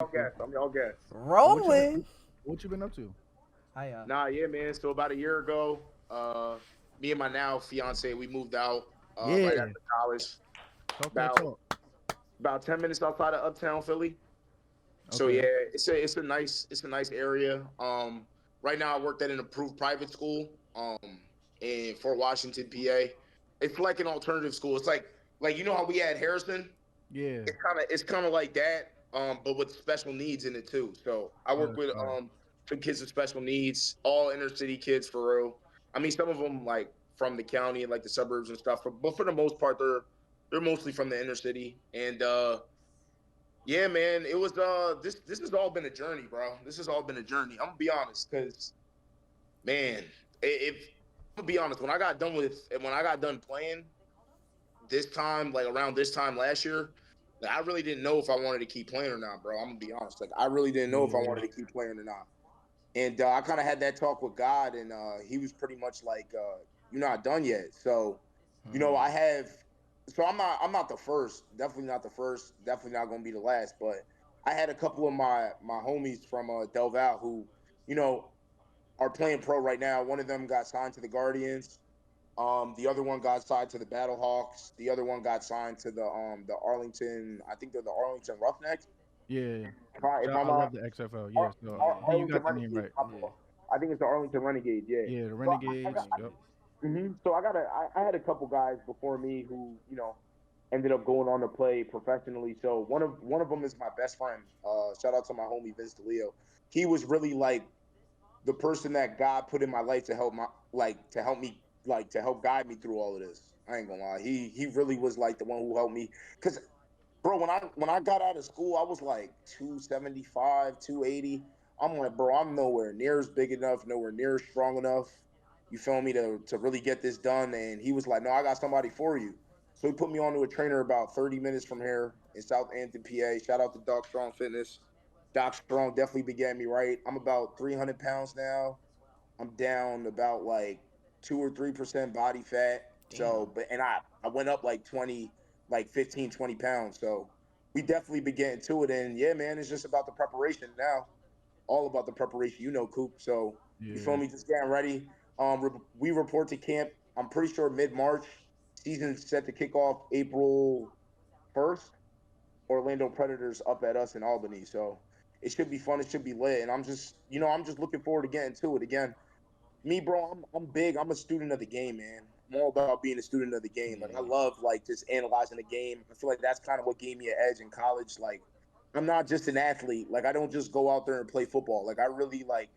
y'all guest. I'm y'all guest. What you been Rolling. what you been up to? Hiya. Nah, yeah, man. So about a year ago, me and my now fiance, we moved out right Yeah. after college. Talk that About talk. about 10 minutes outside of Uptown Philly. So yeah, Okay. it's a nice area. Right now I worked at an approved private school in Fort Washington, PA. It's like an alternative school. It's like you know how we had Harrison. Yeah. It's kind of like that, but with special needs in it too. So I Oh, work that's with fire. some kids with special needs, all inner city kids for real. I mean, some of them like from the county and like the suburbs and stuff, but for the most part, they're mostly from the inner city. And yeah, man, it was this has all been a journey, bro. This has all been a journey. I'm gonna be honest, cause man, if I'm gonna be honest, when I got done playing this time, like around this time last year, like, I really didn't know if I wanted to keep playing or not, bro. I'm gonna be honest. Like I really didn't know if I Yeah. wanted to keep playing or not. And I kind of had that talk with God, and he was pretty much like, "You're not done yet." So, I have. So I'm not the first. Definitely not the first. Definitely not gonna be the last. But I had a couple of my homies from Del Val who, you know, are playing pro right now. One of them got signed to the Guardians. The other one got signed to the Battlehawks. The other one got signed to the Arlington. I think they're the Arlington Roughnecks. Yeah. If So I'm I love not the XFL. Yeah. So I think you Arlington got the name Renegades. right. My Yeah. fault. I think it's the Arlington Renegades. Yeah. Yeah, the So Renegades. Yep. I had a couple guys before me who ended up going on to play professionally. So one of them is my best friend. Shout out to my homie Vince DeLeo. He was really like the person that God put in my life to help me to help guide me through all of this. I ain't gonna lie. He really was like the one who helped me. Cause bro, when I got out of school, I was like 275, 280. I'm like, bro, I'm nowhere near as big enough, nowhere near as strong enough. You feel me to really get this done? And he was like, no, I got somebody for you. So he put me onto a trainer about 30 minutes from here in South Hampton, PA. Shout out to Doc Strong Fitness. Doc Strong definitely began me right. I'm about 300 pounds now. I'm down about like 2 or 3% body fat. Damn. So, but and I went up like 20, like 15, 20 pounds. So we definitely been getting to it. And yeah, man, it's just about the preparation now. All about the preparation, Coop. So you feel Yeah. me? Just getting ready. We report to camp. I'm pretty sure mid-March. Season's set to kick off April 1st. Orlando Predators up at us in Albany. So it should be fun. It should be lit. And I'm just looking forward to getting to it again. Me, bro, I'm big. I'm a student of the game, man. I'm all about being a student of the game. Like I Yeah. love like just analyzing the game. I feel like that's kind of what gave me an edge in college. Like I'm not just an athlete. Like I don't just go out there and play football. Like I really like.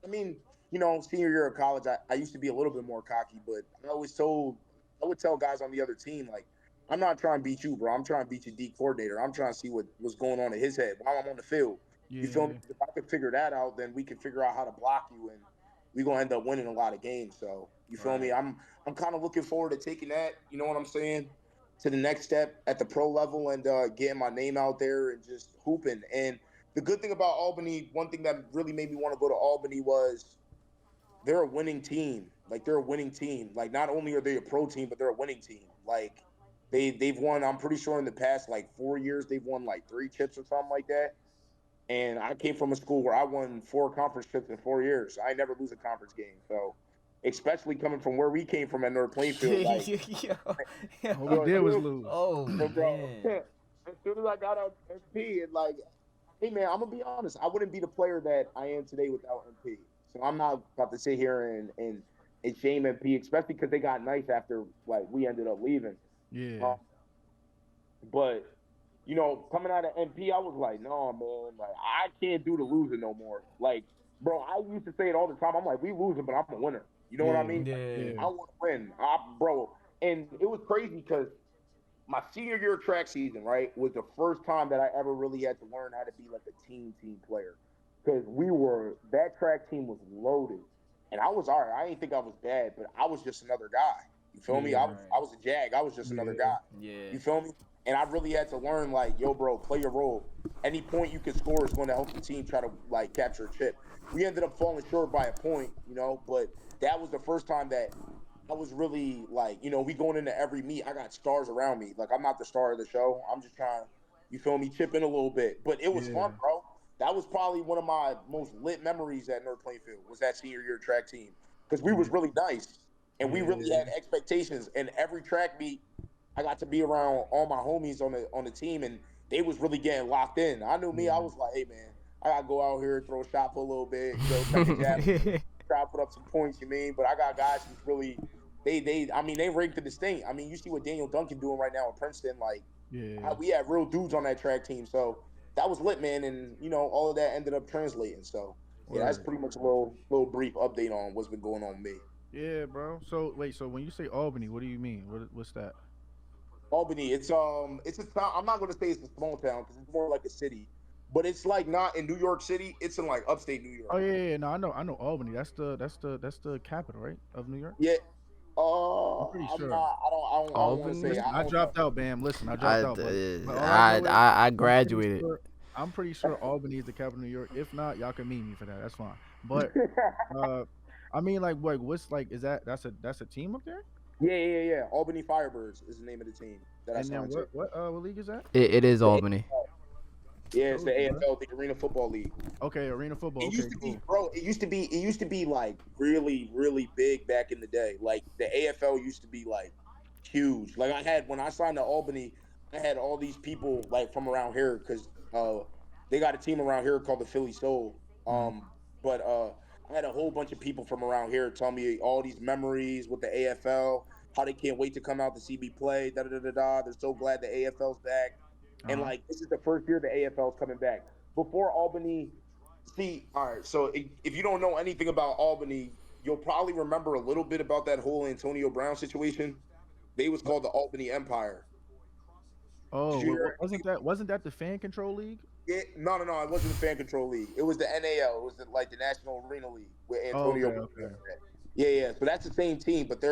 I mean, senior year of college, I used to be a little bit more cocky, but I would tell guys on the other team like, I'm not trying to beat you, bro. I'm trying to beat your D coordinator. I'm trying to see what's going on in his head while I'm on the field. You feel me? Yeah. If I could figure that out, then we can figure out how to block you, and we're gonna end up winning a lot of games. So you feel me? Right. I'm kind of looking forward to taking that. You know what I'm saying? To the next step at the pro level and getting my name out there and just hooping. And the good thing about Albany, one thing that really made me want to go to Albany was they're a winning team. Like they're a winning team. Like not only are they a pro team, but they're a winning team. Like they've won. I'm pretty sure in the past like 4 years they've won like 3 chips or something like that. And I came from a school where I won 4 conference trips in 4 years. I never lose a conference game. So, especially coming from where we came from at North Plainfield, like, Yo, All we yo. bro, did was lose. Oh bro, man. as soon as I got out MP, and like, hey man, I'm gonna be honest, I wouldn't be the player that I am today without MP. So I'm not about to sit here and shame MP, especially because they got nice after like we ended up leaving. Yeah. Um, but coming out of MP, I was like, no, man, like I can't do the losing no more. Like, bro, I used to say it all the time. I'm like, we losing, but I'm a winner. You know what I Yeah. mean? Yeah. I Yeah. want to win, bro. And it was crazy because my senior year track season, right, was the first time that I ever really had to learn how to be like a team player. Because that track team was loaded. And I was all right. I didn't think I was bad, but I was just another guy. You feel me? Yeah. I was a jag. I was just another Yeah. guy. Yeah. You feel me? And I really had to learn like, yo, bro, play your role. Any point you can score is going to help the team try to like capture a chip. We ended up falling short by a point, but that was the first time that I was really like, we going into every meet. I got stars around me. Like I'm not the star of the show. I'm just trying, you feel me, chip in a little bit. But it was fun, Yeah. bro. that was probably one of my most lit memories at North Plainfield was that senior year track team because we Yeah, was really nice and we really yeah, had expectations. And every track meet, I got to be around all my homies on the team, and they was really getting locked in. I knew me. I yeah. was like, hey man, I gotta go out here, throw a shot for a little bit, check a javelin, try to put up some points. You mean? But I got guys who's really I mean they rigged to distinct. I mean you see what Daniel Duncan doing right now in Princeton. Like Yeah, we had real dudes on that track team, so that was lit, man. And all of that ended up translating. So yeah, that's word. pretty much a little brief update on what's been going on with me. Yeah, bro. So wait, so when you say Albany, what do you mean? What's that? Albany, it's a town. I'm not gonna say it's a small town because it's more like a city, but it's like not in New York City. It's in like upstate New Oh York. yeah, yeah. No, I know Albany. That's the capital, right, of New York. Yeah. I'm pretty I'm sure. not. I don't want to say. Listen, Albany. I I don't know. dropped out, Bam. Listen, I I dropped out, but all I I know is I, I I'm pretty graduated. sure I'm pretty sure Albany is the capital of New York. If not, y'all can meet me for that. That's fine. But uh, I mean, like, what's like? Is that's a team up there? Yeah. Albany Firebirds is the name of the team that I And then signed to. what league is that? It is The Albany. AFL. Yeah, it's the Told you, bro. AFL, the Arena Football League. Okay, arena football. It Okay, used to be, cool. bro. It used to be like really, really big back in the day. Like the AFL used to be like huge. Like when I signed to Albany, I had all these people like from around here because they got a team around here called the Philly Soul. Mm. But I had a whole bunch of people from around here tell me all these memories with the AFL, how they can't wait to come out to see me play. Da da da da da. They're so glad the AFL's back, Uh and huh. like this is the first year the AFL's coming back. Before Albany, see, all right. So if you don't know anything about Albany, you'll probably remember a little bit about that whole Antonio Brown situation. They was called the Albany Empire. Oh, Did you hear? wasn't that the fan control league? No. It wasn't the fan control league. It was the NAL. It was like the National Arena League with Oh, Antonio okay, Brown. okay. Yeah. So that's the same team, but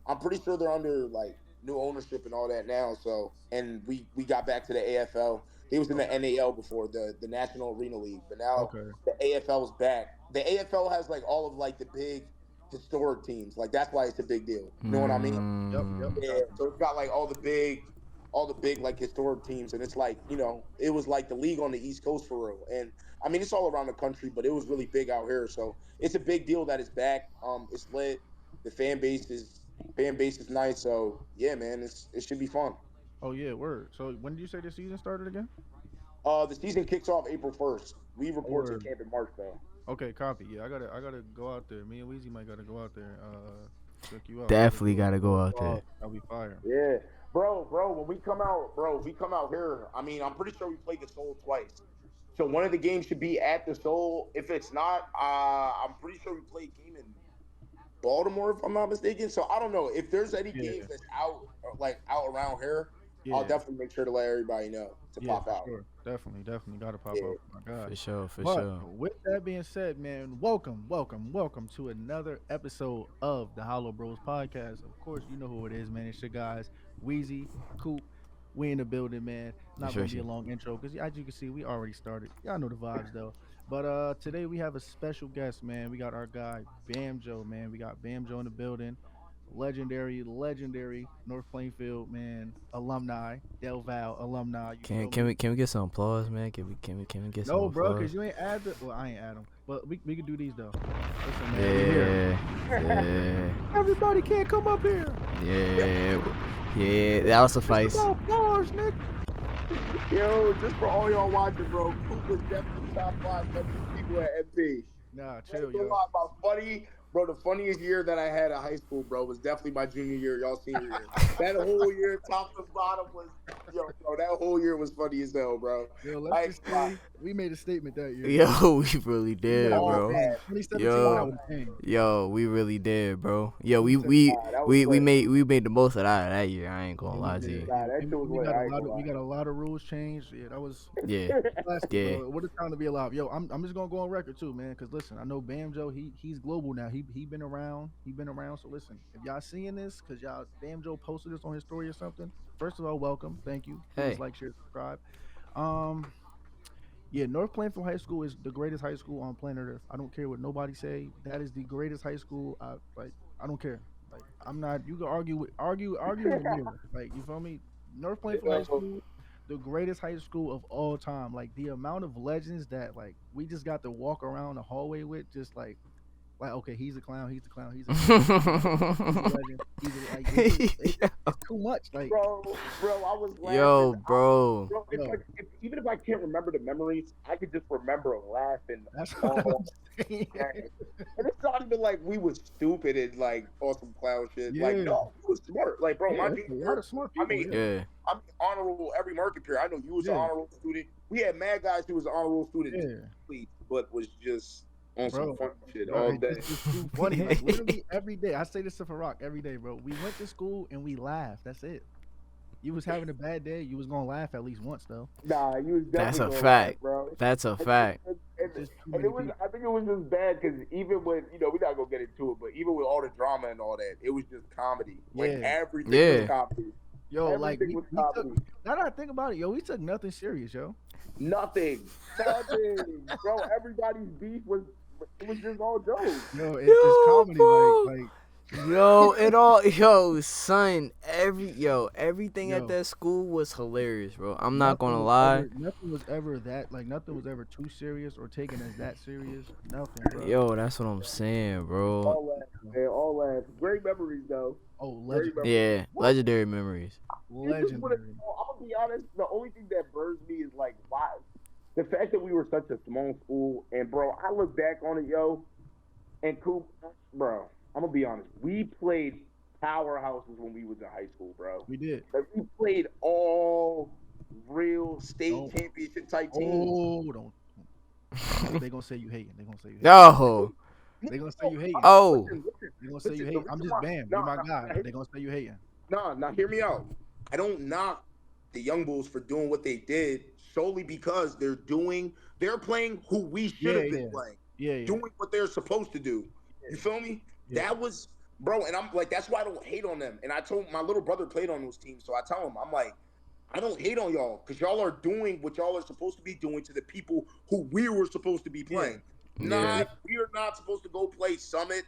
I'm pretty sure they're under like new ownership and all that now. So, and we got back to the AFL. They was in the Okay. NAL before the National Arena League, but now Okay. the AFL is back. The AFL has like all of like the big historic teams. Like that's why it's a big deal. You know what I mean? Yep. Mm. Yeah, so it's got like all the big like historic teams, and it's like it was like the league on the East Coast for real. And I mean, it's all around the country, but it was really big out here. So it's a big deal that it's back. It's lit. The fan base is nice. So yeah, man, it should be fun. Oh yeah, word. So when did you say the season started again? The season kicks off April 1st. We Oh, report to word. camp in March though. Okay, copy. Yeah, I gotta go out there. Me and Weezy might gotta go out there. Check you out. That'll Definitely be gotta go out there. Uh, that'll be fire. yeah, bro. When we come out, bro, if we come out here. I mean, I'm pretty sure we played the Soul twice. So one of the games should be at the Soul. If it's not, I'm pretty sure we played a game in Baltimore, if I'm not mistaken. So I don't know if there's any Yeah, games that's out like out around here. I'll yeah, definitely make sure to let everybody know to yeah, pop for out. sure. Definitely gotta pop Yeah. up. Oh my God. For sure, for But sure. with that being said, man, welcome to another episode of the HoloBros podcast. Of course, you know who it is, man. It's your guys, Wheezy, Coop. We in the building, man. Not Sure, gonna be a sure. long intro because as you can see, we already started. Y'all know the vibes though. But today we have a special guest, man. We got our guy Bamjo, man. We got Bamjo in the building. Legendary North Plainfield, man. Alumni, Del Val alumni. You Can feel can me? we can we get some applause, man? Can we get some No, bro, applause? cause you ain't add the. Well, I ain't add them, but we can do these though. Listen, man, we here. Yeah, yeah, Everybody can't come up here. yeah, yeah. That'll It's suffice. about bars, Nick. Yo, just for all y'all watching, bro, Coop was definitely top five funniest people at MP. Nah, I ain't chill, gonna yo. lie about funny, bro. The funniest year that I had at high school, bro, was definitely my junior year, y'all senior year. That whole year, top to bottom, was bro. That whole year was funny as hell, bro. Yo, let's I ain't just gonna lie. say we made a statement that year, yo. Yo, we really We got did, with a Oh bro. man, bang. 2017, I Yo, would have banged. we really did, bro. Yo, we 2017, we nah, that was we we lit. made we made the most of that year. I ain't gonna yeah, we lie to did. you. Nah, Yeah, that shit was we lit. got a I ain't lot gonna of we lie. got a lot of rules changed. Yeah, that was Yeah, classic, yeah. bro. What a time to be alive. Yo, I'm just gonna go on record too, man. Cause listen, I know Bamjo, he's global now. He been around. He been around. So listen, if y'all seeing this, cause y'all Bamjo posted this on his story or something. First of all, welcome. Thank you. Please Hey, like, share, subscribe. Um, yeah, North Plainfield High School is the greatest high school on planet Earth. I don't care what nobody say. That is the greatest high school. I don't care. I'm not. You can argue in the mirror. Like you feel me? North Plainfield High Yo, School. the greatest high school of all time. Like the amount of legends that like we just got to walk around the hallway with, just like okay, he's a clown, he's a clown, he's a clown, he's a legend, he's a, like it's too much. Like Bro, I was laughing. Yo, bro. Bro, it's yo, like even if I can't remember the memories, I could just remember laughing that's what all I'm saying. day. And it's not even like we was stupid and like awesome clown shit. Like Yeah, no, we was smart. Like bro, my yeah, junior a lot year, of smart I people. mean, Yeah, Yeah. I'm honorable every market period. I know you was an yeah, honorable student. We had mad guys who was an honorable student, yeah. but was just on some Bro, fun shit bro, all day. it's too funny. Like literally every day, I say this to Farouk every day, bro. We went to school and we laughed. That's it. You was having a bad day, you was gonna laugh at least once though. Nah, you was That's definitely a going laugh, fact. bro. That's a fact. It's just too And many it was, people. I think it was just bad because even when, we're not gonna get into it, but even with all the drama and all that, it was just comedy. Like Yeah, everything was Yeah. comedy. yo, like Everything was we took. comedy. Now that I think about it, yo, we took nothing serious, yo. Nothing, bro. Everybody's beef was, it was just all jokes. Yo, it's Yo, comedy. bro. Like Yo, it all, yo, son, everything at yo, that school was hilarious, bro. I'm not gonna lie. nothing was ever that like nothing was ever too serious or taken as that serious. Nothing, bro. Yo, that's what I'm saying, bro. All laughs, man. All laughs. Great memories though. Oh, Great legendary, memories. Yeah, legendary memories. You just wanna legendary. know, I'm gonna be honest. The only thing that burns me is like why the fact that we were such a small school. And bro, I look back on it, yo, and Coop, bro. I'm gonna be honest. We played powerhouses when we was in high school, bro. We did. Like we played all real state Oh, championship type teams. oh, don't. They gonna say you hating. They gonna say you hating. Yo, They gonna say you hating. oh, They gonna say you Listen, the hating. I'm reason just why, Bam. no, You my no, guy, but they gonna say you hating. now hear me out. I don't knock the young bulls for doing what they did solely because they're playing who we should Yeah, have been yeah, playing, yeah. doing what they're supposed to do. You feel me? Yeah. That was, bro, and I'm like, that's why I don't hate on them. And I told my little brother played on those teams, so I tell him, I'm like, I don't hate on y'all because y'all are doing what y'all are supposed to be doing to the people who we were supposed to be playing. Yeah. We are not supposed to go play Summit.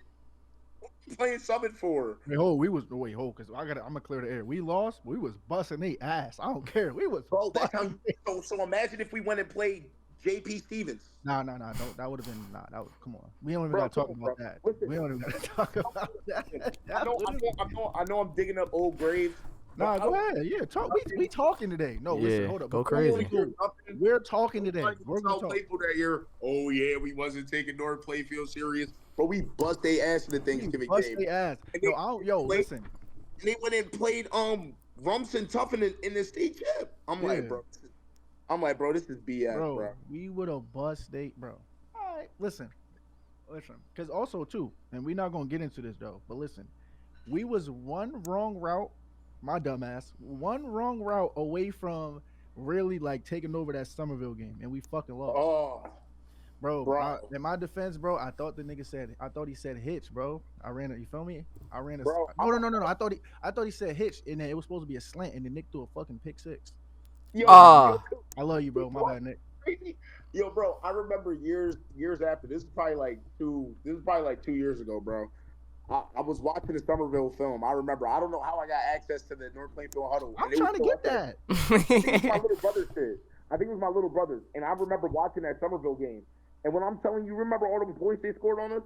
What are you playing Summit for? Because I'm gonna clear the air. We lost. We was busting their ass. I don't care. We was Bro, that's how busting. so imagine if we went and played JP Stevens. Nah. Don't. That would have been nah. That was come on. We don't even Bro, gotta talk come on, about bro. that. Listen. We don't even gotta talk about that. I know I'm digging up old graves. Nah, go ahead. Yeah, talk. We talking today. No, listen, Yeah, hold up. go Before we crazy. go, we're talking today. We're gonna South talk. Playfield that year. Oh yeah, we wasn't taking North Playfield serious, but we bust their ass in the Thanksgiving Bust game. their ass. And Yo, they yo, played- listen. And they went and played Rumson Toughen in the state chip. I'm Yeah. like, bro, this is BS, bro. We would have bust they, bro. All right, listen, because also too, and we're not gonna get into this though. But listen, we was one wrong route, my dumbass, one wrong route away from really like taking over that Somerville game, and we fucking lost. Oh, Bro, in my defense, bro, I thought I thought he said hitch, bro. I ran it. You feel me? I ran a. Bro, No. I thought he said hitch, and then it was supposed to be a slant, and then Nick threw a fucking pick six. yo, Ah. I love you, bro. My bad, Nick. Yo, bro, I remember years after. This is probably like 2 years ago, bro. I was watching the Somerville film. I remember. I don't know how I got access to the North Plainfield huddle. I'm and it was trying to still get up there. that. I think it was my little brother's shit. I think it was my little brother's. And I remember watching that Somerville game. And when I'm telling you, remember all them points they scored on us?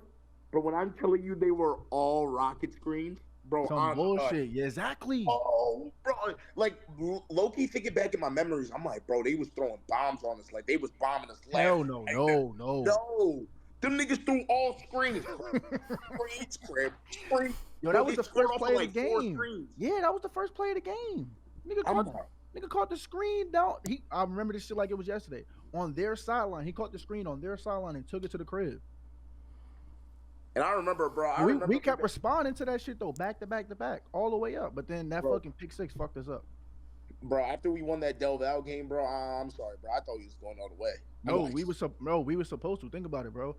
But when I'm telling you they were all rocket screens, bro. Some bullshit. Yeah, exactly. Oh, bro. Like, low-key thinking back in my memories, I'm like, bro, they was throwing bombs on us. Like, they was bombing us left. Hell no. No. Them niggas threw all screens. Screen. Yo, that was They the scored first off play of the like 4 game. screens. Yeah, that was the first play of the game. Nigga caught the screen down. I remember this shit like it was yesterday. On their sideline, he caught the screen on their sideline and took it to the crib. And I remember, bro. We kept responding to that shit though, back to back, all the way up. But then that fucking pick six fucked us up. Bro, after we won that Del Val game, bro, I'm sorry, bro. I thought he was going all the way. We were supposed to think about it, bro.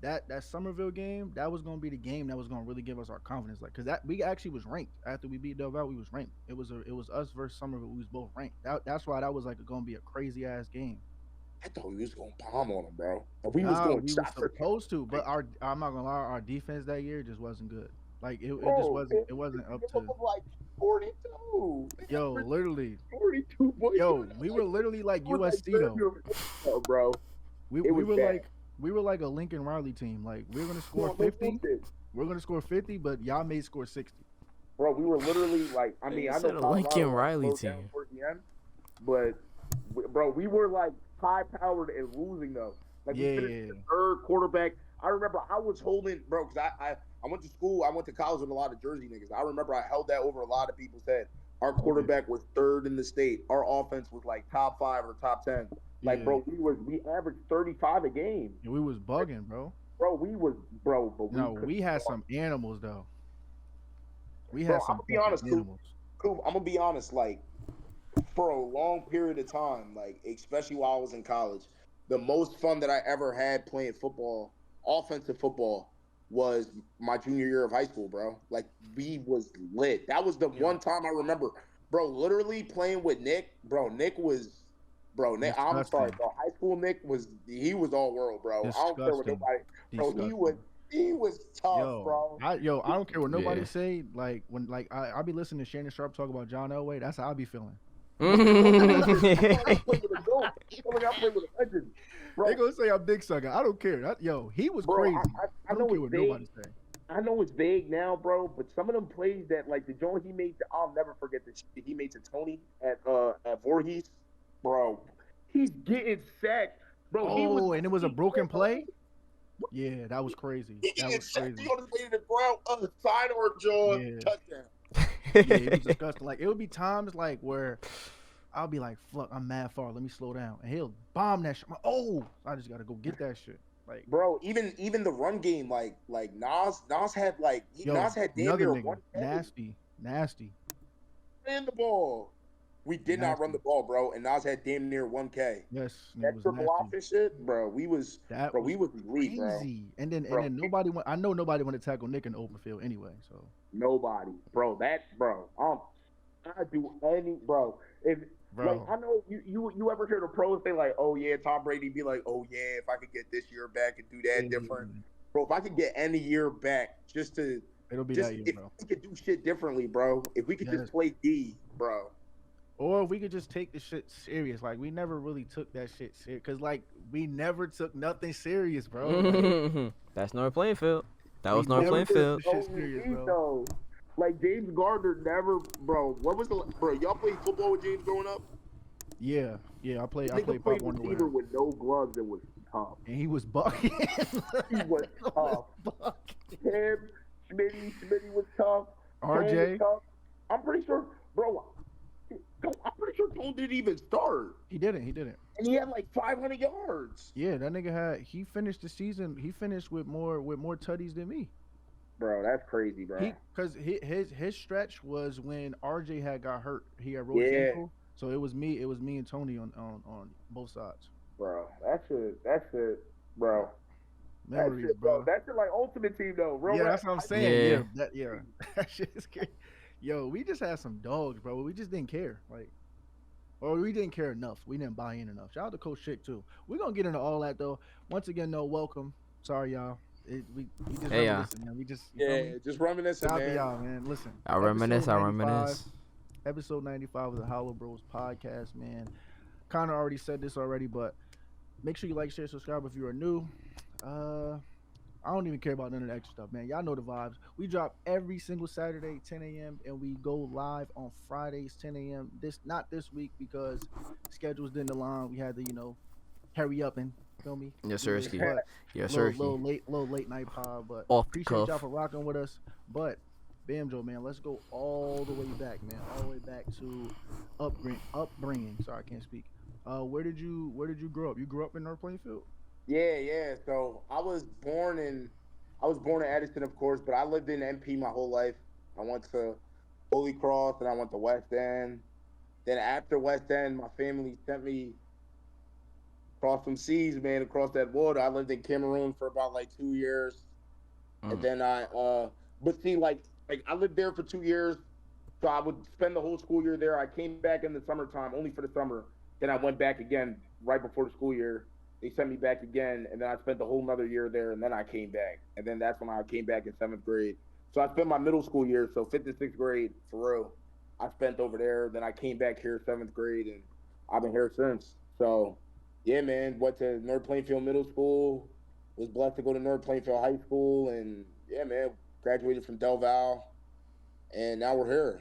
That Somerville game, that was gonna be the game that was gonna really give us our confidence, like, cause that we actually was ranked after we beat Del Val. We was ranked. It was us versus Somerville. We was both ranked. That's why that was like gonna be a crazy ass game. I thought we was going to bomb on him, bro. We was going we shot were for supposed to, but I'm not gonna lie, our defense that year just wasn't good. Like it just Bro, wasn't up it to. was like 42. They Yo, averaged literally, 42 points. yo, we were literally like It was like USC though. Samuel, bro. We It we was were bad. like we were like a Lincoln Riley team. Like we're gonna score No 50. bullshit. We're gonna score 50, but y'all may score 60. Bro, we were literally like, I mean, Nigga I know said a Lincoln Colorado like Riley slowed down team. towards the end, but bro, we were like high powered and losing though. Like we finished Yeah, the third quarterback. I remember I was holding, bro, because I went to school, I went to college with a lot of Jersey niggas. I remember I held that over a lot of people's head. Our quarterback was third in the state. Our offense was like top 5 or top 10. Like, yeah. bro, we averaged 35 a game. And we was bugging, bro. But we No, couldn't we had score. some animals though. We Bro, had I'm some gonna be fucking honest, animals. Coop, I'm gonna be honest, like for a long period of time, like especially while I was in college, the most fun that I ever had playing football, offensive football, was my junior year of high school, bro. Like we was lit. That was the one time I remember, bro, literally playing with Nick. Bro, Nick, I'm sorry, Disgusting. bro. High school Nick he was all world, bro. I don't care what Disgusting. nobody, bro. Disgusting. He was tough, Yo, bro. I don't care what nobody Yeah. say. Like when I be listening to Shannon Sharp talk about John Elway. That's how I be feeling. I play with a goat. I play with a legend, bro. They gonna say I'm dick sucking. I don't care. He was Bro, crazy. I I don't know care it's what vague. nobody say. I know it's vague now, bro, but some of them plays that, like the joint he made, I'll never forget the shit he made to Tony at Voorhees, bro. He's getting sacked, bro. Oh, and it was a broken play. Yeah, that was crazy. That was crazy. He on his way to the ground, other side or jaw, Yeah. touchdown. Yeah, it was disgusting. Like it would be times like where I'll be like, "Fuck, I'm mad far. Let me slow down," and he'll bomb that shit. I just gotta go get that shit. Like, Bro, even the run game, like Nas had Nas had damn another near nigga, 1K nasty. ran the ball. We did not run the ball, bro, and Nas had damn near 1K. Yes, it That was triple nasty. option shit, bro. We was elite, bro. Crazy. And then Bro. nobody went. I know nobody wanted to tackle Nick in the open field anyway. So Nobody, bro. I do any, bro. If like I know you ever hear the pros say like, oh yeah, Tom Brady be like, oh yeah, if I could get this year back and do that different, bro. If I could get any year back, it'll be just that year, if bro. we could do shit differently, bro. If we could just play D, bro. Or we could just take the shit serious. Like we never really took that shit serious, cause like we never took nothing serious, bro. Like, That's North playing field. That was We North never playing field. took shit serious, bro. Though. Like James Gardner never, bro. What was bro? Y'all played football with James growing up? Yeah. I played Nigga Pop played Warner receiver with no gloves and was tough. and he was bucking. He was tough. Tim, Smitty was tough. Tone RJ, was tough. I'm pretty sure, bro. I'm pretty sure Tone didn't even start, he didn't. and he had like 500 yards. Yeah, that nigga he finished the season. He finished with more tutties than me. Bro, that's crazy, bro. Because his stretch was when RJ had got hurt. He had rolled his ankle. So it was me and Tony on both sides. Bro, that's it, bro. Memories, that's it, bro. That's it, like ultimate team though. Real that's what I'm saying. Yeah. That shit is crazy. Yo, we just had some dogs, bro. We just didn't care, or we didn't care enough. We didn't buy in enough. Shout out to Coach Schick too. We're gonna get into all that though. Once again, no welcome. Sorry, y'all. We just reminiscing, man. We just just reminiscing, shout out man. to y'all, man. Listen, I reminisce. Episode 95 of the HoloBros podcast, man. Connor already said this already, but make sure you like, share, subscribe if you are new. I don't even care about none of the extra stuff, man. Y'all know the vibes. We drop every single Saturday, 10 a.m., and we go live on Fridays, 10 a.m. Not this week because schedules didn't align. We had to, hurry up and feel me. Yes, sir. Yes, sir. Little late night pod, but Off the appreciate cuff. y'all for rocking with us. But Bamnjo, man, let's go all the way back, man. All the way back to upbringing. Sorry, I can't speak. Where did you grow up? You grew up in North Plainfield? Yeah. So I was born in Edison, of course, but I lived in MP my whole life. I went to Holy Cross and I went to West End. Then after West End, my family sent me across some seas, man, across that water. I lived in Cameroon for about like 2 years. And then but see, like I lived there for 2 years. So I would spend the whole school year there. I came back in the summertime, only for the summer. Then I went back again right before the school year. They sent me back again, and then I spent the whole another year there, and then I came back. And then that's when I came back in 7th grade. So I spent my middle school years, so fifth and sixth grade for real. I spent over there. Then I came back here seventh grade, and I've been here since. So yeah, man. Went to North Plainfield Middle School. Was blessed to go to North Plainfield High School, and yeah, man. Graduated from Del Val, and now we're here.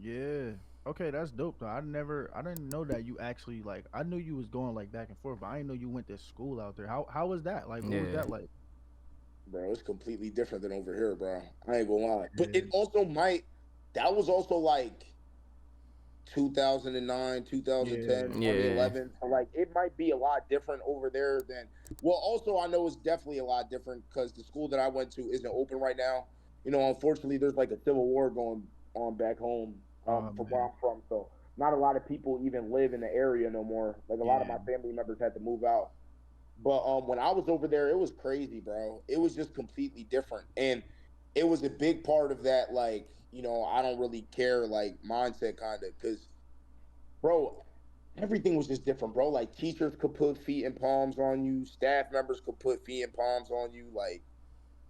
Yeah. Okay, that's dope though. I didn't know that you actually like. I knew you was going like back and forth, but I didn't know you went to school out there. How was that? Like, what was Yeah. that like? Bro, it's completely different than over here, bro. I ain't gonna lie. But it Yeah. also might. That was also like 2009, Yeah. 2010, Yeah. 2011. So like it might be a lot different over there than well, also I know it's definitely a lot different because the school that I went to isn't open right now. Unfortunately there's like a civil war going on back home Oh from where man. I'm from. So not a lot of people even live in the area no more. Like a lot of Yeah. my family members had to move out. But when I was over there, it was crazy, bro. It was just completely different. And it was a big part of that, like, I don't really care, like, mindset kind of. Because, bro, everything was just different, bro. Like, teachers could put feet and palms on you, staff members could put feet and palms on you. Like,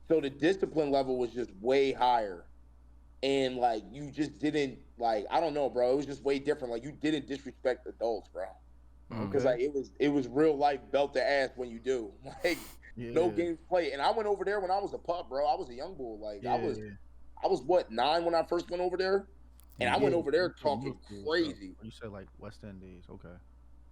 so the discipline level was just way higher. And, like, you just didn't, like, I don't know, bro. It was just way different. Like, you didn't disrespect adults, bro. Because Mm. Okay. like it was real life belt to ass when you do like no Yeah. games played. And I went over there when I was a pup, bro. I was a young bull. Like I was Yeah. I was what 9 when I first went over there, and I Mm. Yeah. went over You there said middle talking school stuff. crazy. You said like West End days. Okay.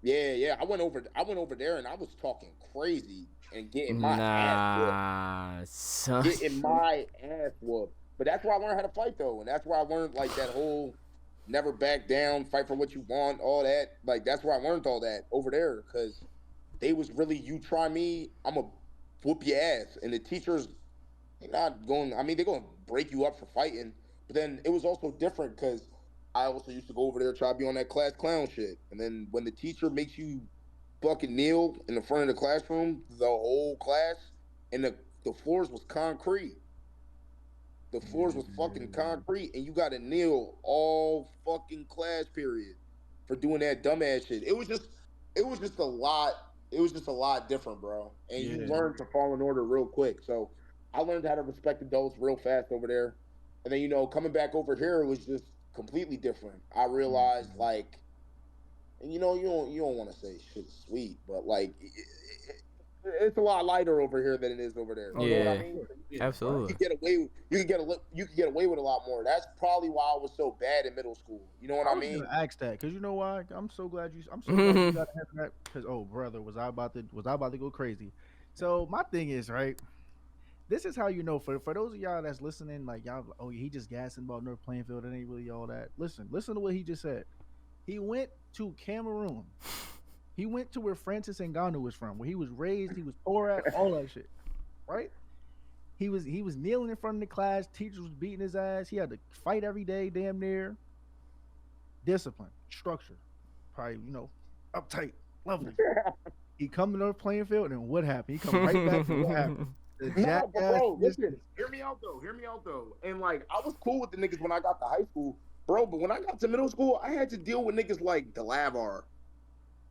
Yeah, yeah. I went over there and I was talking crazy and getting my ass whooped, Nah, son. getting my ass whooped. But that's where I learned how to fight though, and that's where I learned like that whole never back down, fight for what you want, all that. Like that's where I learned all that over there because they was really you try me, I'm gonna whoop your ass. And the teachers, they're not going. I mean, they're gonna break you up for fighting. But then it was also different because I also used to go over there try to be on that class clown shit. And then when the teacher makes you fucking kneel in the front of the classroom, the whole class, and the floors was concrete. The floors was fucking Yeah. concrete, and you got to kneel all fucking class period for doing that dumbass shit. It was just a lot. It was just a lot different, bro. And you Yeah. learn to fall in order real quick. So I learned how to respect adults real fast over there. And then coming back over here was just completely different. I realized Mhm. like, and you don't want to say shit's sweet, but like it's a lot lighter over here than it is over there. Oh You know what yeah. I Yeah, Of mean? course. Yeah. Right. You absolutely. could get away you could get away with a lot more. That's probably why I was so bad in middle school. You know what I I was mean? gonna ask that because you know why? I'm so glad you got ahead of that because oh brother, was I about to go crazy? So my thing is right. This is how you know for those of y'all that's listening, like y'all, oh he just gassing about North Plainfield. It ain't really all that. Listen to what he just said. He went to Cameroon. He went to where Francis Ngannou was from, where he was raised. He was poor at all that shit, right? He was kneeling in front of the class. Teachers was beating his ass. He had to fight every day, damn near. Discipline, structure, probably uptight, lovely. He come to North Plainfield, and what happened? He come right back to what happened. The No, but jackass. bro, listen, hear me out though. Hear me out though. And like I was cool with the niggas when I got to high school, bro. But when I got to middle school, I had to deal with niggas like DeLavar.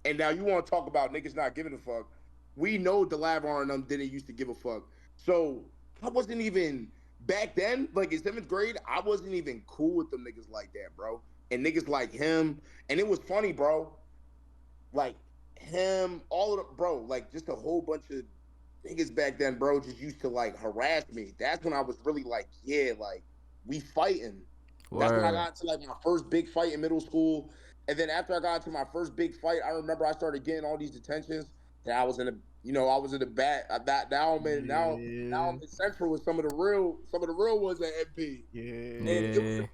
And now you want to talk about niggas not giving a fuck. We know DeLavar and them didn't used to give a fuck. So I wasn't even back then, like in seventh grade, I wasn't even cool with them niggas like that, bro. And niggas like him. And it was funny, bro. Like him, all of the bro, like just a whole bunch of niggas back then, bro, just used to like harass me. That's when I was really like, yeah, like we fighting. That's when I Word. got into like my first big fight in middle school. And then after I got into my first big fight, I remember I started getting all these detentions. And I was in the back. Now I'm in now Yeah, I'm in Central with some of the real ones at MP. And yeah, it was a Yeah. point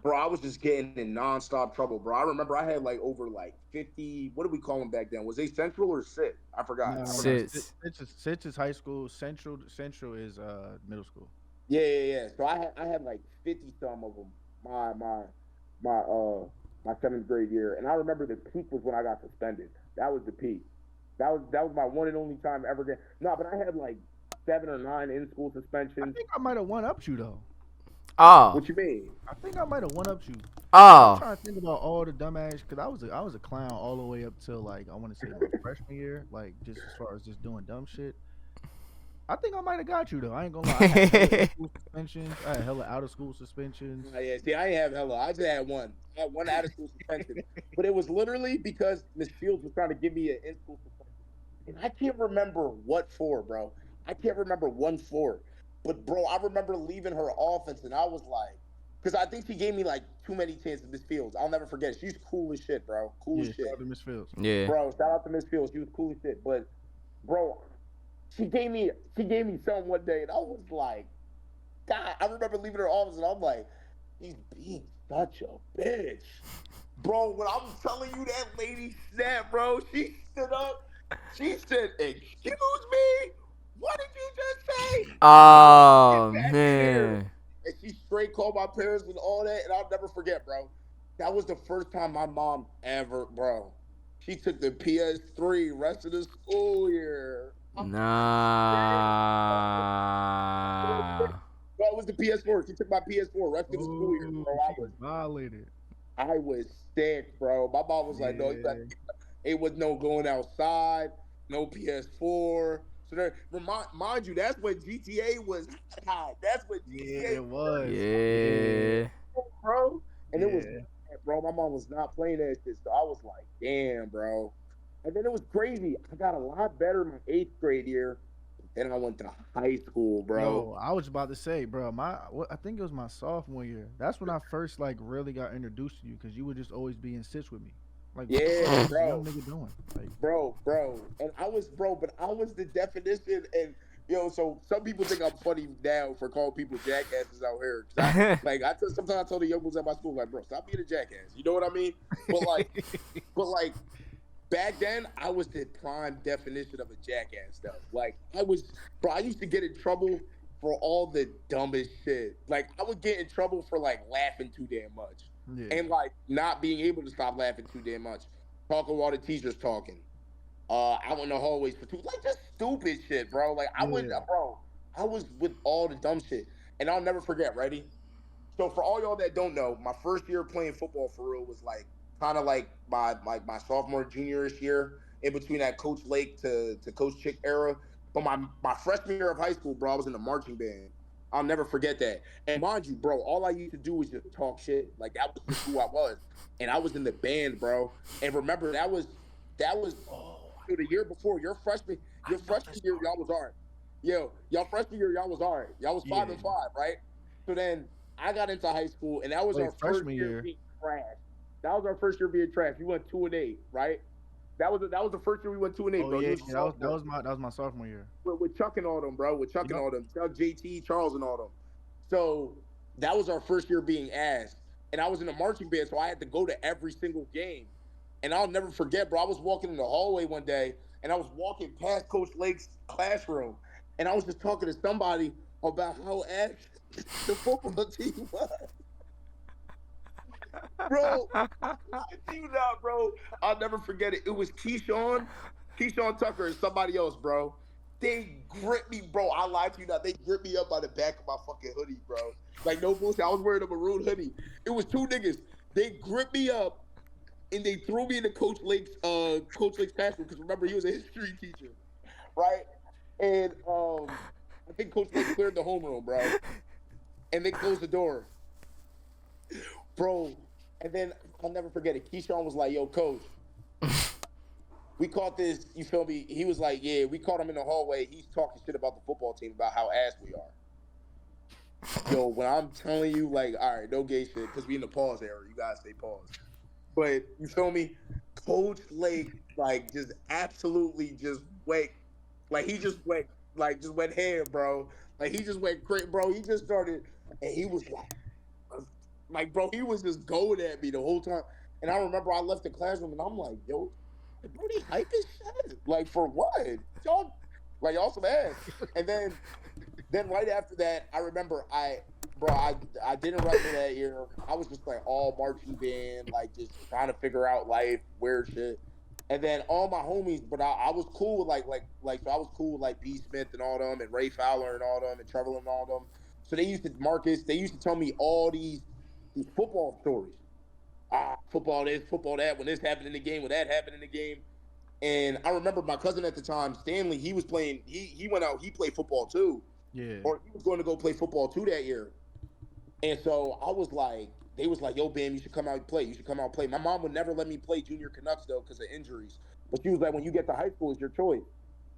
where I was just getting in nonstop trouble, bro. I remember I had like over like 50. What do we call them back then? Was they Central or Sit? I forgot. I no. forgot. Sits. Sitch is high school. Central is middle school. Yeah, yeah, yeah. So I had like 50 some of them. My seventh grade year, and I remember the peak was when I got suspended. That was the peak. That was my one and only time ever get. No, but I had like 7 or 9 in school I suspensions. think I might have one up you though. Oh. What you mean? I think I might have one up you. I'm Oh. trying to think about all the dumbass because I was a clown all the way up till like I want to say my freshman year, like just as far as just doing dumb shit. I think I might have got you though. I ain't gonna lie. I had hella in-school suspensions. I had hella out of school suspensions. Oh, yeah, see, I ain't have hella. I just had one. I had one out of school suspension, but it was literally because Miss Fields was trying to give me an in school suspension, and I can't remember what for, bro. I can't remember one for, but bro, I remember leaving her office, and I was like, because I think she gave me like too many chances. Miss Fields, I'll never forget it. She's cool as shit, bro. Cool Yeah, as shout shit, out to Miss Fields. Yeah. bro. Shout out to Miss Fields. She was cool as shit, but bro, she gave me something one day, and I was like. God, I remember leaving her office and I'm like, he's being such a bitch. Bro, when I'm telling you that lady snapped, bro, she stood up. She said, excuse me? What did you just say? Get Oh back in here. man. And she straight called my parents and all that. And I'll never forget, bro. That was the first time my mom ever, bro. She took the PS3 rest of the school year. Nah. Well, it was the PS4. She took my PS4 rest of the school year, Oh, bro. she violated. I was sick, bro. My mom was like, "No, you got." Yeah. It was no going outside, no PS4. So there, mind you, that's when GTA was hot. That's when Yeah, GTA it was was. Yeah. Yeah. bro. And it was, Yeah. bro. My mom was not playing that shit, so I was like, "Damn, bro." And then it was crazy. I got a lot better in my 8th grade year. Then I went to high school, bro. Yo, I was about to say, bro, I think it was my sophomore year. That's when I first like really got introduced to you because you would just always be in sits with me. Like, what the fuck Yeah, is this young bro. nigga doing? Like, Bro, and I was but I was the definition. And so some people think I'm funny now for calling people jackasses out here. 'Cause sometimes I tell the young ones at my school, like, bro, stop being a jackass. You know what I mean? But like, but like back then, I was the prime definition of a jackass, though. Like, bro, I used to get in trouble for all the dumbest shit. Like, I would get in trouble for like laughing too damn much, yeah, and like not being able to stop laughing too damn much, talking while the teacher's talking. Out in the hallways for like just stupid shit, bro. Like yeah. I was with all the dumb shit, and I'll never forget. Ready? So for all y'all that don't know, my first year playing football for real was like kind of like my sophomore juniorish year, in between that Coach Lake to Coach Chick era. But my freshman year of high school, bro, I was in the marching band. I'll never forget that. And mind you, bro, all I used to do was just talk shit. Like that was just who I was. And I was in the band, bro. And remember, that was Oh, the year before I your know this freshman year, story. y'all was all right. Yo, y'all freshman year, y'all was all right. Y'all was five Yeah. and five, right? So then I got into high school, and that was Wait, our first freshman year year. being trash. That was our first year being trash. We went 2-8, right? That was the first year we went 2-8, Oh bro. You yeah, was a yeah. That was that sophomore was my that was my sophomore year. with Chuck and all them, bro. With You Chuck and know, all them, Chuck, JT, Charles, and all them. So that was our first year being ass, and I was in a marching band, so I had to go to every single game. And I'll never forget, bro. I was walking in the hallway one day, and I was walking past Coach Lake's classroom, and I was just talking to somebody about how ass the football team was, bro. You know, bro. I'll never forget it. It was Keyshawn Tucker, and somebody else, bro. They gripped me, bro. I lied to you not. They gripped me up by the back of my fucking hoodie, bro. Like no bullshit. I was wearing a maroon hoodie. It was two niggas. They gripped me up and they threw me into Coach Lake's classroom because remember he was a history teacher, right? And I think Coach Lake cleared the homeroom, bro. And they closed the door, bro. And then I'll never forget it. Keyshawn was like, "Yo, coach, we caught this. You feel me?" He was like, "Yeah, we caught him in the hallway. He's talking shit about the football team about how ass we are." Yo, when I'm telling you, like, all right, no gay shit, because we in the pause era. You guys say pause. But you feel me? Coach Lake, like, just absolutely just went, like, he just went, like, just went ham, bro. Like, he just went crazy, bro. He just started, and he was bro, he was just going at me the whole time. And I remember I left the classroom, and I'm like, yo, bro, they hype this shit. Like, for what? Y'all some ass. And then right after that, I remember I didn't wrestle that year. I was just like all marching band, like just trying to figure out life, weird shit. And then all my homies, but I was cool with so I was cool with like B Smith and all them and Ray Fowler and all them and Trevor and all them. So they used to tell me all these football stories. Football this, football that, when this happened in the game, when that happened in the game. And I remember my cousin at the time, Stanley. He was playing. He went out. He played football too, Yeah. or he was going to go play football too that year. And so I was like, they was like, "Yo, Bam, you should come out and play. You should come out and play." My mom would never let me play junior Canucks though because of injuries. But she was like, "When you get to high school, it's your choice."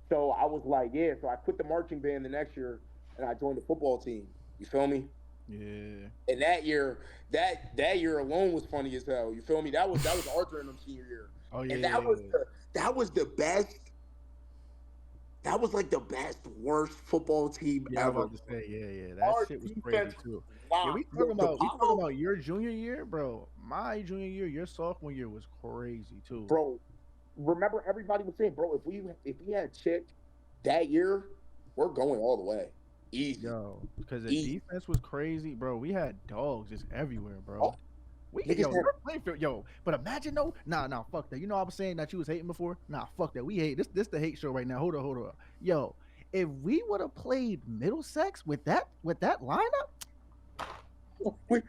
So I was like, "Yeah." So I quit the marching band the next year, and I joined the football team. You feel me? Yeah. And that year, that year alone was funny as hell. You feel me? That was Arthur and them senior year, Oh yeah. and Yeah, that was the best. That was like the best worst football team yeah, I was ever. about to say, yeah. That Our shit was defense crazy too. was Yeah, locked. we Yo, talking DePaulo, about your junior year, bro. My junior year, your sophomore year was crazy too. bro. Remember, everybody was saying, bro, if we had Chick that year, we're going all the way, easy, Yo, because the easy. defense was crazy, bro. We had dogs just everywhere, Oh, bro. We niggas yo, had your playing field, yo. But imagine though, nah, fuck that. You know I was saying that you was hating before. Nah, fuck that. We hate this. This the hate show right now. Hold on. Yo, if we would have played Middlesex with that lineup, we,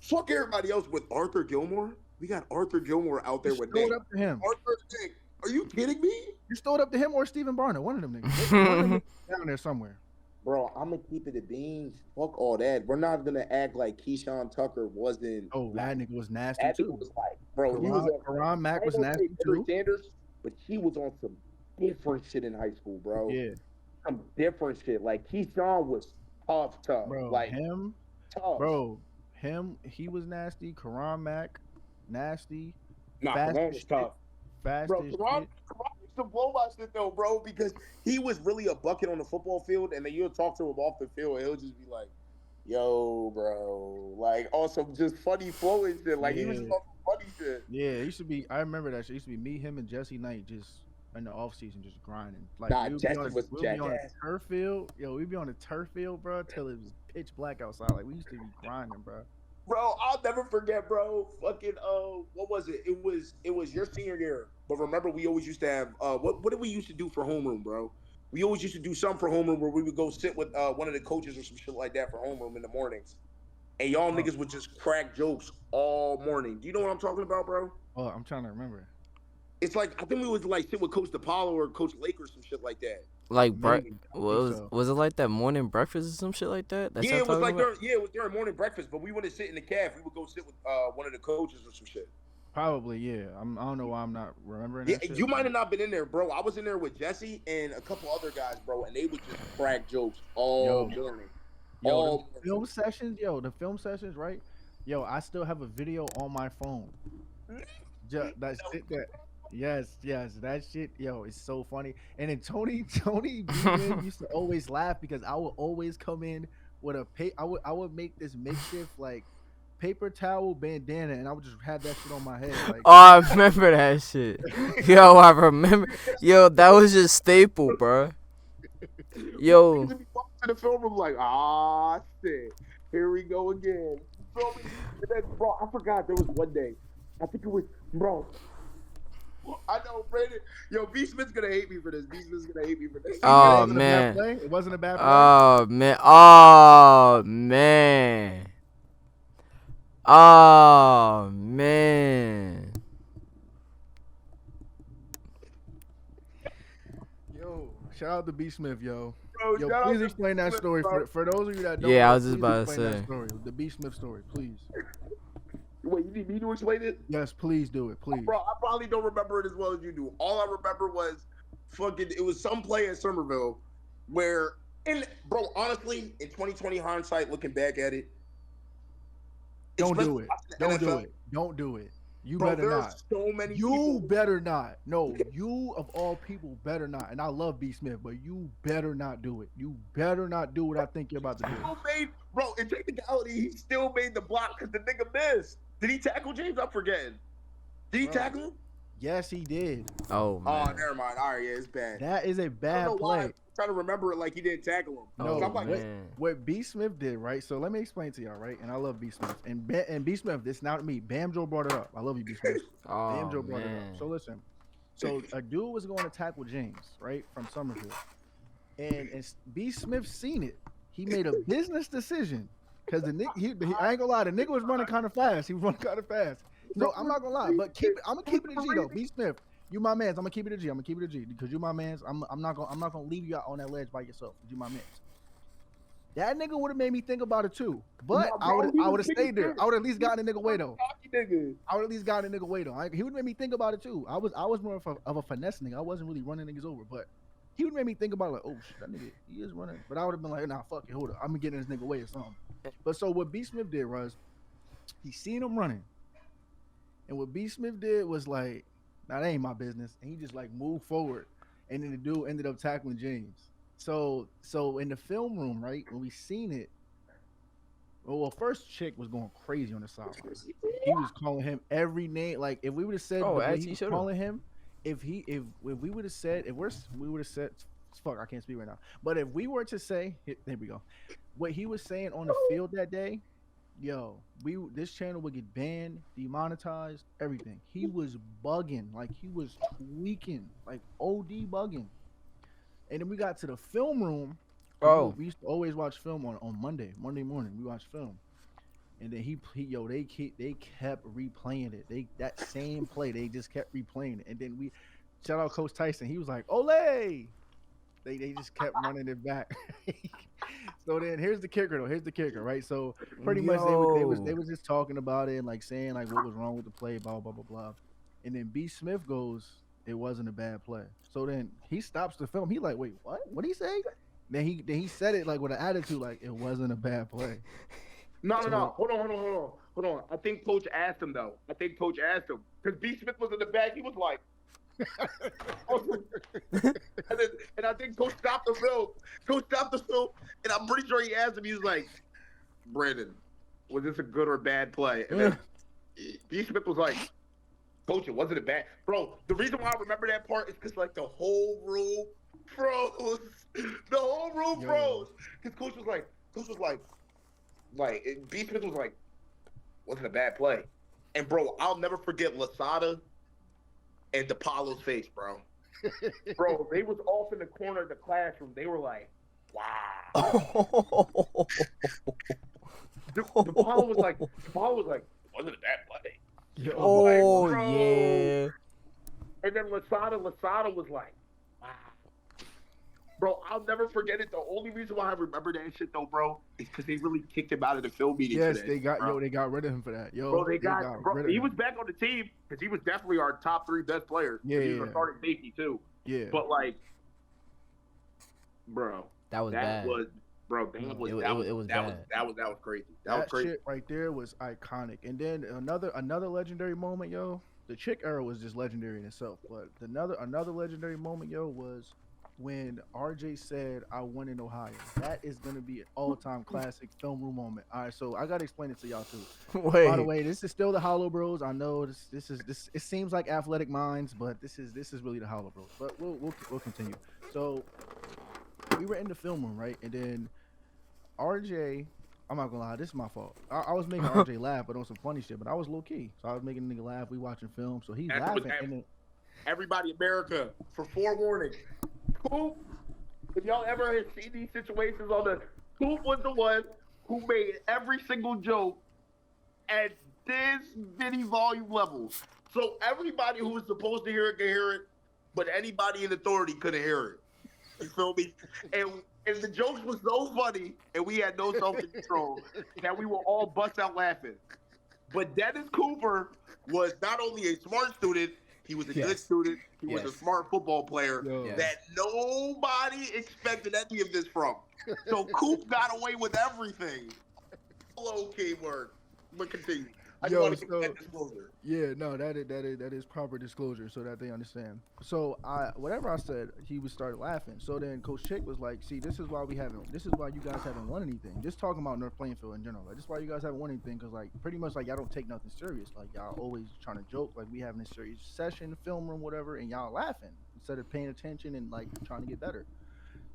fuck everybody else with Arthur Gilmore. We got Arthur Gilmore out you there with throw it Nick. up to him. Arthur Nick. Are you kidding me? You throw it up to him or Stephen Barner, one of them niggas. One of them niggas down there somewhere. Bro, I'm gonna keep it a beans. Fuck all that. We're not gonna act like Keyshawn Tucker wasn't. Oh, that nigga was nasty That nigga too. was like, bro, he was on. Karan Mack I was ain't gonna say nasty Barry too. Sanders, but he was on some different shit in high school, bro. Yeah, Some different shit. Like Keyshawn was tough. bro. Like Him, tough. bro. He was nasty. Karan Mack, nasty. Nah, fast Karan as was shit. tough. Fast Bro, as Karan shit. used to blow my shit though, bro, because he was really a bucket on the football field, and then you'll talk to him off the field, and he'll just be like, "Yo, bro," like also just funny flowing shit. Like he was just Yeah. on some funny shit. Yeah, it used to be. I remember that shit. It used to be me, him, and Jesse Knight just in the off season just grinding. Like Nah, we'd Jesse was be on a jackass. turf field. Yo, we'd be on a turf field, bro, till it was pitch black outside. Like we used to be grinding, bro. Bro, I'll never forget, bro. Fucking what was it? It was your senior year. But remember, we always used to have what did we used to do for homeroom, bro? We always used to do something for homeroom where we would go sit with one of the coaches or some shit like that for homeroom in the mornings. And y'all niggas would just crack jokes all morning. Do you know what I'm talking about, bro? Oh, I'm trying to remember. It's like I think we would like sit with Coach DePaulo or Coach Lake or some shit like that. Like Maybe. I think so. was it like that morning breakfast or some shit like that? That's Yeah, it was like it was during morning breakfast, but we wouldn't sit in the caf. We would go sit with one of the coaches or some shit. Probably, yeah. I don't know why I'm not remembering. Yeah, that shit. you might have not been in there, bro. I was in there with Jesse and a couple other guys, bro, and they would just crack jokes all morning. Yo, the film sessions, right? Yo, I still have a video on my phone. That shit that. Yes, that shit, yo, it's so funny. And then Tony B-Man used to always laugh because I would always come in with I would make this makeshift like paper towel bandana, and I would just have that shit on my head. Like, Oh, I remember that shit. Yo, I remember. Yo, that was just staple, bro. Yo. To the film room like, ah, shit, here we go again. And then, bro, I forgot there was one day. I think it was, bro. I know, Brandon. Yo, B. Smith's gonna hate me for this. B. Smith's gonna hate me for this. Oh man. It wasn't a bad play. Oh man. Oh man. Oh man. Yo, shout out to B. Smith, yo. Bro, Yo, shout out please to explain B. that Smith, story bro. for those of you that don't. Yeah, know, I was just please about to explain say. that story, the B. Smith story, please. Wait, you need me to explain it? Yes, please do it, please. Bro, I probably don't remember it as well as you do. All I remember was it was some play at Somerville where, bro, honestly, in 2020 hindsight, looking back at it, Don't do it. Don't NFL, do it. Don't do it. You bro, better there are not. so many You people. better not. No, you of all people better not. And I love B. Smith, but you better not do it. You better not do what I think you're about to do. Bro, in technicality, he still made the block because the nigga missed. Did he tackle James? I'm forgetting. Did he tackle him? Yes, he did. Oh man. Oh, never mind. All right, yeah, it's bad. That is a I don't bad know why. play. I'm trying to remember it like he didn't tackle him. No, I'm like, man. what B. Smith did, right? So let me explain to y'all, right? And I love B. Smith. And B. Smith, this is not me. Bamnjo brought it up. I love you, B. Smith. Oh Bamnjo brought it man. up. So listen. So a dude was going to tackle James, right, from Somerville. And B. Smith seen it. He made a business decision. Because I ain't gonna lie, the nigga was running kind of fast. He was running kind of fast. So I'm not gonna lie, but I'm gonna keep it a G though. B. Smith, You my man's. I'm gonna keep it a G. I'm gonna keep it a G because you my man's. I'm not gonna leave you out on that ledge by yourself. You my man's. That nigga would have made me think about it too. But Nah, bro, I would have stayed there. I would at least gotten a nigga way though. Cocky nigga. I would at least gotten a nigga way though. He would have made me think about it too. I was more of a finesse nigga. I wasn't really running niggas over, but he would have made me think about it like, oh shit, that nigga he is running. But I would have been like, nah, fuck it, hold up. I'm getting this nigga way or something. But so what B Smith did was he seen him running. And what B Smith did was like, nah, that ain't my business. And he just like moved forward. And then the dude ended up tackling James. So in the film room, right, when we seen it, well, first Chick was going crazy on the sideline. He was calling him every name. Like if we would have said he was calling him, if we would have said, we would have said, fuck, I can't speak right now. But if we were to say, there we go, what he was saying on the field that day, yo, this channel would get banned, demonetized, everything. He was bugging, like he was tweaking, like OD bugging. And then we got to the film room. Oh, we used to always watch film on Monday morning. We watched film, and then they kept replaying it. That same play, they just kept replaying it. And then we shout out Coach Tyson. He was like, "Ole!" They just kept running it back. So then here's the kicker, right? So pretty much they was just talking about it and like saying like what was wrong with the play, blah blah blah blah. And then B Smith goes, "It wasn't a bad play." So then he stops the film. He like, "Wait, what? What'd he say?" Then he said it like with an attitude, like it wasn't a bad play. No. Hold on. I think Coach asked him though. Because B Smith was in the back. He was like, and I think Coach stopped the film. And I'm pretty sure he asked him. He was like, "Brandon, was this a good or bad play?" And then B Smith was like, "Coach, it wasn't a bad, bro." The reason why I remember that part is because like the whole room froze. Because Coach was like, B Smith was like, "Wasn't a bad play." And bro, I'll never forget Lasada and DePaulo's face, bro. Bro, they was off in the corner of the classroom. They were like, "Wow." DePaulo was like, "Wasn't a bad play." Yeah. And then Lasada was like, "Wow." Bro, I'll never forget it. The only reason why I remember that shit though, bro, is because they really kicked him out of the film meeting. Yes, they got rid of him for that. Bro, they got rid of him. He was back on the team because he was definitely our top 3 best players. Yeah, he was a starting safety too. Yeah, but like, bro, that was bad. That was bad. That was crazy. That was crazy. Shit right there was iconic. And then another legendary moment, yo. The Chick era was just legendary in itself, but another legendary moment, yo, was when RJ said, "I won in Ohio." That is gonna be an all-time classic film room moment. All right, so I gotta explain it to y'all too. Wait. By the way, this is still the HoloBros. I know this. It seems like Athletic Minds, but this is really the HoloBros. But we'll continue. So we were in the film room, right? And then RJ, I'm not gonna lie, this is my fault. I was making RJ laugh, but on some funny shit. But I was low key, so I was making the nigga laugh. We watching film, so he's laughing. And then, everybody in America, for forewarning, Coop, if y'all ever have seen these situations on the, Coop was the one who made every single joke at this mini volume level. So everybody who was supposed to hear it could hear it, but anybody in authority couldn't hear it. You feel me? And the jokes was so funny, and we had no self-control, that we were all bust out laughing. But Dennis Cooper was not only a smart student, he was a good student. He was a smart football player that nobody expected any of this from. So Coop got away with everything. Okay, word. But continue. I just want to give that disclosure. Yeah, no, that is proper disclosure so that they understand. So whatever I said, he would start laughing. So then Coach Chick was like, "See, this is why you guys haven't won anything." Just talking about North Plainfield in general. Like, this is why you guys haven't won anything, because like pretty much like y'all don't take nothing serious. Like y'all always trying to joke. Like we having a serious session, film room, whatever, and y'all laughing instead of paying attention and like trying to get better.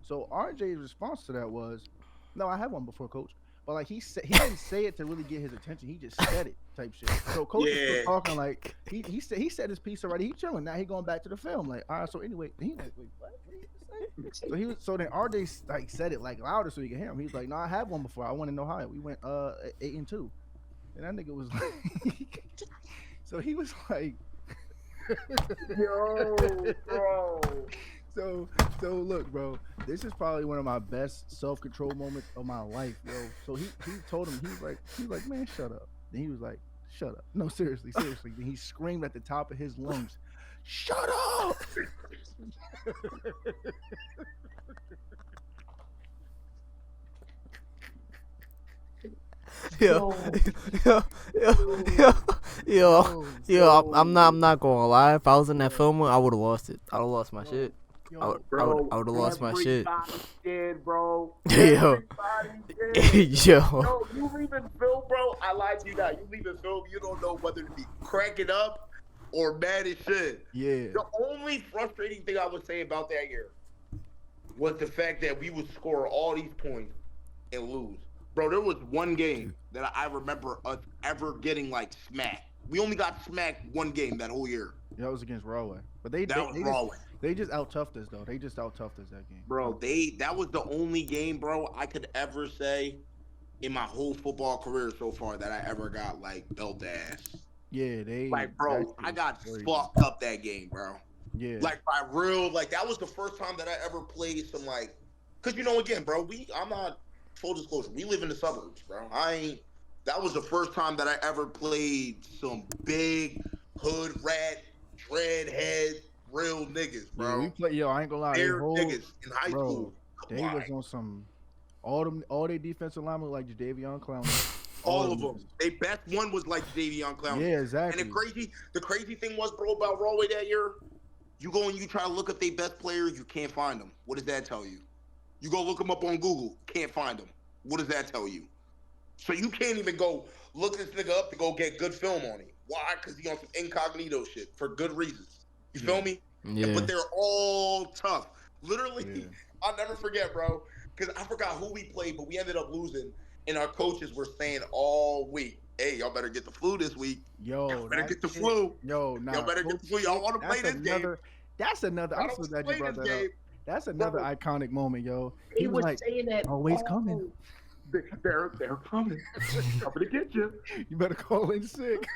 So RJ's response to that was, "No, I had one before, Coach." But like he didn't say it to really get his attention. He just said it, type shit. So Coach is still talking like he said his piece already. He chilling now. He going back to the film. Like, all right. So anyway, he like, wait, what? What did you say? So then RJ like said it like louder so he could hear him. He's like, "No, I had one before. I went in Ohio. We went 8-2." And that nigga was like, so he was like, Yo, bro. So, so look, bro. This is probably one of my best self control moments of my life, yo. So he told him he was like, man, shut up. Then he was like, shut up. No, seriously, seriously. Then he screamed at the top of his lungs, shut up. Yo, Yo, yo, yo, yo, yo, Yo, I'm not gonna lie. If I was in that film, I would have lost it. I would have lost my yo, shit. yo, I would have lost my shit. Everybody did, bro. Yo, Everybody did. yo, Yo, you leaving film, bro? I lied to you now. You leaving film, you don't know whether to be cracking up or mad as shit. yeah, The only frustrating thing I would say about that year was the fact that we would score all these points and lose. Bro, there was one game that I remember us ever getting like smacked. We only got smacked one game that whole year. that was against Rawway, but they That they, was they just Broadway. they just out toughed us though. They just out toughed us that game. Bro, that was the only game, bro, I could ever say in my whole football career so far that I ever got like belt ass. Yeah, they Like, that bro, shit I was got crazy. fucked up that game, bro. Yeah, Like by real, like that was the first time that I ever played some like, cause you know again, bro, I'm not full disclosure, we live in the suburbs, bro. That was the first time that I ever played some big hood rat, dreadhead, real niggas, yeah, we bro. play. Yo, I ain't gonna lie, they They're whole niggas in high bro, school. Come they on. was on some all their defensive linemen like Jadavion Clowney. All of them. They best one was like Davion Clown. Yeah, exactly. And the crazy thing was, bro, about Rawway that year, you go and you try to look up their best players, you can't find them. What does that tell you? You go look them up on Google, can't find them. What does that tell you? So you can't even go look this nigga up to go get good film on him. Why? Because he on some incognito shit for good reasons. You feel me? yeah. But they're all tough. Literally, Yeah. I'll never forget, bro, because I forgot who we played, but we ended up losing. And our coaches were saying all week, hey, y'all better get the flu this week. Yo, Y'all better that get the shit- flu. Yo, nah, Y'all better get the flu. Y'all want to play that's this game. another. That's another. I'm Y'all so don't glad you play brought this that up. game. That's another Bro. iconic moment, yo. He was like, saying that. always coming. They're coming. Coming to get you. You better call in sick.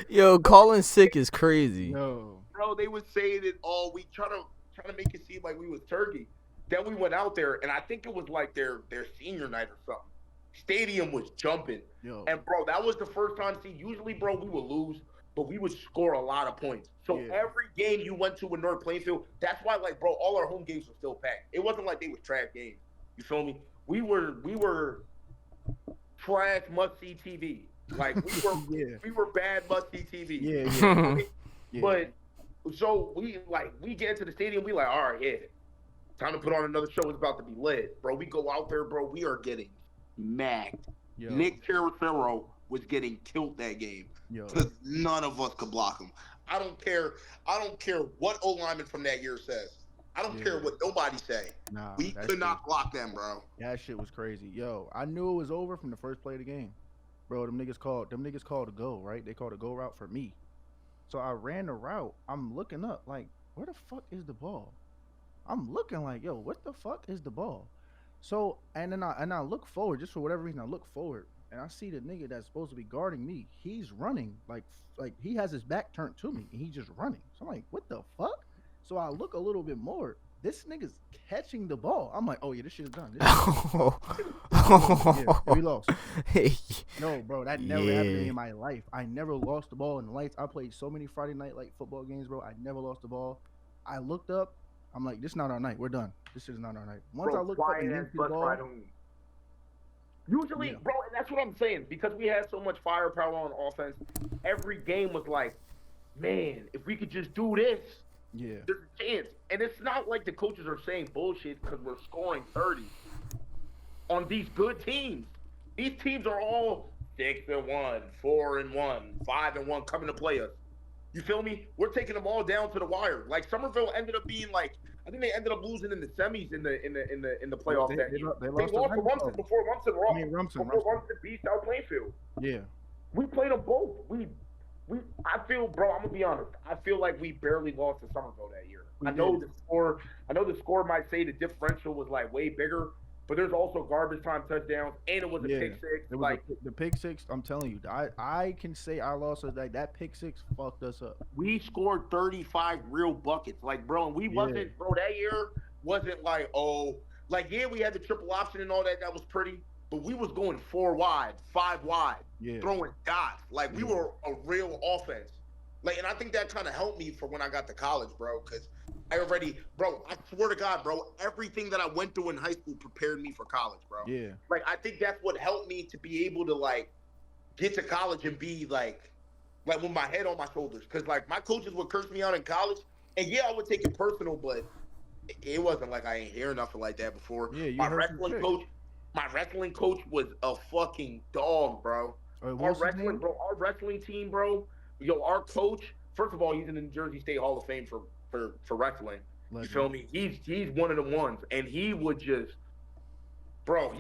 Yo, calling sick is crazy. Yo, Bro, they was saying it all week, trying to make it seem like we was turkey. Then we went out there, and I think it was like their senior night or something. Stadium was jumping. yo, And, bro, that was the first time. See, usually, bro, we would lose, but we would score a lot of points. So Yeah. every game you went to in North Plainfield, that's why, like, bro, all our home games were still packed. It wasn't like they was trash games. You feel me? We were trash must-see TV. Like, Yeah. we were bad must-see TV. yeah, yeah. But so we get into the stadium, we like, all right, yeah, time to put on another show. It's about to be lit, bro. We go out there, bro. We are getting smacked. Yo, Nick Caracero was getting killed that game yo, because none of us could block him. I don't care what O lineman from that year says. I don't care what nobody say. nah, We that could not block them, bro. That shit was crazy. Yo, I knew it was over from the first play of the game. Bro, them niggas called a go, right? They called a go route for me. So I ran the route. I'm looking up, like, where the fuck is the ball? I'm looking like, yo, what the fuck is the ball? So and then I look forward, just for whatever reason, I look forward and I see the nigga that's supposed to be guarding me. He's running like he has his back turned to me and he's just running. So I'm like, what the fuck? So I look a little bit more. This nigga's catching the ball. I'm like, oh yeah, this shit is done. Yeah, we lost. No, bro, that never happened to me in my life. I never lost the ball in the lights. I played so many Friday night like football games, bro. I never lost the ball. I looked up. I'm like, this is not our night. We're done. This shit is not our night. Once Bro, I looked up and didn't see the ball, usually, Yeah. bro, and that's what I'm saying. Because we had so much firepower on offense, every game was like, man, if we could just do this, yeah, there's a chance. And it's not like the coaches are saying bullshit because we're scoring 30 on these good teams. These teams are all 6-1, 4-1, 5-1 coming to play us. You feel me? We're taking them all down to the wire. Like Somerville ended up being like, I think they ended up losing in the semis in the playoffs that year. they They lost lost to to Rumson before Rumson. Rumson beat South Plainfield. Yeah, We played them both. I feel, bro, I'm gonna be honest. I feel like we barely lost to Somerville that year. We I know did. the score might say the differential was like way bigger, but there's also garbage time touchdowns, and it was a Yeah, pick six. it was Like the pick six. I'm telling you, I can say I lost that pick six fucked us up. we scored 35 real buckets. Like, bro, and we Yeah, wasn't, bro, that year wasn't like, oh, like, yeah, we had the triple option and all that. That was pretty. But we was going 4 wide, 5 wide, yeah, throwing dots. Like, we yeah, were a real offense. Like, and I think that kind of helped me for when I got to college, bro, because I already, bro, I swear to God, bro, everything that I went through in high school prepared me for college, bro. yeah, Like, I think that's what helped me to be able to, like, get to college and be like with my head on my shoulders, because like my coaches would curse me out in college, and yeah, I would take it personal, but it wasn't like I ain't hear nothing like that before. yeah. You My heard some wrestling shit. coach, my wrestling coach was a fucking dog, bro. What's his name? Our wrestling team, bro. Yo, our coach. First of all, he's in the New Jersey State Hall of Fame for wrestling. You Legend. feel me? He's one of the ones, and he would just. Bro,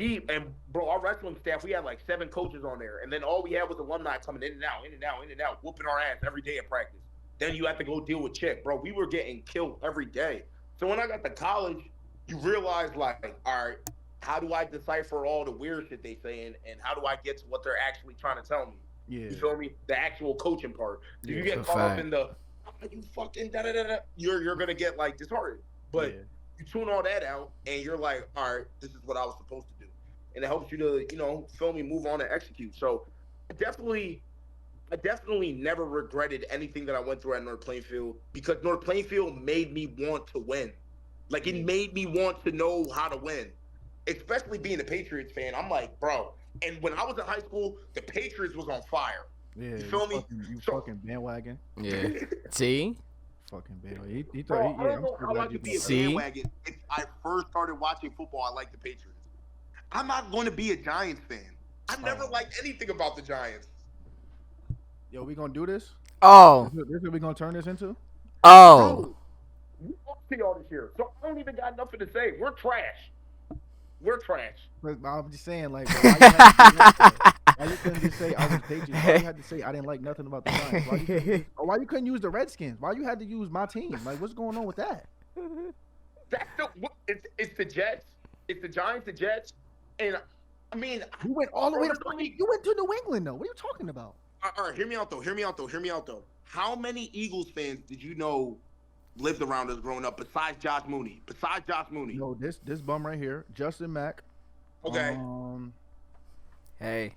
our wrestling staff, we had like 7 coaches on there, and then all we had was alumni coming in and out, in and out, in and out, whooping our ass every day at practice. Then you have to go deal with chick, bro. We were getting killed every day. So when I got to college, you realize like, all right, how do I decipher all the weird shit they saying, and how do I get to what they're actually trying to tell me? Yeah, You feel me? The actual coaching part. So Yeah, you it's get a caught up fact. in the you fucking da da da da. You're gonna get like disheartened, but yeah, you tune all that out, and you're like, all right, this is what I was supposed to do, and it helps you to, feel me, move on and execute. So I definitely never regretted anything that I went through at North Plainfield, because North Plainfield made me want to win. Like, it yeah, made me want to know how to win, especially being a Patriots fan. I'm like, bro. And when I was in high school, the Patriots was on fire. yeah. You feel me? You So, fucking bandwagon. Yeah. See? Fucking bandwagon. He thought. bro, I Yeah, don't I'm know so how I glad you could be a brought that. See? bandwagon if I first started watching football. I liked the Patriots. I'm not going to be a Giants fan. I never Oh. liked anything about the Giants. Yo, we gonna do this? Oh. This is what we gonna turn this into? Oh. Bro, we lost to y'all this year, so I don't even got nothing to say. We're trash. We're trash. But I'm just saying, like, why you had to do that? Why you couldn't just say I was Patriots? Why you had to say I didn't like nothing about the Giants? Why you couldn't use the Redskins? Why you had to use my team? Like, what's going on with that? That's it's the Jets, it's the Giants, the Jets, and I mean, You went all the way to honestly, you went to New England though. What are you talking about? all right, hear me out though. How many Eagles fans did you know lived around us growing up besides Josh Mooney? No, this bum right here, Justin Mack. Okay. Hey.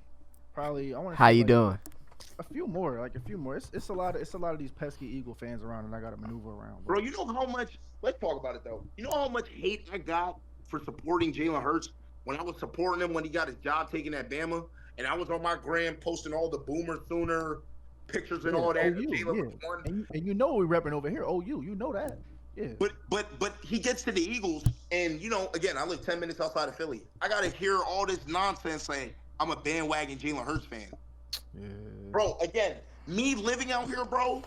Probably I want to. How you doing? A few more. It's a lot of these pesky Eagle fans around, and I got to maneuver around. Bro, you know how much, let's talk about it though. You know how much hate I got for supporting Jalen Hurts when I was supporting him when he got his job taken at Bama, and I was on my gram posting all the Boomer Sooner pictures and all that. OU, Jalen yeah. was one. And you know we repping over here. OU, you know that. Yeah. But he gets to the Eagles, and again, I live 10 minutes outside of Philly. I gotta hear all this nonsense saying I'm a bandwagon Jalen Hurts fan. Yeah. Bro, again, me living out here, bro,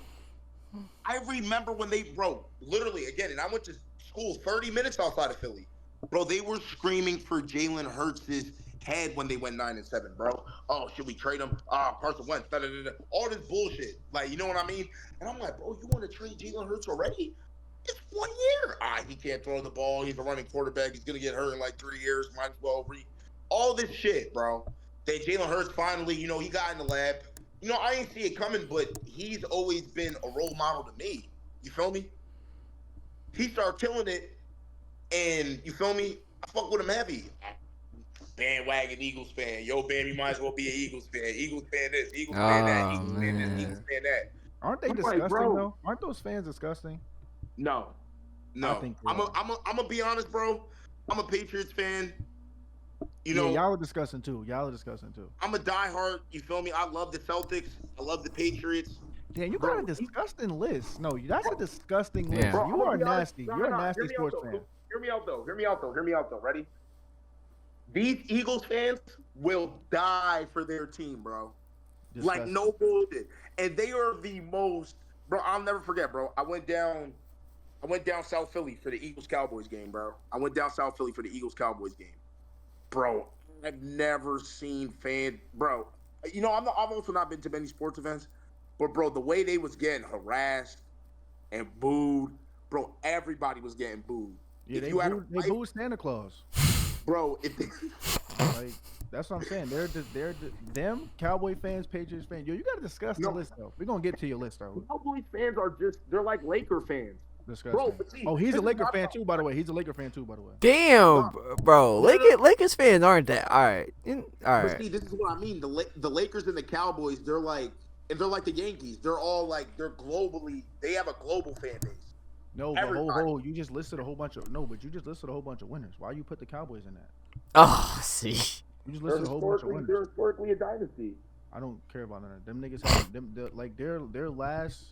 I remember when literally, again, and I went to school 30 minutes outside of Philly. Bro, they were screaming for Jalen Hurts' head when they went 9-7, bro. Oh, should we trade him? Carson Wentz, all this bullshit. Like, you know what I mean? And I'm like, bro, you want to trade Jalen Hurts already? It's 1 year. He can't throw the ball. He's a running quarterback. He's going to get hurt in like 3 years. Might as well all this shit, bro. That Jalen Hurts finally, he got in the lab. I ain't see it coming, but he's always been a role model to me. You feel me? He started killing it, and you feel me? I fuck with him heavy. Bandwagon Eagles fan. Yo, Bam, you might as well be an Eagles fan. Eagles fan this, Eagles fan that, Eagles fan this, Eagles fan that. Aren't they disgusting though? Aren't those fans disgusting? No. I think I'm gonna be honest, bro. I'm a Patriots fan. Y'all are disgusting too. I'm a diehard. You feel me? I love the Celtics. I love the Patriots. Yeah, you got a disgusting list. No, that's a disgusting list. Yeah. Bro, You are honest. nasty. You're a nasty sports fan. Hear me out though. Ready? These Eagles fans will die for their team, bro. Disgusting. Like, no bullshit. And they are the most, bro. I'll never forget, bro. I went down South Philly for the Eagles-Cowboys game, bro. Bro, I've never seen bro. I've also not been to many sports events, but bro, the way they was getting harassed and booed, bro, everybody was getting booed. Yeah, If they you had booed Santa Claus. bro. Like that's what I'm saying. Them Cowboy fans, Patriots fans. Yo, you gotta discuss the list though. We're gonna get to your list though. Cowboys fans are they're like Laker fans. Bro, Disgusting. but see, Oh, he's a this is Laker my fan too, by the way. He's a Laker fan too, by the way. Damn, bro. Lakers fans aren't that. All right. All But right. see, this is what I mean. The Lakers and the Cowboys, they're like the Yankees. They're all like they have a global fan base. No, but you just listed a whole bunch of winners. Why you put the Cowboys in that? Oh, see. You just listed a whole bunch of winners. They're historically a dynasty. I don't care about none of them. Them niggas have their last.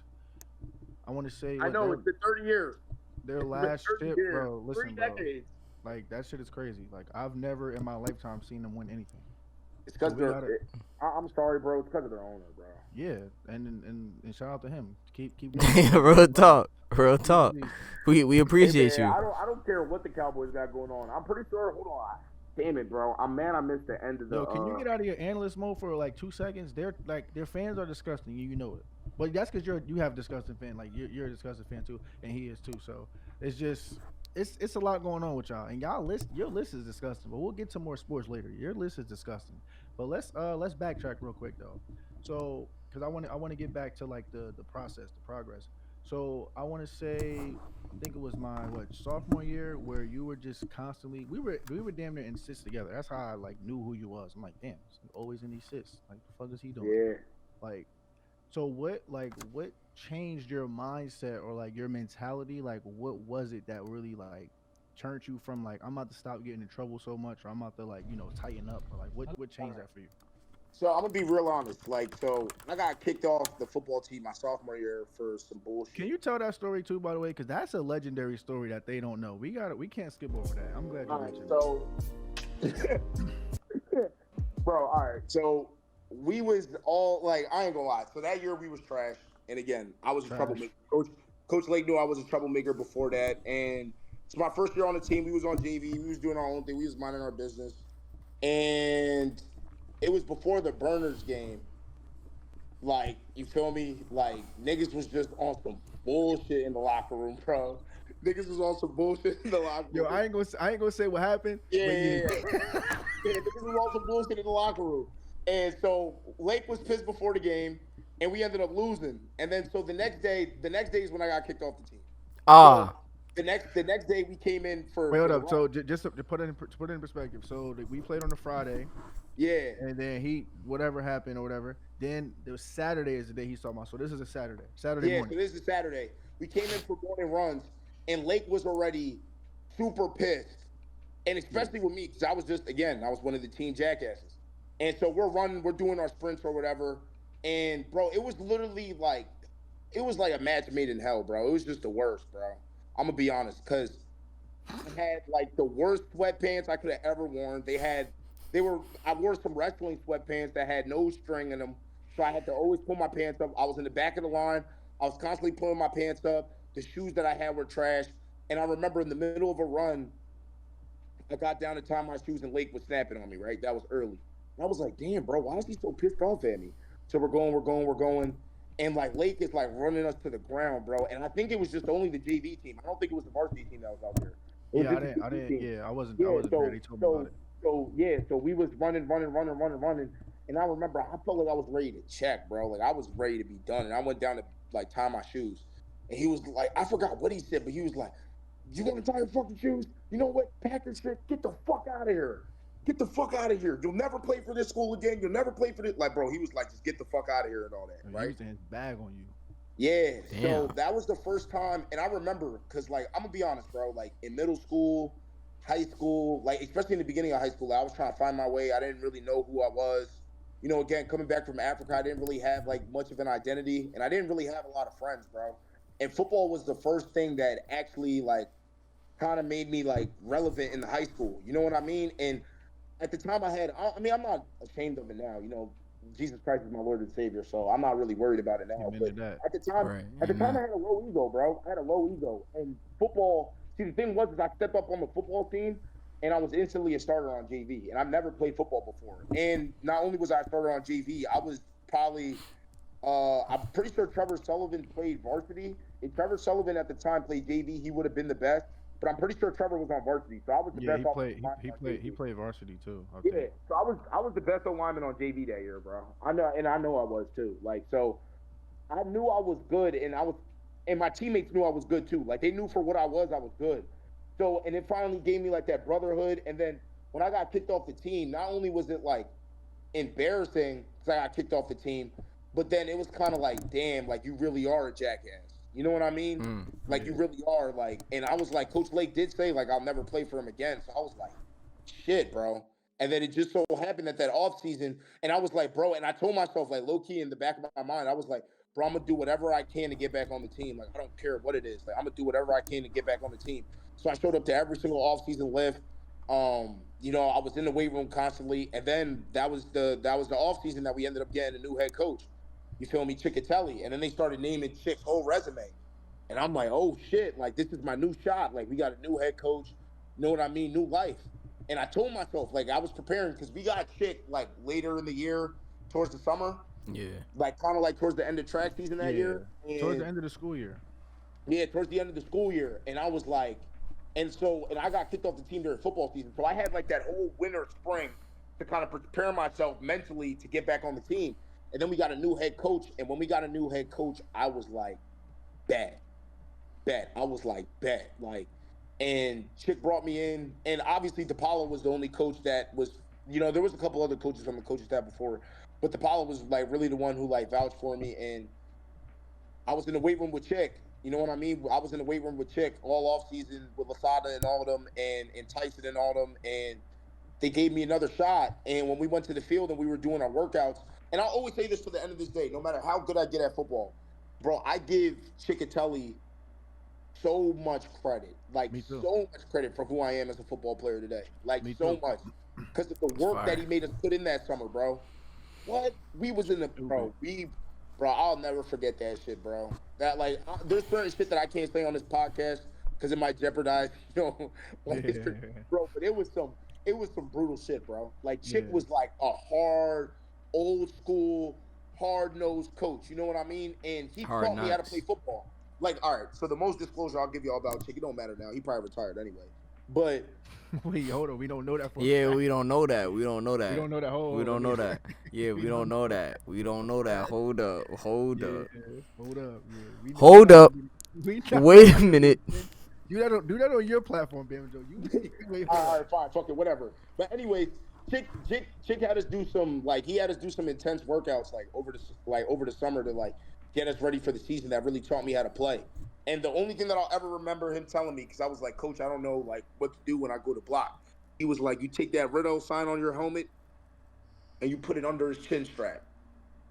I want to say. I know it's been 30 years. Their last shit, bro. Listen, 3 decades. Bro. Like that shit is crazy. Like I've never in my lifetime seen them win anything. It's because I'm sorry, bro. It's because of their owner, bro. Yeah, and shout out to him. Keep. Real talk. We appreciate hey, man, you. I don't care what the Cowboys got going on. I'm pretty sure. Hold on. Damn it, bro. I'm mad I missed the end of the. Yo, can you get out of your analyst mode for like 2 seconds? Their fans are disgusting. You know it. But that's because you have a disgusting fan. Like you're a disgusting fan too, and he is too. So it's just it's a lot going on with y'all. And your list is disgusting. But we'll get to more sports later. Your list is disgusting. But let's backtrack real quick though. So because I want to get back to like the process, the progress. So I want to say, I think it was my sophomore year where you were just constantly we were damn near in sits together. That's how I like knew who you was. I'm like, damn, he's always in these sits. Like, the fuck is he doing? Yeah. Like, so what changed your mindset or like your mentality? Like, what was it that really like turned you from like I'm about to stop getting in trouble so much, or I'm about to like tighten up, or like what changed that for you? So I'm gonna be real honest. Like, so I got kicked off the football team my sophomore year for some bullshit. Can you tell that story too, by the way? Because that's a legendary story that they don't know. We can't skip over that. I'm glad you mentioned it. Bro, all right. So we was all like, I ain't gonna lie. So that year we was trash. And again, I was a troublemaker. Coach Lake knew I was a troublemaker before that. And it's my first year on the team. We was on JV. We was doing our own thing. We was minding our business. And it was before the Burners game. Like, you feel me? Like, niggas was just on some bullshit in the locker room, bro. Niggas was on some bullshit in the locker room. Yo, I ain't gonna say what happened. Yeah. Niggas was on some bullshit in the locker room. And so Lake was pissed before the game, and we ended up losing. And then so the next day is when I got kicked off the team. So the next day we came in for. Wait, hold up. So just to put it in perspective. So we played on a Friday. Yeah. And then whatever happened or whatever. Then there was Saturday is the day he's talking about. So this is a Saturday morning. Yeah, so this is Saturday. We came in for morning runs, and Lake was already super pissed. And especially with me, because I was one of the team jackasses. And so we're doing our sprints or whatever. And, bro, it was literally like a match made in hell, bro. It was just the worst, bro. I'm going to be honest, because I had, like, the worst sweatpants I could have ever worn. I wore some wrestling sweatpants that had no string in them, so I had to always pull my pants up. I was in the back of the line. I was constantly pulling my pants up. The shoes that I had were trash. And I remember in the middle of a run, I got down to tie my shoes, and Lake was snapping on me, right? That was early. And I was like, damn, bro, why is he so pissed off at me? So we're going. And, like, Lake is, like, running us to the ground, bro. And I think it was just only the JV team. I don't think it was the varsity team that was out there. I wasn't there. He told me about it. So we was running. And I remember I felt like I was ready to check, bro. Like, I was ready to be done. And I went down to, like, tie my shoes. And he was like, I forgot what he said, but he was like, you want to tie your fucking shoes? You know what? Pack your shit. Get the fuck out of here. Get the fuck out of here. You'll never play for this school again. You'll never play for this. Like, bro, he was like, just get the fuck out of here and all that, right? He was his bag on you. Yeah. Damn. So that was the first time. And I remember, because, like, I'm going to be honest, bro. Like, in middle school, high school, like, especially in the beginning of high school, I was trying to find my way. I didn't really know who I was. You know, again, coming back from Africa, I didn't really have, like, much of an identity. And I didn't really have a lot of friends, bro. And football was the first thing that actually, like, kind of made me, like, relevant in the high school. You know what I mean? And at the time I'm not ashamed of it now. You know, Jesus Christ is my Lord and Savior, so I'm not really worried about it now. But at the time, I had a low ego, bro. I had a low ego. And football, see, the thing was, is I stepped up on the football team, and I was instantly a starter on JV. And I've never played football before. And not only was I a starter on JV, I was probably I'm pretty sure Trevor Sullivan played varsity. If Trevor Sullivan at the time played JV, he would have been the best. but I'm pretty sure Trevor was on varsity. So I was the Yeah, best he offensive played. lineman He on played. He JV. played varsity too. I Yeah, think. so I was the best O lineman on JV that year, bro. I know, and I know I was too. Like, so I knew I was good, and my teammates knew I was good too. Like, they knew for what I was good. So, and it finally gave me like that brotherhood. And then when I got kicked off the team, not only was it like embarrassing because I got kicked off the team, but then it was kind of like, damn, like you really are a jackass. You know what I mean? Like you Yeah. really are. Like, and I was like, Coach Lake did say like I'll never play for him again. So I was like, shit, bro. And then it just so happened that off season, and I was like, bro, and I told myself like low key in the back of my mind, I was like, bro, I'm gonna do whatever I can to get back on the team. Like I don't care what it is. Like I'm gonna do whatever I can to get back on the team. So I showed up to every single off season lift. I was in the weight room constantly, and then that was the off season that we ended up getting a new head coach. You feel me, Chickatelli, and then they started naming Chick's whole resume, and I'm like, oh shit, like this is my new shot. Like we got a new head coach, you know what I mean, new life. And I told myself like I was preparing because we got Chick like later in the year, towards the summer, Yeah. like kind of like towards the end of track season that Yeah. year, Towards the and end of the school year. yeah, towards the end of the school year. And I was like, and I got kicked off the team during football season. So I had like that whole winter, spring to kind of prepare myself mentally to get back on the team. And then we got a new head coach. And when we got a new head coach, I was like, bet, bet. I was like, bet. Like, and Chick brought me in. And obviously, DePaulo was the only coach that was, there was a couple other coaches from the coaching staff before, but DePaulo was like really the one who like vouched for me. And I was in the weight room with Chick. You know what I mean? I was in the weight room with Chick all off season with Lasada and all of them, and Tyson and all of them, and they gave me another shot. And when we went to the field and we were doing our workouts, and I'll always say this to the end of this day, no matter how good I get at football, bro, I give Chickatelli so much credit, like Me too. so much credit for who I am as a football player today, like Me so too. much, because of the It's work that he fire. made us put in that summer, bro. What we was in the Stupid. bro. I'll never forget that shit, bro. That like, there's certain shit that I can't say on this podcast because it might jeopardize, like history, Yeah. bro. But it was some brutal shit, bro. Like Chick Yeah. was like a hard, old school, hard nosed coach. You know what I mean? And he Hard taught me how to play knocks. football. Like, all right. So the most disclosure I'll give you all about Chick. It don't matter now. He probably retired anyway. But Wait, hold on. We don't know that for a Yeah, fact. we don't know that. We don't know We that. don't know that. We Hold on. don't know that. Yeah, We we don't don't know know that. that. We don't know that. Hold up. Hold Yeah. up. Hold up. Yeah. We Hold not up. gonna be. We not Wait a gonna be. minute. Do that on your platform, Bamnjo. You wait for all that. right, fine, fuck it, whatever. But anyways, Chick had us do some like he had us do some intense workouts like over the summer to like get us ready for the season. That really taught me how to play. And the only thing that I'll ever remember him telling me, because I was like, Coach, I don't know like what to do when I go to block. He was like, you take that Riddle sign on your helmet and you put it under his chin strap.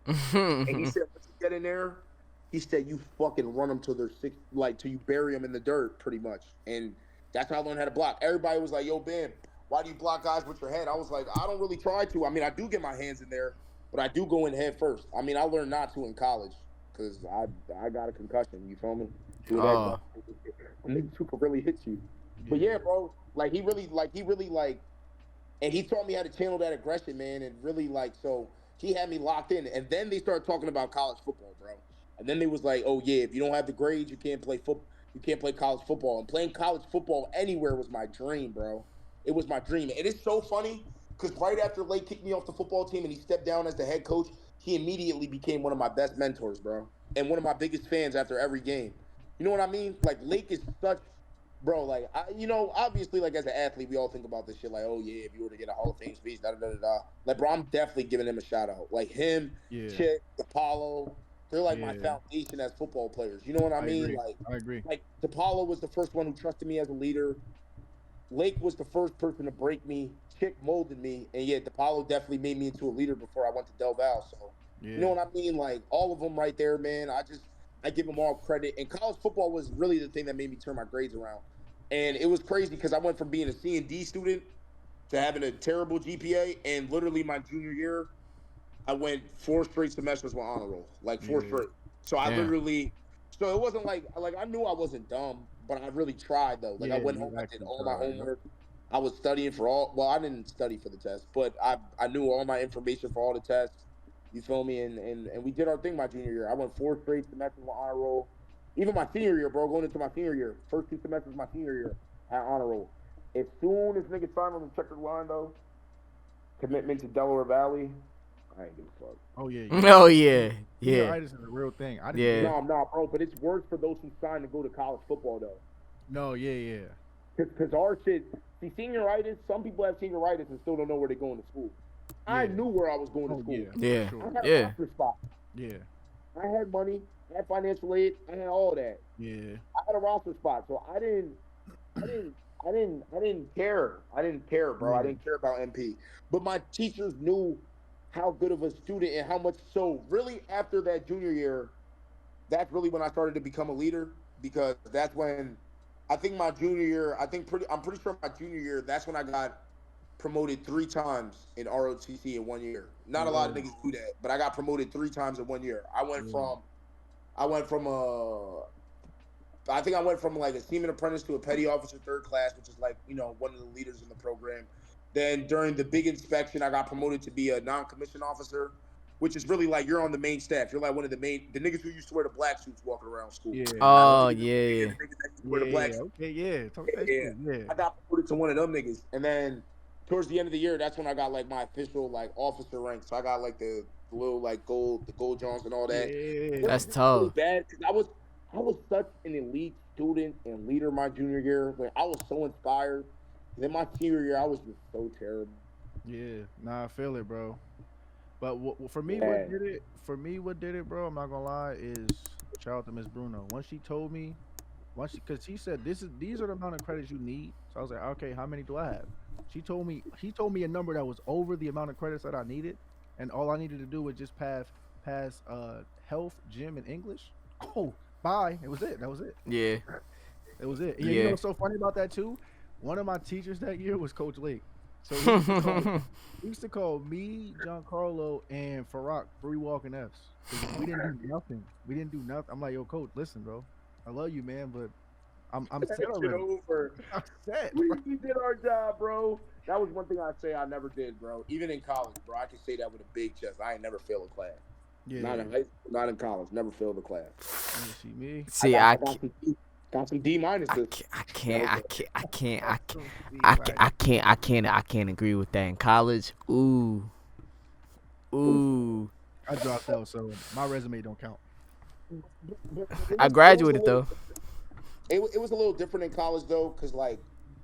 And he said, once you get in there, he said you fucking run them till they're sick, like till you bury them in the dirt, pretty much. And that's how I learned how to block. Everybody was like, "Yo, Bam, why do you block guys with your head?" I was like, "I don't really try to. I mean, I do get my hands in there, but I do go in head first. I mean, I learned not to in college because I got a concussion. You feel me? Doing that, Oh, a nigga who could really hit you. But Yeah. yeah, bro, like he really and he taught me how to channel that aggression, man, and really like so he had me locked in. And then they started talking about college football, bro. And then they was like, oh yeah, if you don't have the grades, you can't play football. You can't play college football. And playing college football anywhere was my dream, bro. It was my dream. And it's so funny because right after Lake kicked me off the football team and he stepped down as the head coach, he immediately became one of my best mentors, bro, and one of my biggest fans after every game. You know what I mean? Like Lake is such bro, like obviously, like as an athlete, we all think about this shit. Like, oh yeah, if you were to get a Hall of Fame speech, da da da da. Da. Like, bro, I'm definitely giving him a shout out. Like him, Yeah. Chick, Apollo, they're like my Yeah. foundation as football players. You know what I I mean? agree. I agree. Like DePaulo was the first one who trusted me as a leader. Lake was the first person to break me. Chick molded me, and yeah, DePaulo definitely made me into a leader before I went to Del Val. So, you know Yeah. what I mean? Like all of them right there, man. I give them all credit. And college football was really the thing that made me turn my grades around. And it was crazy because I went from being a C and D student to having a terrible GPA, and literally my junior year, I went 4 straight semesters with honor roll, like four Yeah. straight. So I damn. literally, so it wasn't like I knew I wasn't dumb, but I really tried though. Like I Yeah. went home, You I did actually all my tried. Yep. homework. I was studying for all. Well, I didn't study for the test, but I knew all my information for all the tests. You feel me? And we did our thing my junior year. I went 4 straight semesters with honor roll. Even my senior year, bro, going into my senior year, first 2 semesters of my senior year, at honor roll. As soon as niggas signed on the checkered line though, commitment to Delaware Valley, I ain't give a fuck. Oh yeah, yeah. Oh yeah, yeah, Senioritis is a real thing. I didn't yeah. think. No, bro, but it's worse for those who signed to go to college football though. No, yeah, yeah. Because our shit, see, senioritis, some people have senioritis and still don't know where they're going to school. I Yeah. knew where I was going to Oh school. yeah. Yeah. For I sure. had a Yeah. roster spot. Yeah. I had money, I had financial aid, I had all that. Yeah. I had a roster spot, so I didn't care. I didn't care, bro. I Yeah. didn't care about MP. But my teachers knew how good of a student and how much. So really, after that junior year, that's really when I started to become a leader because that's when I think my junior year. I'm pretty sure my junior year. That's when I got promoted 3 times in ROTC in 1 year. Not a lot of Word. niggas do that, but I got promoted 3 times in 1 year. Yeah. I went from I think I went from like a seaman apprentice to a petty officer third class, which is like, one of the leaders in the program. Then during the big inspection, I got promoted to be a non-commissioned officer, which is really like you're on the main staff. You're like one of the niggas who used to wear the black suits walking around school. Yeah. I don't Oh think yeah. the niggas that used to wear the black Yeah. suits. Okay. Yeah. Talk that Yeah. shit. Yeah. I got promoted to one of them niggas. And then towards the end of the year, that's when I got like my official like officer rank. So I got like the little like the gold Jones and all that. It Yeah. That's was really tough. bad because I was such an elite student and leader my junior year. Like I was so inspired. And then my senior year, I was just so terrible. Yeah. Nah, I feel it, bro. But for me, what Yeah. did it? For me, what did it, bro? I'm not gonna lie. Is shout out to Miss Bruno. Once she told me, because she said these are the amount of credits you need. So I was like, okay, how many do I have? He told me a number that was over the amount of credits that I needed, and all I needed to do was just pass health, gym, and English. Oh, bye. It was it. That was it. Yeah. It was it. Yeah, you know Yeah. what's so funny about that too? One of my teachers that year was Coach Lake. So he used to call me, Giancarlo, and Farak free walking Fs. 'Cause we didn't do nothing. We didn't do nothing. I'm like, yo, coach, listen, bro. I love you, man, but I'm That set shit already. over. I'm set. We did our job, bro. That was one thing I say I never did, bro. Even in college, bro, I can say that with a big chest. I ain't never failed a class. Yeah. Not in high school, not in college. Never failed a class. You see me? See, I I got can't. got some D minuses. I can't. I can't. I can't. I can't. See, I right. can't. I can't. I can't. I can't agree with that. In college, ooh, ooh. I dropped out, so my resume don't count. I graduated though. It was a little different in college though, cause like,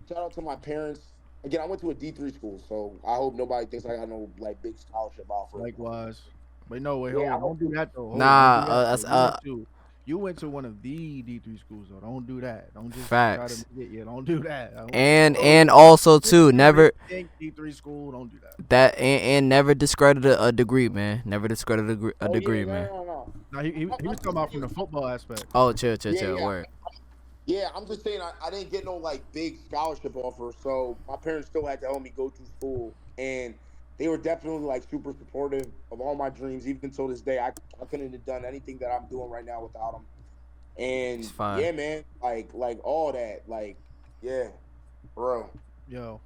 shout out to my parents. Again, I went to a D3 school, so I hope nobody thinks I got no like big scholarship offer. Likewise. But no, wait, Yeah, hold on. Don't do that though. Hold Nah, on, don't do that, that's though. You went to one of the D3 schools though. Don't do that. Don't just Facts. try to make it. Yeah, don't do that. And also too, never D3 school. Don't do that. and never discredit a degree, man. Never discredit a degree, yeah, man. no. No, he was talking about from the football aspect. Oh, chill, Yeah. word. Yeah, I'm just saying I didn't get no like big scholarship offer, so my parents still had to help me go through school, and they were definitely like super supportive of all my dreams. Even till this day, I couldn't have done anything that I'm doing right now without them. And It's fine. yeah, man, like all that, like yeah, bro. Yo.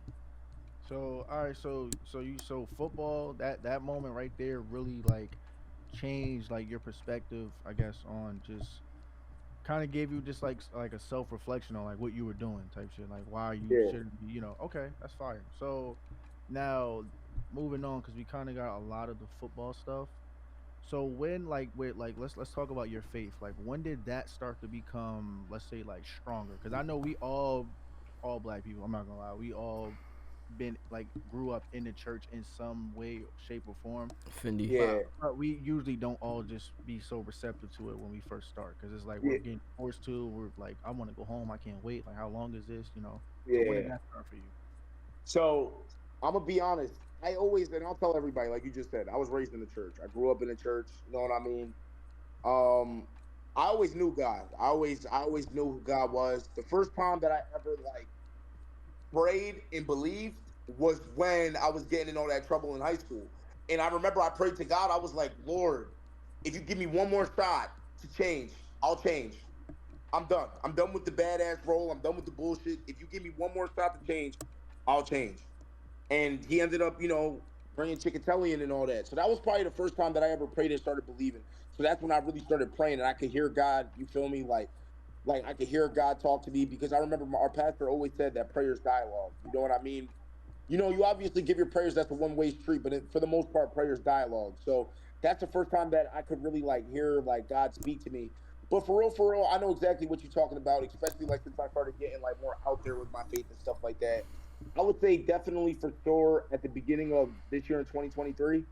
So all right, so football that moment right there really like changed like your perspective, I guess, on just kind of gave you just like a self reflection on like what you were doing type shit, like why you Yeah. shouldn't be, okay, that's fire. So now moving on because we kind of got a lot of the football stuff. So when like with like let's talk about your faith. Like when did that start to become, let's say, like stronger? Because I know we all black people. I'm not gonna lie, we all been like grew up in the church in some way, shape, or form. Fendi. Yeah, But we usually don't all just be so receptive to it when we first start because it's like we're yeah, getting forced to. We're like, I want to go home. I can't wait. Like, how long is this? So when did yeah. that start for you? So I'm gonna be honest. I always, and I'll tell everybody, like you just said, I was raised in the church. I grew up in the church. You know what I mean? Um, I always knew God. I always knew who God was. The first time that I ever like prayed and believed was when I was getting in all that trouble in high school. And I remember I prayed to God. I was like, Lord, if you give me one more shot to change, I'll change. I'm done. I'm done with the badass role. I'm done with the bullshit. If you give me one more shot to change, I'll change. And he ended up, bringing Chickatelli and all that. So that was probably the first time that I ever prayed and started believing. So that's when I really started praying and I could hear God. You feel me? Like like I could hear God talk to me because I remember our pastor always said that prayers dialogue. You know what I mean? You know, you obviously give your prayers. That's a one-way street, but for the most part, prayers dialogue. So that's the first time that I could really like hear like God speak to me. But for real, I know exactly what you're talking about. Especially like since I started getting like more out there with my faith and stuff like that. I would say definitely for sure at the beginning of this year in 2023.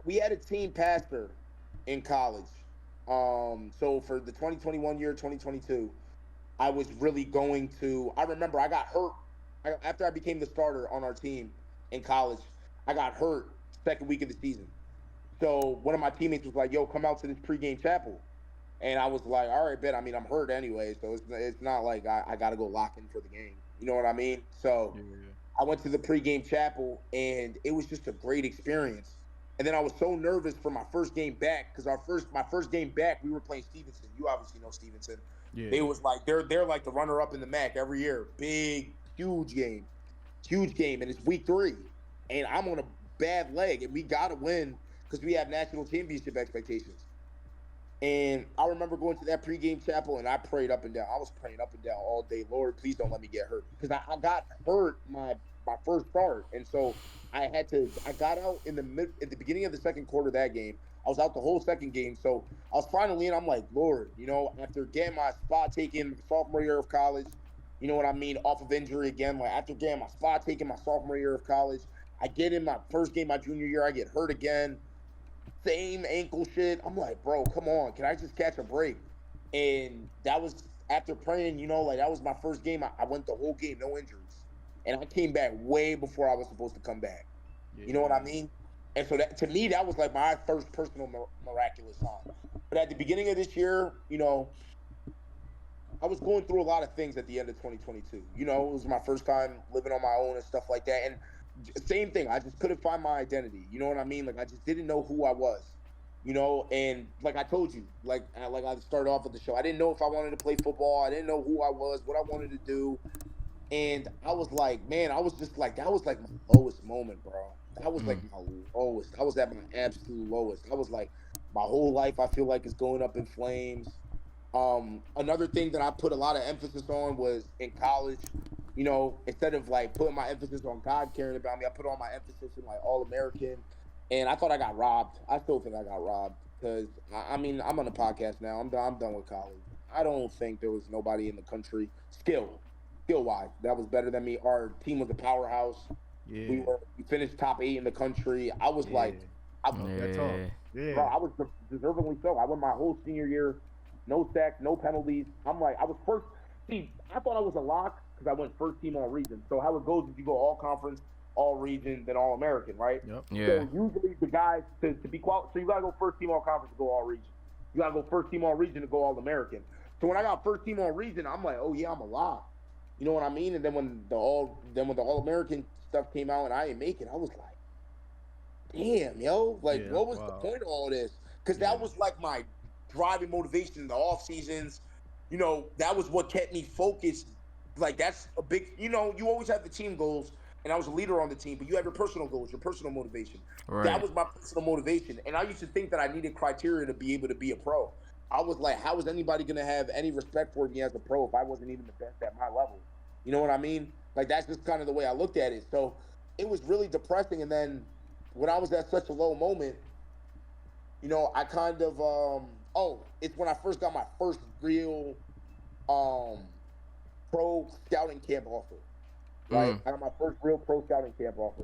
We had a team pastor in college. So for the 2021 year, 2022, I was really going to. I remember I got hurt after I became the starter on our team in college. I got hurt second week of the season. So one of my teammates was like, "Yo, come out to this pregame chapel," and I was like, "All right, bet." I mean, I'm hurt anyway, so it's not like I got to go lock in for the game. You know what I mean? So Yeah. I went to the pregame chapel, and it was just a great experience. And then I was so nervous for my first game back because my first game back we were playing Stevenson. You obviously know Stevenson. Yeah. They was like they're like the runner up in the MAC every year. Big huge game, and it's week 3, and I'm on a bad leg, and we gotta win because we have national championship expectations. And I remember going to that pregame chapel and I prayed up and down. I was praying up and down all day. Lord, please don't let me get hurt. Because I got hurt my first start. And so I got out in at the beginning of the second quarter of that game. I was out the whole second game. So I was finally in. I'm like, Lord, after getting my spot taken sophomore year of college, you know what I mean, off of injury again, like after getting my spot taken my sophomore year of college, I get in my first game my junior year, I get hurt again, same ankle shit. I'm like, bro, come on. Can I just catch a break? And that was after praying, like that was my first game. I went the whole game, no injuries. And I came back way before I was supposed to come back. You know what I Yeah. mean? And so that to me, that was like my first personal miraculous sign. But at the beginning of this year, I was going through a lot of things at the end of 2022. It was my first time living on my own and stuff like that. And same thing, I just couldn't find my identity. You know what I mean? Like I just didn't know who I was. And like I told you, like I started off with the show, I didn't know if I wanted to play football. I didn't know who I was, what I wanted to do. And I was like, man, I was just like, that was like my lowest moment, bro. That was like Mm. my lowest. I was at my absolute lowest. I was like, my whole life I feel like is going up in flames. Another thing that I put a lot of emphasis on was in college, instead of like putting my emphasis on God caring about me, I put all my emphasis in like All American. And I thought I got robbed. I still think I got robbed because I mean, I'm on a podcast now. I'm done with college. I don't think there was nobody in the country skill wise that was better than me. Our team was a powerhouse. Yeah. We finished top 8 in the country. I was like, Yeah. I, Talk that talk. Yeah. bro, Yeah. I was deservingly so. I went my whole senior year, no sacks, no penalties. I'm like, I was first. See, I thought I was a lock because I went first team all region. So how it goes is you go all conference, all region, then all American, right? Yep. Yeah. So usually the guys to be so you gotta go first team all conference to go all region. You gotta go first team all region to go all American. So when I got first team all region, I'm like, oh yeah, I'm a lock. You know what I mean? And then when the all American stuff came out and I didn't make it, I was like, damn, yo, like Yeah. what That's was the wild. point of all this? Because Yeah. that was like my driving motivation in the off seasons. That was what kept me focused. Like that's a big, you always have the team goals, and I was a leader on the team, but you have your personal goals, your personal motivation. That Right. was my personal motivation, and I used to think that I needed criteria to be able to be a pro. I was like, how is anybody gonna have any respect for me as a pro if I wasn't even the best at my level? You know what I mean? Like that's just kind of the way I looked at it. So it was really depressing, and then when I was at such a low moment, I kind of it's when I first got my first real um pro scouting camp offer, right? Mm. I got my first real pro scouting camp offer.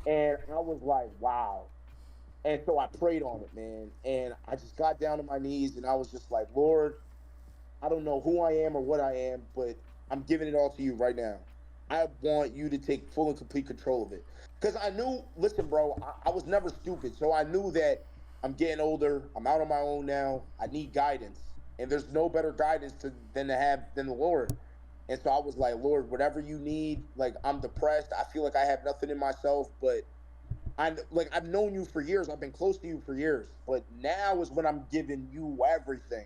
And I was like, wow. And so I prayed on it, man. And I just got down on my knees and I was just like, Lord, I don't know who I am or what I am, but I'm giving it all to you right now. I want you to take full and complete control of it. Because I knew, listen, bro, I was never stupid. So I knew that I'm getting older. I'm out on my own now. I need guidance. And there's no better guidance than the Lord. And so I was like, Lord, whatever you need, like I'm depressed. I feel like I have nothing in myself, but I've known you for years. I've been close to you for years, but now is when I'm giving you everything,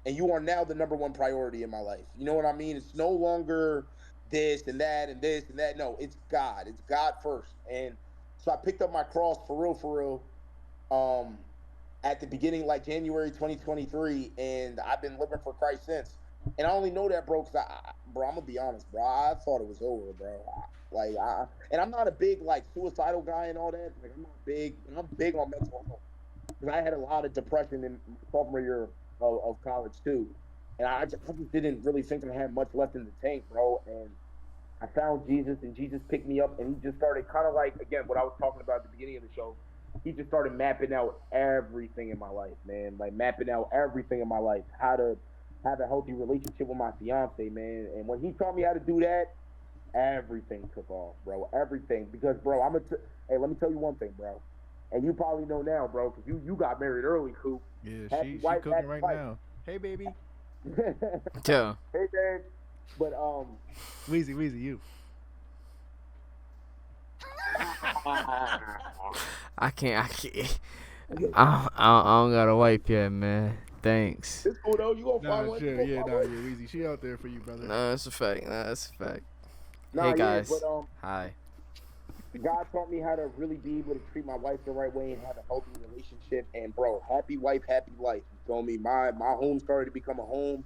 and you are now the number one priority in my life. You know what I mean? It's no longer this and that and this and that. No, it's God. It's God first. And so I picked up my cross for real, for real. Um, at the beginning, like January 2023, and I've been living for Christ since. And I only know that, bro, because bro, I'm gonna be honest, bro. I thought it was over, bro. And I'm not a big like suicidal guy and all that. Like, I'm not big. I'm big on mental health because I had a lot of depression in my sophomore year of college too, and I just didn't really think I had much left in the tank, bro. And I found Jesus, and Jesus picked me up, and he just started kind of like, again, what I was talking about at the beginning of the show. He just started mapping out everything in my life, man. Like mapping out everything in my life, how to have a healthy relationship with my fiance, man. And when he taught me how to do that, everything took off, bro. Everything, because, bro, hey, let me tell you one thing, bro. And you probably know now, bro, because you got married early, Coop. Yeah, Happy she wife, cooking happy right life. now. Hey, baby. Yeah. Hey, man. But Weezy, you. I can't. I don't got a wife yet, man. Thanks. It's cool though. You gonna find Nah, one? sure, yeah, nah, yeah, Weezy, she out there for you, brother. No, that's a fact. Nah, that's a fact. Nah, Hey yeah, guys. but Hi. God taught me how to really be able to treat my wife the right way and have a healthy relationship. And bro, happy wife, happy life. You feel me? My home started to become a home,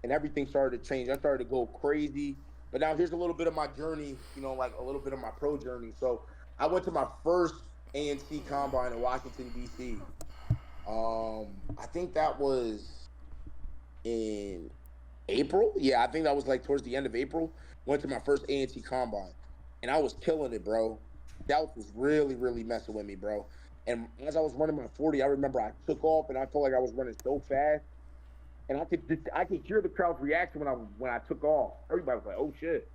and everything started to change. I started to go crazy. But now here's a little bit of my journey. You know, like a little bit of my pro journey. So I went to my first ANC combine in Washington D.C. I think that was in April. Yeah, I think that was like towards the end of April. Went to my first ANC combine, and I was killing it, bro. Doubt was really, really messing with me, bro. And as I was running my 40, I remember I took off, and I felt like I was running so fast, and I could hear the crowd's reaction when I took off. Everybody was like, "Oh shit!"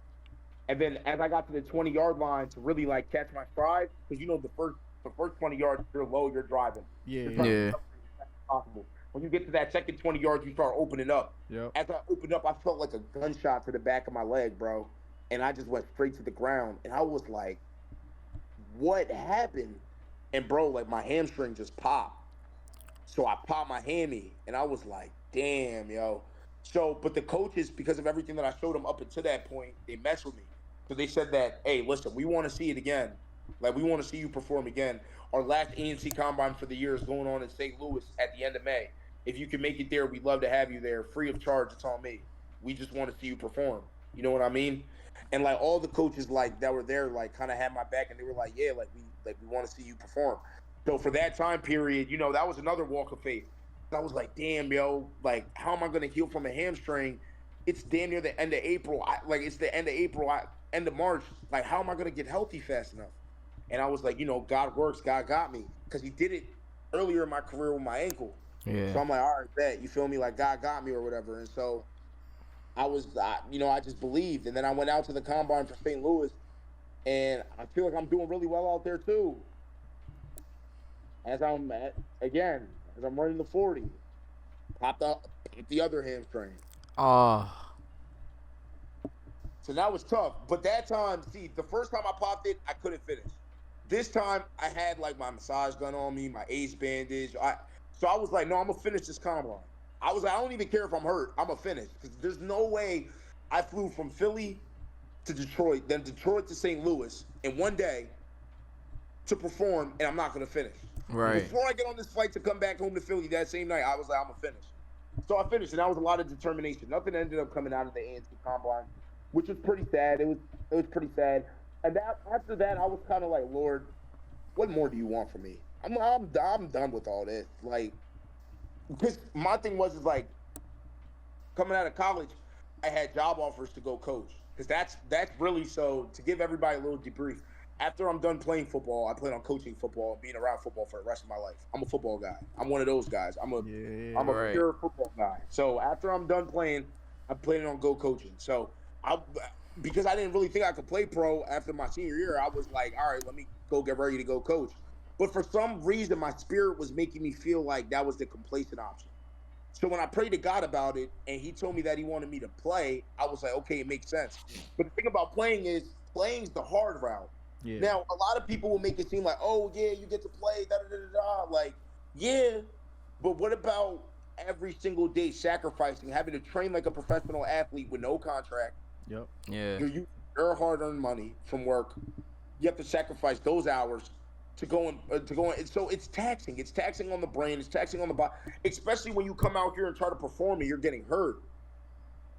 And then as I got to the 20-yard line to really like catch my stride, because you know the first 20 yards you're low, you're driving. Yeah, You're yeah. trying to Yeah. accelerate as fast as possible. When you get to that second 20 yards, you start opening up. Yep. As I opened up, I felt like a gunshot to the back of my leg, bro. And I just went straight to the ground. And I was like, what happened? And bro, like my hamstring just popped. So I popped my hammy and I was like, damn, yo. So, but the coaches, because of everything that I showed them up until that point, they messed with me. So they said that, hey, listen, we want to see it again. Like, we want to see you perform again. Our last ANC combine for the year is going on in St. Louis at the end of May. If you can make it there, we'd love to have you there, free of charge. It's on me. We just want to see you perform. You know what I mean? And like all the coaches like that were there, like kind of had my back, and they were like, yeah, like we want to see you perform. So for that time period, you know, that was another walk of faith. I was like, damn, yo, like, how am I going to heal from a hamstring? It's damn near the end of April. It's the end of April, end of March. Like, how am I going to get healthy fast enough? And I was like, you know, God works. God got me because he did it earlier in my career with my ankle. Yeah. So I'm like, all right, bet. You feel me? Like, God got me or whatever. And so I just believed. And then I went out to the combine for St. Louis, and I feel like I'm doing really well out there too. As I'm at, again, as I'm running the 40, popped the other hamstring. Oh. So that was tough. But that time, see, the first time I popped it, I couldn't finish. This time I had like my massage gun on me, my ace bandage. So I was like, no, I'm gonna finish this combine. I was like, I don't even care if I'm hurt. I'm gonna finish. Because there's no way I flew from Philly to Detroit, then Detroit to St. Louis in one day to perform, and I'm not gonna finish. Right. Before I get on this flight to come back home to Philly that same night, I was like, I'm gonna finish. So I finished, and that was a lot of determination. Nothing ended up coming out of the ANC combine, which was pretty sad. It was pretty sad. And after that, I was kind of like, Lord, what more do you want from me? I'm done with all this. Like, because my thing was is like coming out of college, I had job offers to go coach because that's really so to give everybody a little debrief. After I'm done playing football, I plan on coaching football and being around football for the rest of my life. I'm a football guy. I'm one of those guys. I'm a Right. pure football guy. So after I'm done playing, I'm planning on go coaching. So I because I didn't really think I could play pro after my senior year, I was like, all right, let me go get ready to go coach. But for some reason, my spirit was making me feel like that was the complacent option. So when I prayed to God about it and he told me that he wanted me to play, I was like, okay, it makes sense. But the thing about playing's the hard route. Yeah. Now, a lot of people will make it seem like, oh yeah, you get to play, da da da da. Like, yeah, but what about every single day sacrificing, having to train like a professional athlete with no contract? Yep. Yeah. You're using your hard-earned money from work. You have to sacrifice those hours And so it's taxing. It's taxing on the brain. It's taxing on the body, especially when you come out here and try to perform and you're getting hurt.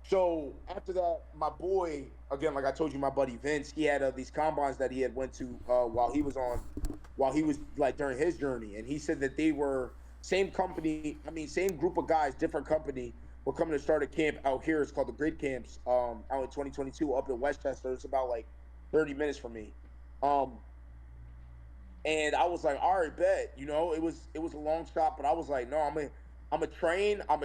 So after that, my boy, again, like I told you, my buddy Vince, he had these combines that he had went to while he was like during his journey, and he said that they were same company. I mean, same group of guys, different company. Were coming to start a camp out here. It's called the Grid Camps. Out in 2022, up in Westchester. It's about like 30 minutes from me. Um, and I was like, all right, bet. You know, it was a long shot, but I was like, no, I'm a train, and I'm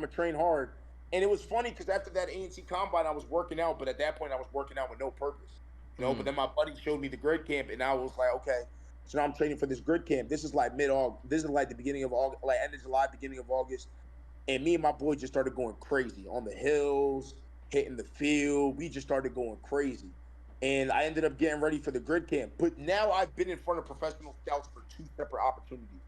a train hard. And it was funny because after that ANC combine, I was working out, but at that point, I was working out with no purpose. You know, but Mm. then my buddy showed me the grid camp, and I was like, okay, so now I'm training for this grid camp. This is like mid-August. This is like the beginning of August, like end of July, beginning of August. And me and my boy just started going crazy on the hills, hitting the field. We just started going crazy. And I ended up getting ready for the grid camp. But now I've been in front of professional scouts for two separate opportunities.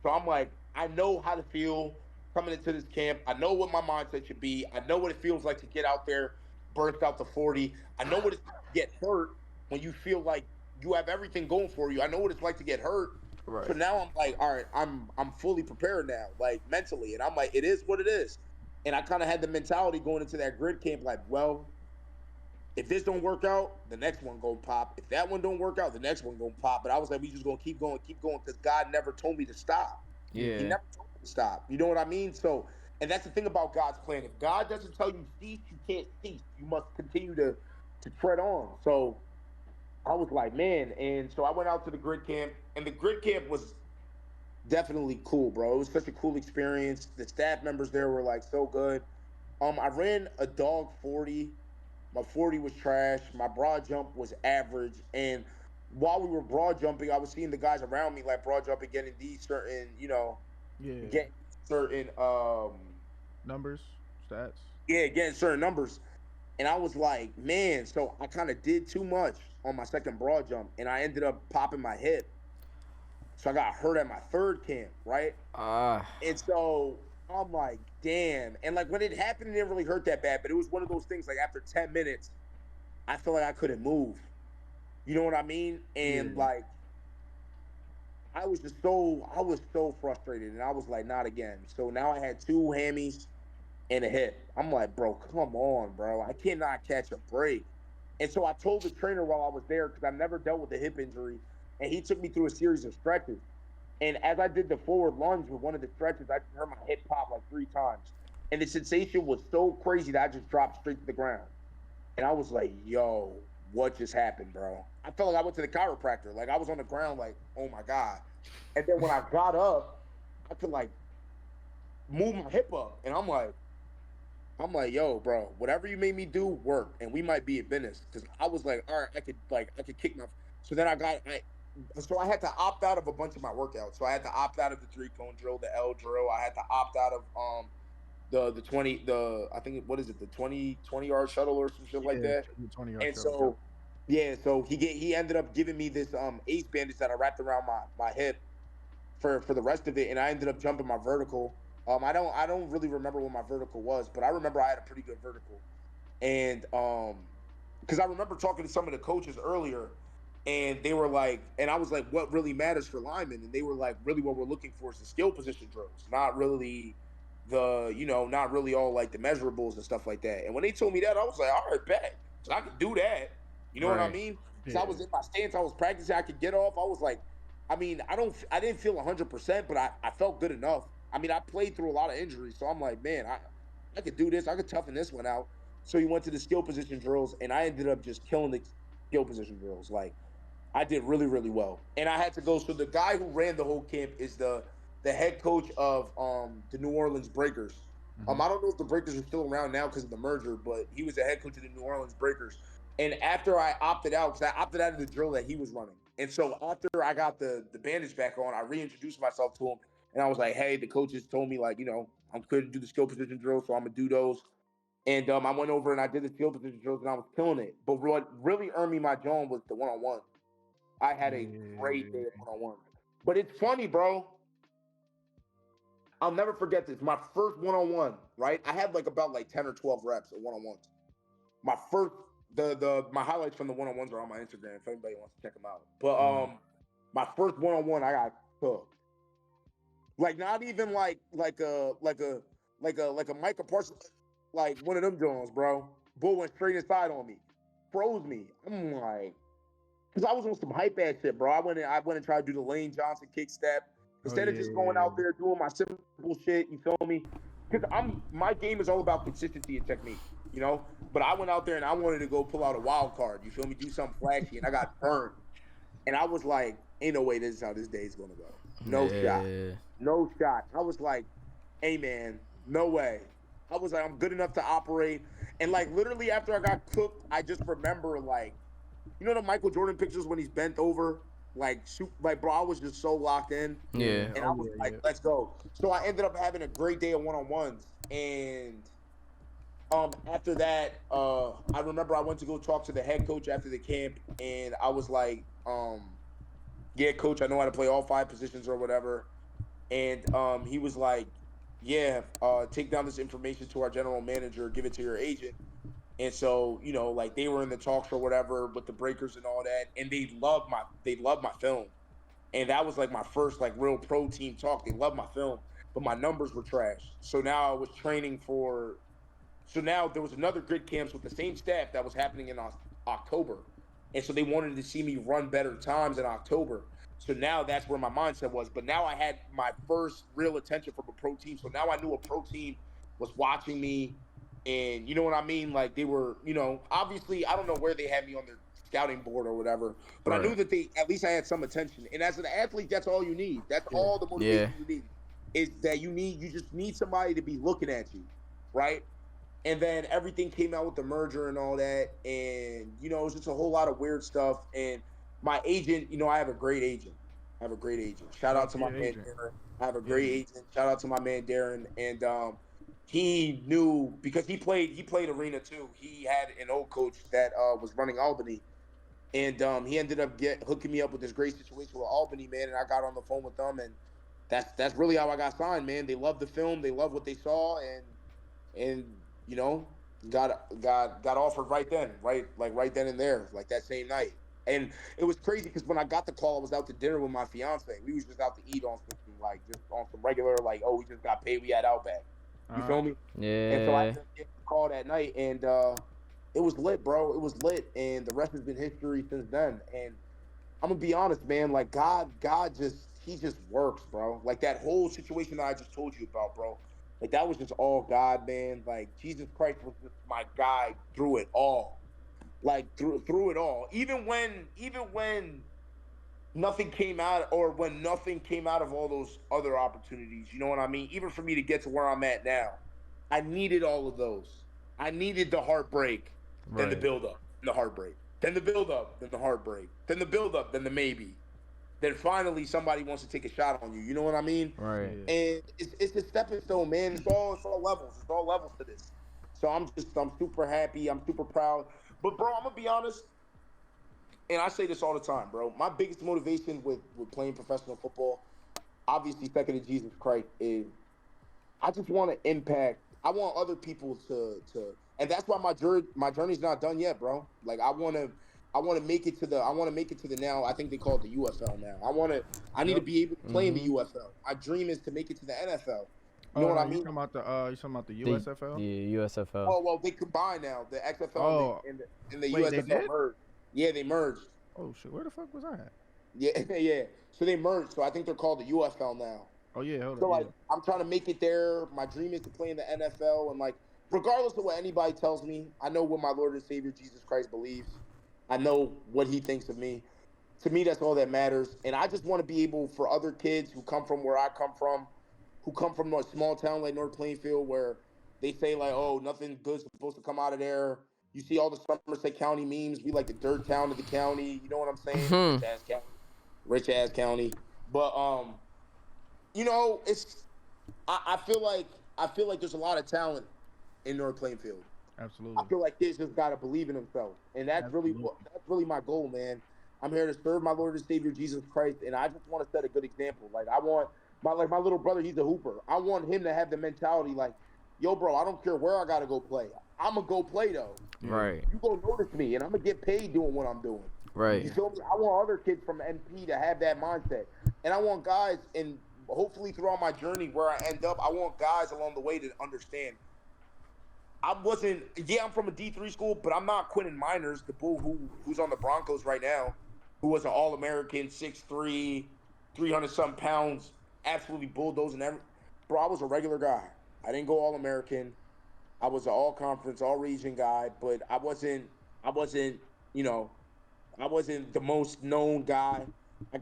So I'm like, I know how to feel coming into this camp. I know what my mindset should be. I know what it feels like to get out there, burst out to 40. I know what it's like to get hurt when you feel like you have everything going for you. I know what it's like to get hurt. So Right. now I'm like, all right, I'm fully prepared now, like mentally, and I'm like, it is what it is. And I kind of had the mentality going into that grid camp, like, well, if this don't work out, the next one gonna pop. If that one don't work out, the next one gonna pop. But I was like, we just gonna keep going, because God never told me to stop. Yeah. He Yeah. never told me to stop. You know what I mean? So, and that's the thing about God's plan. If God doesn't tell you cease, you can't cease. You must continue to tread on. So I was like, man, and so I went out to the grid camp, and the grid camp was definitely cool, bro. It was such a cool experience. The staff members there were like so good. I ran a dog 40. My 40 was trash. My broad jump was average. And while we were broad jumping, I was seeing the guys around me like broad jumping, getting these certain, Yeah. getting certain Numbers, stats. yeah, getting certain numbers. And I was like, man, so I kind of did too much on my second broad jump, and I ended up popping my hip. So I got hurt at my third camp, right? Ah. And so I'm like, damn. And like when it happened, it didn't really hurt that bad, but it was one of those things like after 10 minutes, I felt like I couldn't move. You know what I mean? And Yeah. like I was so frustrated, and I was like, not again. So now I had two hammies and a hip. I'm like, bro, come on, bro. I cannot catch a break. And so I told the trainer while I was there, because I've never dealt with a hip injury, and he took me through a series of stretches. And as I did the forward lunge with one of the stretches, I just heard my hip pop like 3 times. And the sensation was so crazy that I just dropped straight to the ground. And I was like, yo, what just happened, bro? I felt like I went to the chiropractor. Like I was on the ground, like, oh my God. And then when I got up, I could like move my hip up. And I'm like, yo, bro, whatever you made me do worked, and we might be in business. Because I was like, all right, I could kick my. So then so I had to opt out of a bunch of my workouts. So I had to opt out of the 3 cone drill, the L drill. I had to opt out of the 20 the I think what is it, the 20 yard shuttle or some shit like Yeah. that. 20 yard And shuttle. Yep. so yeah, so he ended up giving me this ace bandage that I wrapped around my hip for the rest of it, and I ended up jumping my vertical. I don't really remember what my vertical was, but I remember I had a pretty good vertical. And because I remember talking to some of the coaches earlier, and they were like, and I was like, what really matters for linemen? And they were like, really, what we're looking for is the skill position drills, not really not really all like the measurables and stuff like that. And when they told me that, I was like, all right, bet, so I could do that. You know what I Right. mean? Because I Yeah. was in my stance, I was practicing, I could get off. I was like, I mean, I didn't feel 100%, but I felt good enough. I mean, I played through a lot of injuries, so I'm like, man, I could do this. I could toughen this one out. So he went to the skill position drills, and I ended up just killing the skill position drills. Like I did really, really well. And I had to go. So the guy who ran the whole camp is the head coach of the New Orleans Breakers. Hmm. I don't know if the Breakers are still around now because of the merger, but he was the head coach of the New Orleans Breakers. And after I opted out, because I opted out of the drill that he was running, and so after I got the bandage back on, I reintroduced myself to him, and I was like, "Hey, the coaches told me like, I'm clear to do the skill position drill, so I'm gonna do those." And I went over and I did the skill position drills, and I was killing it. But what really earned me my joint was the one on one. I had a great day Yeah. at one on one. But it's funny, bro. I'll never forget this. My first one on one, right? I had like about like 10 or 12 reps of one on ones. My first, my highlights from the one on ones are on my Instagram if anybody wants to check them out. But Mm. My first one-on-one, I got cooked. Like not even like a Micah Parsons, like one of them Jones, bro. Bull went straight inside on me, froze me. I'm like, because I was on some hype ass shit, bro. I went and tried to do the Lane Johnson kick step instead of just going out there doing my simple shit. You feel me? Because my game is all about consistency and technique, you know. But I went out there and I wanted to go pull out a wild card. You feel me? Do something flashy, and I got burned. And I was like, ain't no way this is how this day is gonna go. No shot. Yeah. No shot. I was like, hey man, no way. I was like, I'm good enough to operate. And like literally after I got cooked, I just remember like, you know the Michael Jordan pictures when he's bent over? Like shoot, like bro, I was just so locked in. Yeah. And I was like, let's go. So I ended up having a great day of one-on-ones. And after that, I remember I went to go talk to the head coach after the camp, and I was like, yeah, coach, I know how to play all 5 positions or whatever. And he was like, yeah, take down this information to our general manager, give it to your agent. And so, you know, like they were in the talks or whatever with the Breakers and all that, and they loved my film. And that was like my first like real pro team talk. They loved my film, but my numbers were trash. So now I was training for. So now there was another grid camps with the same staff that was happening in October, and so they wanted to see me run better times in October. So now that's where my mindset was. But now I had my first real attention from a pro team. So now I knew a pro team was watching me, and you know what I mean. Like they were, you know, obviously I don't know where they had me on their scouting board or whatever, but I knew that at least I had some attention. And as an athlete, that's all you need. That's all the motivation you need. Is that you just need somebody to be looking at you, right? And then everything came out with the merger and all that. And, you know, it was just a whole lot of weird stuff. And my agent, you know, I have a great agent. Shout out to my man Darren. I have a great agent. Shout out to my man Darren. And he knew because he played arena too. He had an old coach that was running Albany. And he ended up hooking me up with this great situation with Albany, man. And I got on the phone with them, and that's really how I got signed, man. They loved the film, they loved what they saw, and you know, got offered right then, right then and there, like that same night. And it was crazy because when I got the call, I was out to dinner with my fiance. We was just out to eat on some just on some regular we just got paid. We had Outback. You feel me? Yeah. And so I ended up getting the call that night, and it was lit, bro. It was lit, and the rest has been history since then. And I'm gonna be honest, man. Like God he just works, bro. Like that whole situation that I just told you about, bro. Like that was just all God, man. Like Jesus Christ was just my guide through it all. Like through it all. Even when nothing came out, or when nothing came out of all those other opportunities, you know what I mean? Even for me to get to where I'm at now, I needed all of those. I needed the heartbreak, then the build up, the heartbreak, then the build up, then the heartbreak, then the build up, then the maybe. Then finally somebody wants to take a shot on you. You know what I mean? Right. And it's a stepping stone, man. It's all levels. It's all levels to this. So I'm super happy. I'm super proud. But bro, I'm gonna be honest, and I say this all the time, bro. My biggest motivation with playing professional football, obviously second to Jesus Christ, is I just want to impact. I want other people to, and that's why my journey's not done yet, bro. Like I want to make it to the now. I think they call it the UFL now. I need to be able to play in the UFL. My dream is to make it to the NFL. You know what I mean? You talking about the USFL? The USFL. Oh well, they combine now. The XFL and the USFL merged. Yeah, they merged. Oh shit, where the fuck was I at? Yeah, yeah. So they merged. So I think they're called the UFL now. Oh yeah, hold on. So like, I'm trying to make it there. My dream is to play in the NFL, and like, regardless of what anybody tells me, I know what my Lord and Savior Jesus Christ believes. I know what He thinks of me. To me, that's all that matters. And I just want to be able for other kids who come from where I come from, who come from a small town like North Plainfield, where they say like, oh, nothing good's supposed to come out of there. You see all the Somerset County memes. We like the dirt town of the county. You know what I'm saying? Rich ass county. But you know, I feel like there's a lot of talent in North Plainfield. Absolutely. I feel like kids just gotta believe in themselves, and that's really my goal, man. I'm here to serve my Lord and Savior Jesus Christ, and I just want to set a good example. Like I want my little brother, he's a hooper. I want him to have the mentality like, yo, bro, I don't care where I gotta go play. I'm gonna go play though. Right. You gonna notice me, and I'm gonna get paid doing what I'm doing. You Right. feel me? I want other kids from NP to have that mindset, and I want guys, and hopefully throughout my journey where I end up, I want guys along the way to understand. I wasn't. Yeah, I'm from a D3 school, but I'm not Quentin Miners, the bull who's on the Broncos right now, who was an All-American, 6'3", 300-something pounds, absolutely bulldozing every. Bro, I was a regular guy. I didn't go All-American. I was an All-Conference, All-Region guy, but I wasn't. I wasn't. You know, I wasn't the most known guy. I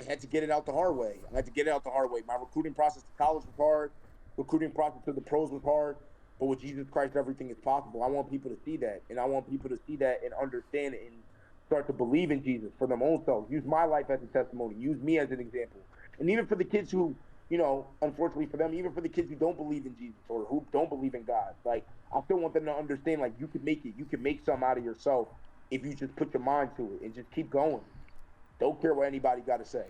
had to get it out the hard way. I had to get it out the hard way. My recruiting process to college was hard. Recruiting process to the pros was hard. But with Jesus Christ, everything is possible. I want people to see that. And I want people to see that and understand it and start to believe in Jesus for their own selves. Use my life as a testimony. Use me as an example. And even for the kids who, unfortunately for them, even for the kids who don't believe in Jesus or who don't believe in God, like, I still want them to understand, like, you can make it. You can make something out of yourself if you just put your mind to it and just keep going. Don't care what anybody got to say.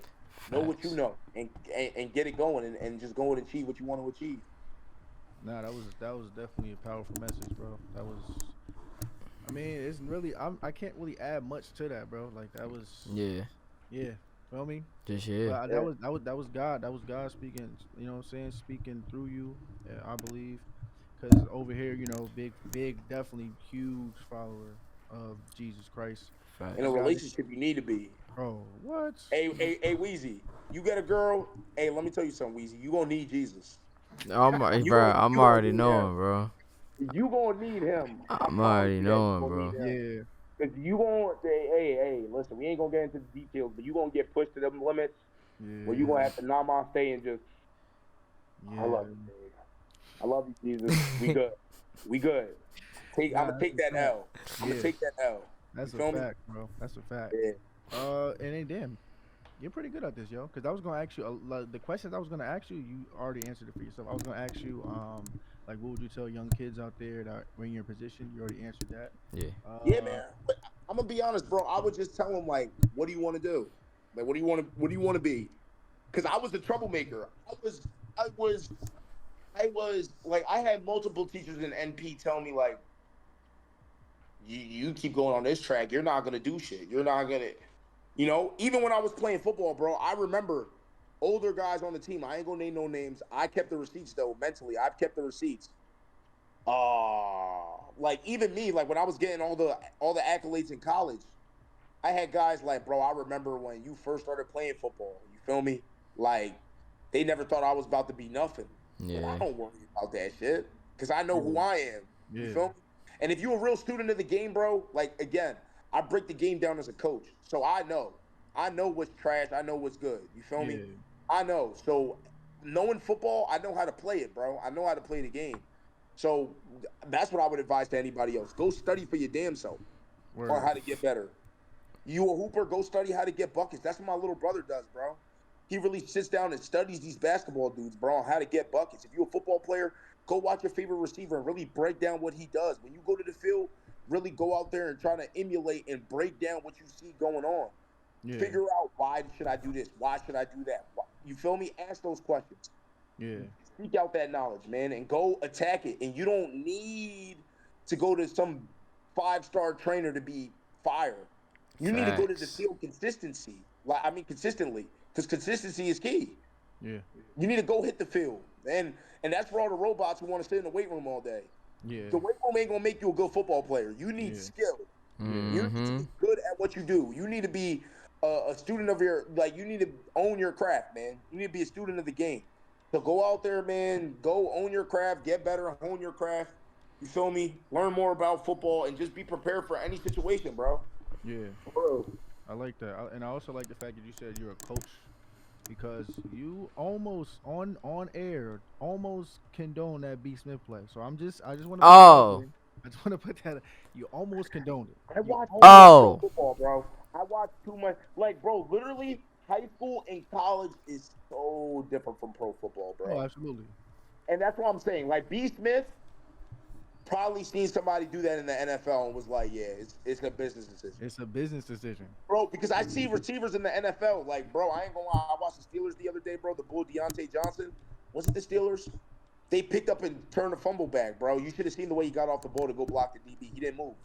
Know what you Facts. know and get it going and just go and achieve what you want to achieve. Nah, that was definitely a powerful message, bro. That was. I mean, it's really. I can't really add much to that, bro. Like that was. Yeah. Yeah. Feel me? Just But yeah. Yeah. that was God. That was God speaking. You know what I'm saying? Speaking through you. I believe. Because over here, big, definitely huge follower of Jesus Christ. In a You Facts. got to, relationship, you need to be. bro. What? Hey, Weezy, you get a girl. Hey, let me tell you something, Weezy. You gonna need Jesus. You Bro, gonna I'm you gonna already need him. knowing, bro. You gonna need him. I I'm promise already you that. You knowing, gonna need bro. him. Yeah. Cause you gonna say, hey, listen, we ain't gonna get into the details, but you gonna get pushed to them limits where you gonna Yeah. have to namaste and just, I love Yeah. you, babe. I love you, Jesus. We good. We good. I'm Nah, gonna that's take a that fact. L. I'm gonna Yeah. take that L. You That's a feel me? fact, bro. That's a fact. Yeah. And then damn, you're pretty good at this, yo. Because I was gonna ask you like, the questions I was gonna ask you. You already answered it for yourself. I was gonna ask you, like, what would you tell young kids out there that are in your position? You already answered that. Yeah. Yeah, man. But I'm gonna be honest, bro. I would just tell them like, what do you want to do? Like, what do you want to be? Because I was the troublemaker. I was like, I had multiple teachers in NP tell me like, you keep going on this track, you're not gonna do shit. You're not gonna, even when I was playing football, bro, I remember older guys on the team. I ain't gonna name no names. I kept the receipts though. Mentally, I've kept the receipts. Like even me, like when I was getting all the accolades in college, I had guys like, bro, I remember when you first started playing football. You feel me? Like they never thought I was about to be nothing. But I Yeah. don't worry about that shit because I know who Yeah. I am. You Yeah. feel me? And if you're a real student of the game, bro, like again, I break the game down as a coach, so I know. I know what's trash. I know what's good. You feel me? Yeah. I know. So knowing football, I know how to play it, bro. I know how to play the game. So that's what I would advise to anybody else. Go study for your damn self on Word. how to get better. You a hooper, go study how to get buckets. That's what my little brother does, bro. He really sits down and studies these basketball dudes, bro, on how to get buckets. If you're a football player, go watch your favorite receiver and really break down what he does. When you go to the field, really go out there and try to emulate and break down what you see going on. Yeah. Figure out why should I do this? Why should I do that? You feel me? Ask those questions. Yeah. Seek out that knowledge, man, and go attack it. And you don't need to go to some 5-star trainer to be fire. You need to go to the Facts. field consistently, because consistency is key. Yeah. You need to go hit the field, and that's for all the robots who want to sit in the weight room all day. Yeah. The weight room ain't gonna make you a good football player. You need Yeah. skill. Yeah. You need to Mm-hmm. be good at what you do. You need to be a student of you need to own your craft, man. You need to be a student of the game. So go out there, man. Go own your craft, get better, hone your craft. You feel me? Learn more about football and just be prepared for any situation, bro. Yeah. Bro. I like that, and I also like the fact that you said you're a coach because you almost on air almost condone that B Smith play. So I just want to put that out Oh. there. I just want to put that. You almost condoned it. I You watch too almost. much pro Oh. football, bro. I watch too much. Like, bro, literally, high school and college is so different from pro football, Oh, bro. absolutely. And that's what I'm saying. Like, B. Smith probably seen somebody do that in the NFL and was like, yeah, it's a business decision. It's a business decision. Bro, because I see receivers in the NFL, like, bro, I ain't gonna lie. I watched the Steelers the other day, bro. The bull Deontay Johnson. Was it the Steelers? They picked up and turned the fumble back, bro. You should have seen the way he got off the ball to go block the DB. He didn't move.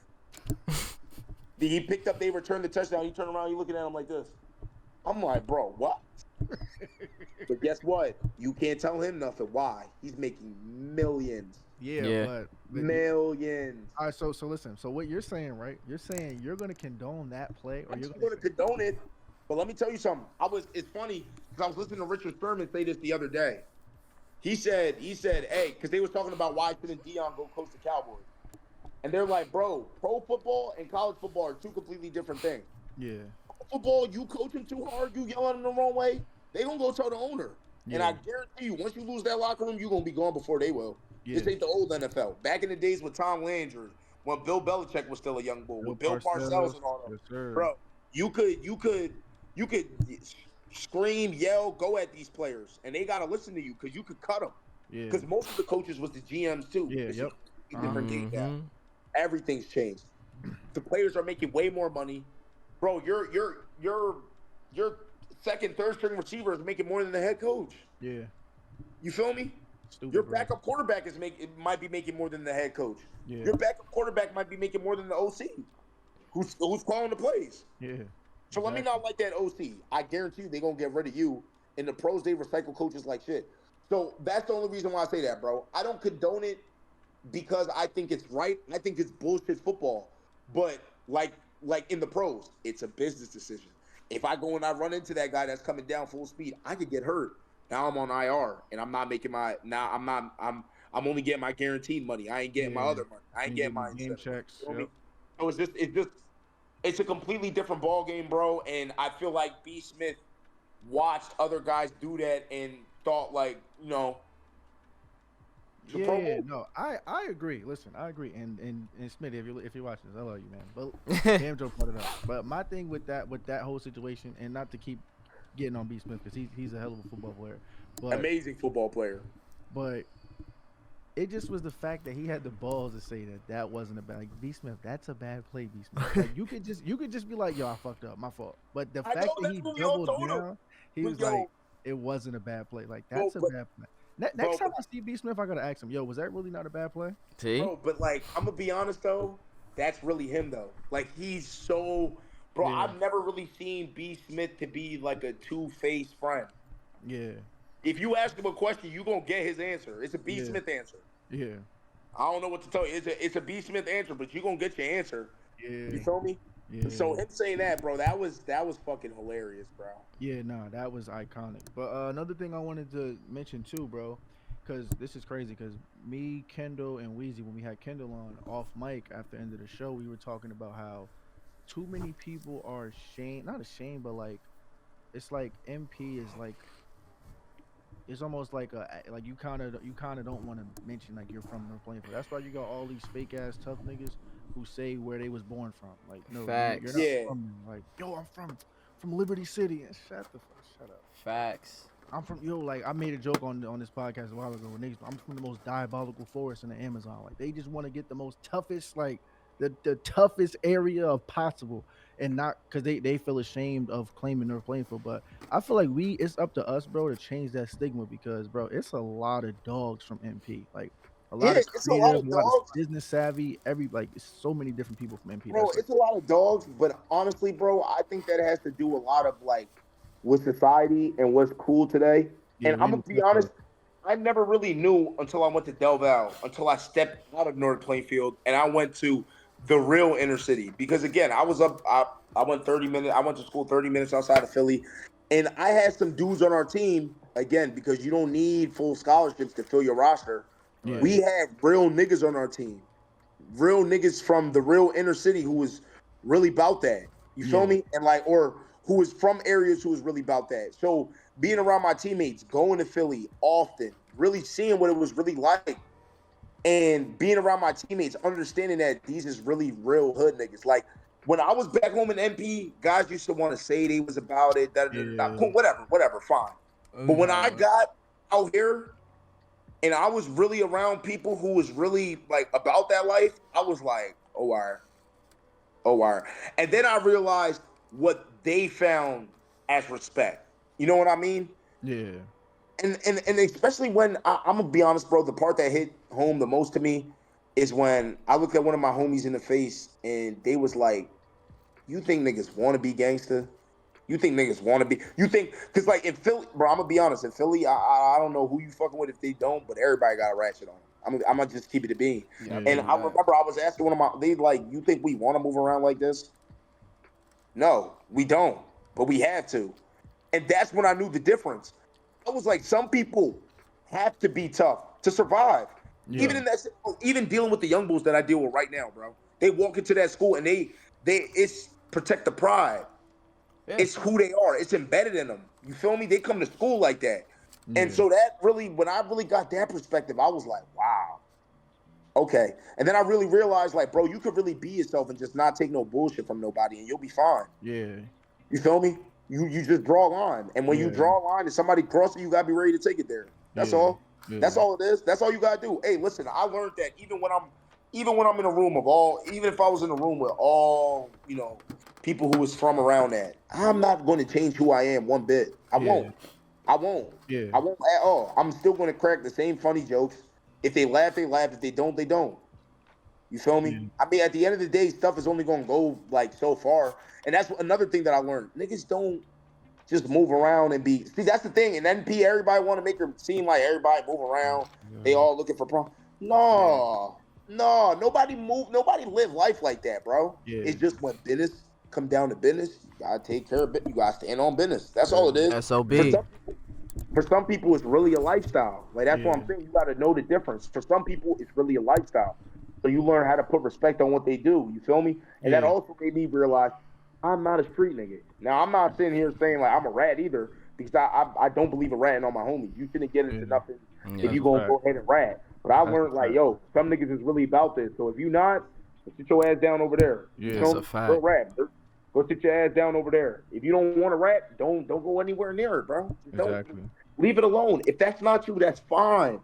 He picked up, they returned the touchdown. He turned around, he looking at him like this. I'm like, bro, what? But guess what? You can't tell him nothing. Why? He's making millions. Yeah, Yeah. but Millions. all right. So listen. So what you're saying, right? You're saying you're going to condone that play, or I'm you're just going going to condone it. But let me tell you something. It's funny because I was listening to Richard Sherman say this the other day. He said, hey, because they was talking about why shouldn't Dion go coach the Cowboys. And they're like, bro, pro football and college football are two completely different things. Yeah. Pro football, you coach them too hard, you yell at them the wrong way, they gonna go tell the owner. Yeah. And I guarantee you, once you lose that locker room, you're gonna be gone before they will. Yeah. This ain't the old NFL. Back in the days with Tom Landry, when Bill Belichick was still a young bull, with Bill Parcells and all that. Yes, Bro, you could scream, yell, go at these players, and they gotta listen to you because you could cut them. Yeah. Because most of the coaches was the GMs too. Yeah. It's Yep. a different game now. Everything's changed. The players are making way more money, bro. Your second, third string receiver is making more than the head coach. Yeah. You feel me? Stupid, Your bro. backup quarterback might be making more than the head coach. Yeah. Your backup quarterback might be making more than the OC, who's calling the plays. Yeah. So let me not like that OC. I guarantee you they're gonna get rid of you. In the pros, they recycle coaches like shit. So that's the only reason why I say that, bro. I don't condone it because I think it's right. I think it's bullshit football. But like in the pros, it's a business decision. If I go and I run into that guy that's coming down full speed, I could get hurt. Now I'm on IR and I'm not making I'm only getting my guaranteed money. I ain't getting my other money. I ain't getting my game checks. You know what I mean? So it's a completely different ball game, bro. And I feel like B. Smith watched other guys do that and thought like, no, no, I agree. Listen, I agree. And Smitty, if you're watching this, I love you, man. But Bamnjo brought it up. But my thing with that whole situation, and not to keep getting on B. Smith because he's a hell of a football player, but amazing football player. But it just was the fact that he had the balls to say that wasn't a bad. Like, B. Smith, that's a bad play, B. Smith. Like, you could just be like, yo, I fucked up, my fault. But the fact that he doubled down, he was like, it wasn't a bad play. Like, that's a bad play. Next time I see B. Smith, I gotta ask him, yo, was that really not a bad play? See? Bro, but like, I'm gonna be honest though, that's really him though. Like, he's so, bro. Yeah. I've never really seen B. Smith to be like a two-faced friend. Yeah. If you ask him a question, you gonna get his answer. It's a B. Smith answer. Yeah. I don't know what to tell you. It's a B. Smith answer, but you gonna get your answer. Yeah. You feel me? Yeah. So him saying that, bro, that was fucking hilarious, bro. Yeah, nah, that was iconic. But another thing I wanted to mention too, bro, because this is crazy. Because me, Kendall, and Weezy, when we had Kendall on off mic after the end of the show, we were talking about how too many people are not ashamed, but like it's like MP is like. It's almost like you kind of don't want to mention like you're from North Plainfield. That's why you got all these fake ass tough niggas who say where they was born from. Like, no, facts. You're not from there. Like, yo, I'm from Liberty City. And shut up. Facts. I'm from like I made a joke on this podcast a while ago. When I'm from the most diabolical forest in the Amazon. Like, they just want to get the most toughest, like the toughest area of possible. And not because they feel ashamed of claiming North Plainfield, but I feel like it's up to us, bro, to change that stigma because, bro, it's a lot of dogs from MP, like a lot of creative, a lot of business savvy, it's so many different people from MP. Bro, it's a lot of dogs, but honestly, bro, I think that has to do a lot of like with society and what's cool today. Yeah, and I'm gonna be honest, I never really knew until I went to Del Val, until I stepped out of North Plainfield and I went to the real inner city. Because again, I went 30 minutes. I went to school 30 minutes outside of Philly, and I had some dudes on our team. Again, because you don't need full scholarships to fill your roster. Yeah. We had real niggas on our team, real niggas from the real inner city who was really about that. You feel me? And like, or who was from areas who was really about that. So being around my teammates, going to Philly often, really seeing what it was really like. And being around my teammates, understanding that these is really real hood niggas. Like, when I was back home in MP, guys used to want to say they was about it, whatever, fine. But when I got out here and I was really around people who was really, like, about that life, I was like, oh, all right. And then I realized what they found as respect. You know what I mean? Yeah. And especially when I'm gonna be honest, bro, the part that hit home the most to me is when I looked at one of my homies in the face and they was like, You think niggas want to be gangster? You think niggas want to be? You think because like in Philly, bro? I'm gonna be honest. In Philly, I don't know who you fucking with if they don't, but everybody got a ratchet on them. I'm gonna just keep it a bean. Yeah, I And believe I that. remember I was asking one of my they like, you think we want to move around like this? No, we don't, but we have to. And that's when I knew the difference. I was like, some people have to be tough to survive. Yeah, Even in that, even dealing with the young bulls that I deal with right now, bro. They walk into that school and they it's protect the pride. Yeah. It's who they are. It's embedded in them. You feel me? They come to school like that. And yeah, so that really, when I really got that perspective, I was like, wow, okay. And then I really realized, like, bro, you could really be yourself and just not take no bullshit from nobody, and you'll be fine. yeah, You feel me? You just draw a line, and when you yeah, draw a line and somebody crosses, you gotta be ready to take it there. That's yeah, all. That's yeah, all it is. That's all you gotta do. Hey, listen, I learned that even when I'm in a room of all, even if I was in a room with all, people who was from around that, I'm not going to change who I am one bit. I yeah, won't. I won't. yeah, I won't at all. I'm still going to crack the same funny jokes. If they laugh, they laugh. If they don't, they don't. You feel me? yeah, I mean, at the end of the day, stuff is only going to go like so far. And that's another thing that I learned. Niggas don't just move around and be. See, that's the thing. In NP, everybody want to make it seem like everybody move around. They yeah, all looking for prom. yeah, No, no, nobody move. Nobody live life like that, bro. yeah, It's just when business come down to business, you gotta take care of it. You gotta stand on business. That's all yeah, it is. For SOB. some for some people, it's really a lifestyle. Like that's what yeah, I'm saying. You got to know the difference. For some people, it's really a lifestyle. So you learn how to put respect on what they do. You feel me? And that yeah, also made me realize I'm not a street nigga. Now I'm not sitting here saying like I'm a rat either, because I don't believe in ratting on my homies. You shouldn't get into yeah. nothing if Yeah. That's you a gonna fact. go ahead and rat. But I That's learned a like, fact. yo, some niggas is really about this. So if you not, go sit your ass down over there. You Yeah, That's feel a me? Real fact. rap. Go sit your ass down over there. If you don't want to rat, don't go anywhere near it, bro. Just don't. exactly. Leave it alone. If that's not you, that's fine.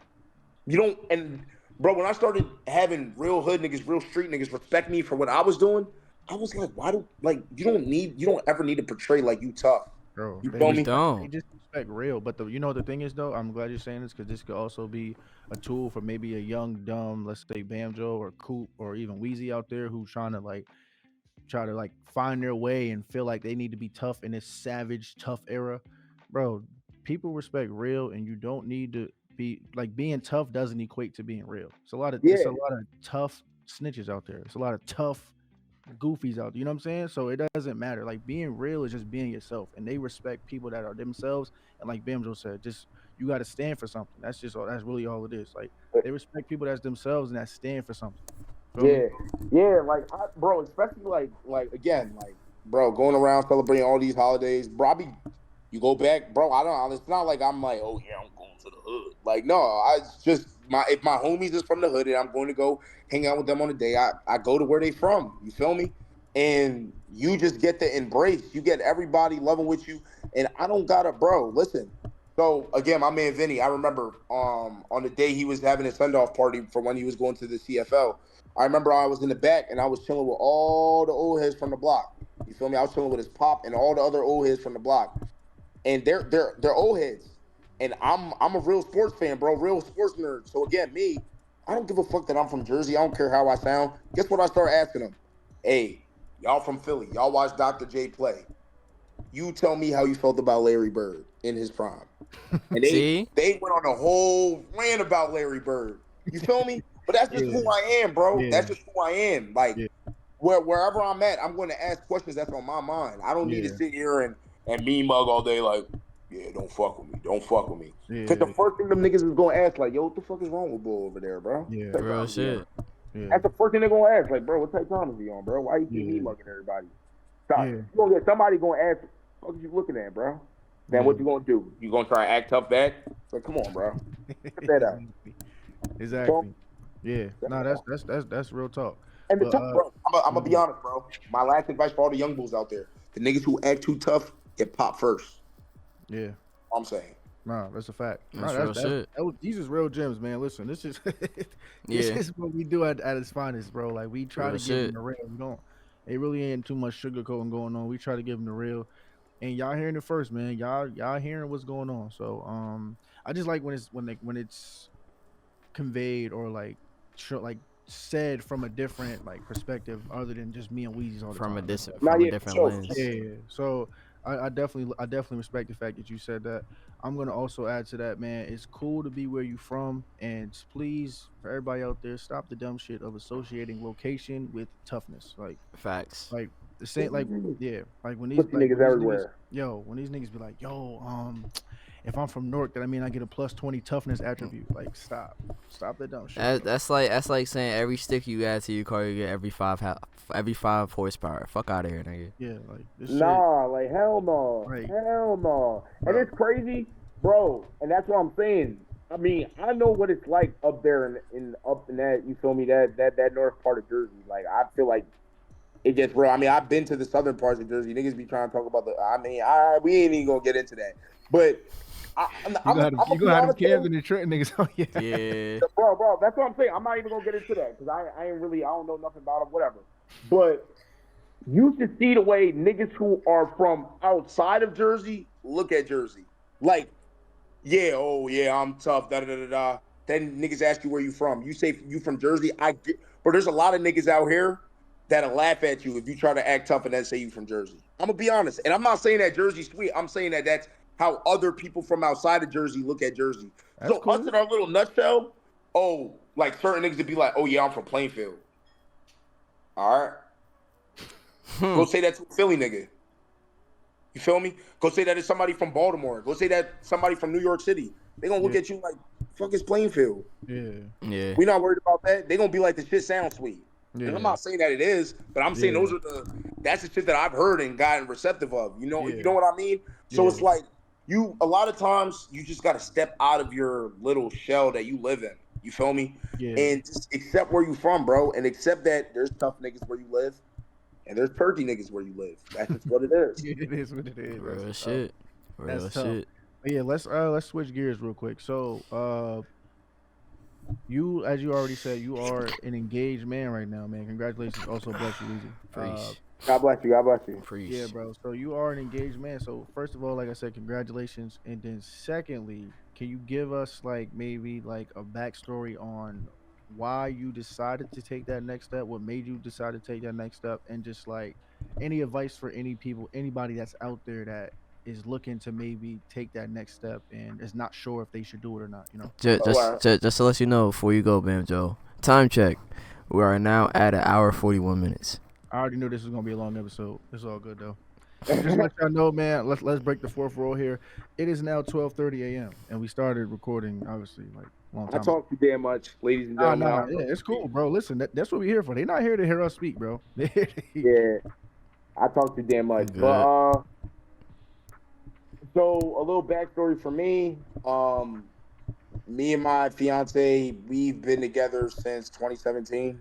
You don't. And bro, when I started having real hood niggas, real street niggas respect me for what I was doing, I was like, why do like you don't ever need to portray like you tough. Bro, You they feel You me? respect. They don't. just respect real. But the thing is though, I'm glad you're saying this because this could also be a tool for maybe a young, dumb, let's say Bamjo or Coop or even Wheezy out there who's trying to like try to like find their way and feel like they need to be tough in this savage, tough era. Bro, people respect real, and you don't need to be like being tough doesn't equate to being real. It's a Yeah, lot of tough snitches out there. It's a lot of tough goofies out there. You know what I'm saying? So it doesn't matter. Like being real is just being yourself, and they respect people that are themselves. And like Bamjo said, just you got to stand for something. That's just all. That's really all it is. Like they respect people that's themselves and that stand for something. Feel me? yeah, yeah. Like, bro, especially like again, like, bro, going around celebrating all these holidays, bro. You go back, bro. I don't. It's not like I'm like, oh yeah, I'm going to the hood. Like, no, it's just my if my homies is from the hood and I'm going to go hang out with them on the day, I go to where they from. You feel me? And you just get the embrace. You get everybody loving with you, and I don't gotta, bro. Listen. So again, my man Vinny, I remember on the day he was having his send off party for when he was going to the CFL. I remember I was in the back and I was chilling with all the old heads from the block. You feel me? I was chilling with his pop and all the other old heads from the block, and they're old heads. And I'm a real sports fan, bro, real sports nerd. So again, me, I don't give a fuck that I'm from Jersey. I don't care how I sound. Guess what I start asking them? Hey, y'all from Philly? Y'all watch Dr. J play? You tell me how you felt about Larry Bird in his prime. And See? they went on a whole rant about Larry Bird. You feel me? But that's just Yeah, who I am, bro. yeah, That's just who I am. Like yeah, wherever I'm at, I'm going to ask questions that's on my mind. I don't need to yeah, sit here and me mug all day like, yeah, don't fuck with me, don't fuck with me. Because yeah, the first thing them niggas is gonna ask, like, yo, what the fuck is wrong with Bull over there, bro? yeah, What type Real time is he on? shit. yeah, That's the first thing they're gonna ask, like, bro, what type of time is he on, bro? Why you keep me yeah, mugging everybody? Stop. yeah, You gonna get somebody gonna ask, what are you looking at, bro? Then yeah. what you gonna do? You gonna try to act tough back? Like, come on, bro. Cut that out. Exactly. So, Exactly. Yeah. No, that's real talk. and the But tough, bro. I'm gonna be mhm, honest, bro. My last advice for all the young bulls out there: the niggas who act too tough get popped first. yeah. I'm saying. No, that's a fact. No, That's real shit. these is real gems, man. Listen, this is this Yeah. is what we do at its finest, bro. Like we try Real to give them shit. the real. We don't. It really ain't too much sugarcoating going on. We try to give them the real, and y'all hearing it first, man. Y'all hearing what's going on. So I just like when it's conveyed or like like said from a different like perspective other than just me and Weezy's all the from a time. dis- Not from a yet, for different sure, for lens. sure. Yeah. So I definitely respect the fact that you said that. I'm gonna also add to that, man. It's cool to be where you from, and please, for everybody out there, stop the dumb shit of associating location with toughness. Facts. Like the same, like yeah, Pussy niggas when these niggas, everywhere. yo, when these niggas be like, yo, if I'm from Newark, that I mean I get a +20 toughness attribute. Like, stop that dumb shit, bro. That's like saying every stick you add to your car you get every 5 horsepower. Fuck out of here, nigga. Yeah, like this shit, Nah, like hell no, like, hell no. And bro. it's crazy, bro. And that's what I'm saying. I mean, I know what it's like up there in up in that. You feel me? That north part of Jersey. Like, I feel like it gets real. I mean, I've been to the southern parts of Jersey. Niggas be trying to talk about the. I mean, we ain't even gonna get into that. But I'm You gonna gonna be have them honest, Camden and Trenton niggas. Oh yeah. Yeah. bro. That's what I'm saying. I'm not even gonna get into that because I ain't really. I don't know nothing about them. Whatever. But you should see the way niggas who are from outside of Jersey look at Jersey. Like, yeah, oh yeah, I'm tough. Da da da da da. Then niggas ask you where you from. You say you from Jersey. But there's a lot of niggas out here that'll laugh at you if you try to act tough and then say you from Jersey. I'm gonna be honest, and I'm not saying that Jersey's sweet. I'm saying that that's how other people from outside of Jersey look at Jersey. That's So us cool. in our little nutshell, like certain niggas would be like, oh yeah, I'm from Plainfield. All right, go say that to a Philly nigga. You feel me? Go say that to somebody from Baltimore. Go say that somebody from New York City. They gonna look Yeah, at you like, fuck is Plainfield. yeah, Yeah. We not worried about that. They gonna be like, the shit sounds sweet. And I'm yeah, not saying that it is, but I'm saying yeah, that's the shit that I've heard and gotten receptive of. You yeah, know what I mean? So yeah, it's like a lot of times you just gotta step out of your little shell that you live in. You feel me? yeah. And just accept where you from, bro, and accept that there's tough niggas where you live and there's purdy niggas where you live. That's just what it is. It is what it is. Real That's tough. shit. That's Real tough. shit. But yeah, let's switch gears real quick. So, you, as you already said, you are an engaged man right now, man. Congratulations. Also, bless you, Weezy. Preach. God bless you. God bless you. Yeah, Preach. bro. So you are an engaged man. So first of all, like I said, congratulations. And then secondly, can you give us like maybe like a backstory on why you decided to take that next step? What made you decide to take that next step? And just like any advice for anybody that's out there that is looking to maybe take that next step and is not sure if they should do it or not, you know? Just, Oh, just, just, just to let you know before you go, Bamjo. Time check. We are now at an hour 41 minutes. I already knew this was gonna be a long episode. It's all good though. So just to let y'all know, man. Let's break the fourth rule here. It is now 12:30 a.m. and we started recording obviously like a long I time ago. talk too damn much, ladies and Nah, gentlemen. nah, yeah, it's cool, bro. Listen, that's what we're here for. They're not here to hear us speak, bro. Yeah, I talk too damn much. Good. But so a little backstory for me. Me and my fiance, we've been together since 2017.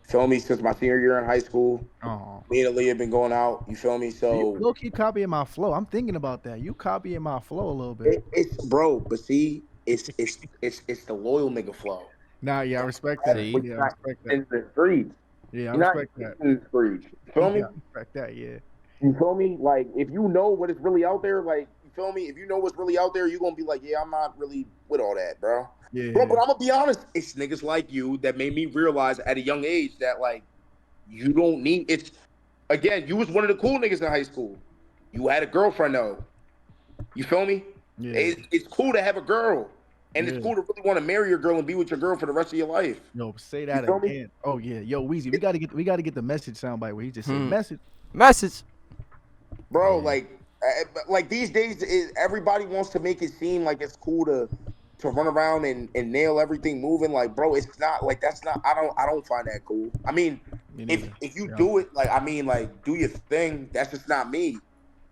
Feel me? Since my senior year in high school. Oh, Me and Aaliyah have been going out. You feel me? you So low key copying my flow. I'm thinking about that. You copying my flow a little bit. it's bro, but see, it's the loyal nigga flow. Nah, yeah, I respect that. See? When Yeah, you're I not respect that. in the streets. Yeah, I You're not respect that. in the streets. You feel me? Yeah, I respect that. Yeah. You feel me? Like, if you know what is really out there, like, you feel me? If you know what's really out there, you're gonna be like, yeah, I'm not really with all that, bro. Yeah. Bro, but I'm gonna be honest, it's niggas like you that made me realize at a young age that, like, you don't need it's again, you was one of the cool niggas in high school. You had a girlfriend though. You feel me? Yeah. It's cool to have a girl. And Yeah. it's cool to really want to marry your girl and be with your girl for the rest of your life. Yo, say that feel me? again. Oh yeah, yo, Weezy, we gotta get the message soundbite where he just said Hmm. message. Message. Bro, Yeah. like these days, everybody wants to make it seem like it's cool to run around and nail everything moving. Like, bro, it's not like that's not. I don't find that cool. I mean, Me if neither. you Yeah. do it, like I mean, like do your thing. That's just not me.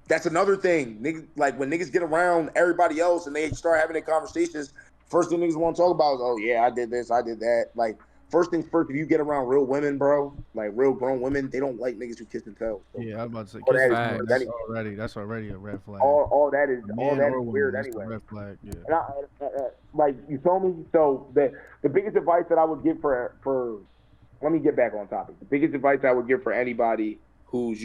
That's another thing. Niggas, like when niggas get around everybody else and they start having their conversations, first thing niggas want to talk about is, oh yeah, I did this, I did that. Like first things first, if you get around real women, bro, like real grown women, they don't like niggas who kiss and tell. So Yeah, I was about to say all kiss that and is tell, weird Facts. anyway. that's already a red flag. All that A man or woman, weird that's anyway. a red flag. Yeah. And like you feel me? So the biggest advice that I would give for let me get back on topic. The biggest advice I would give for anybody who's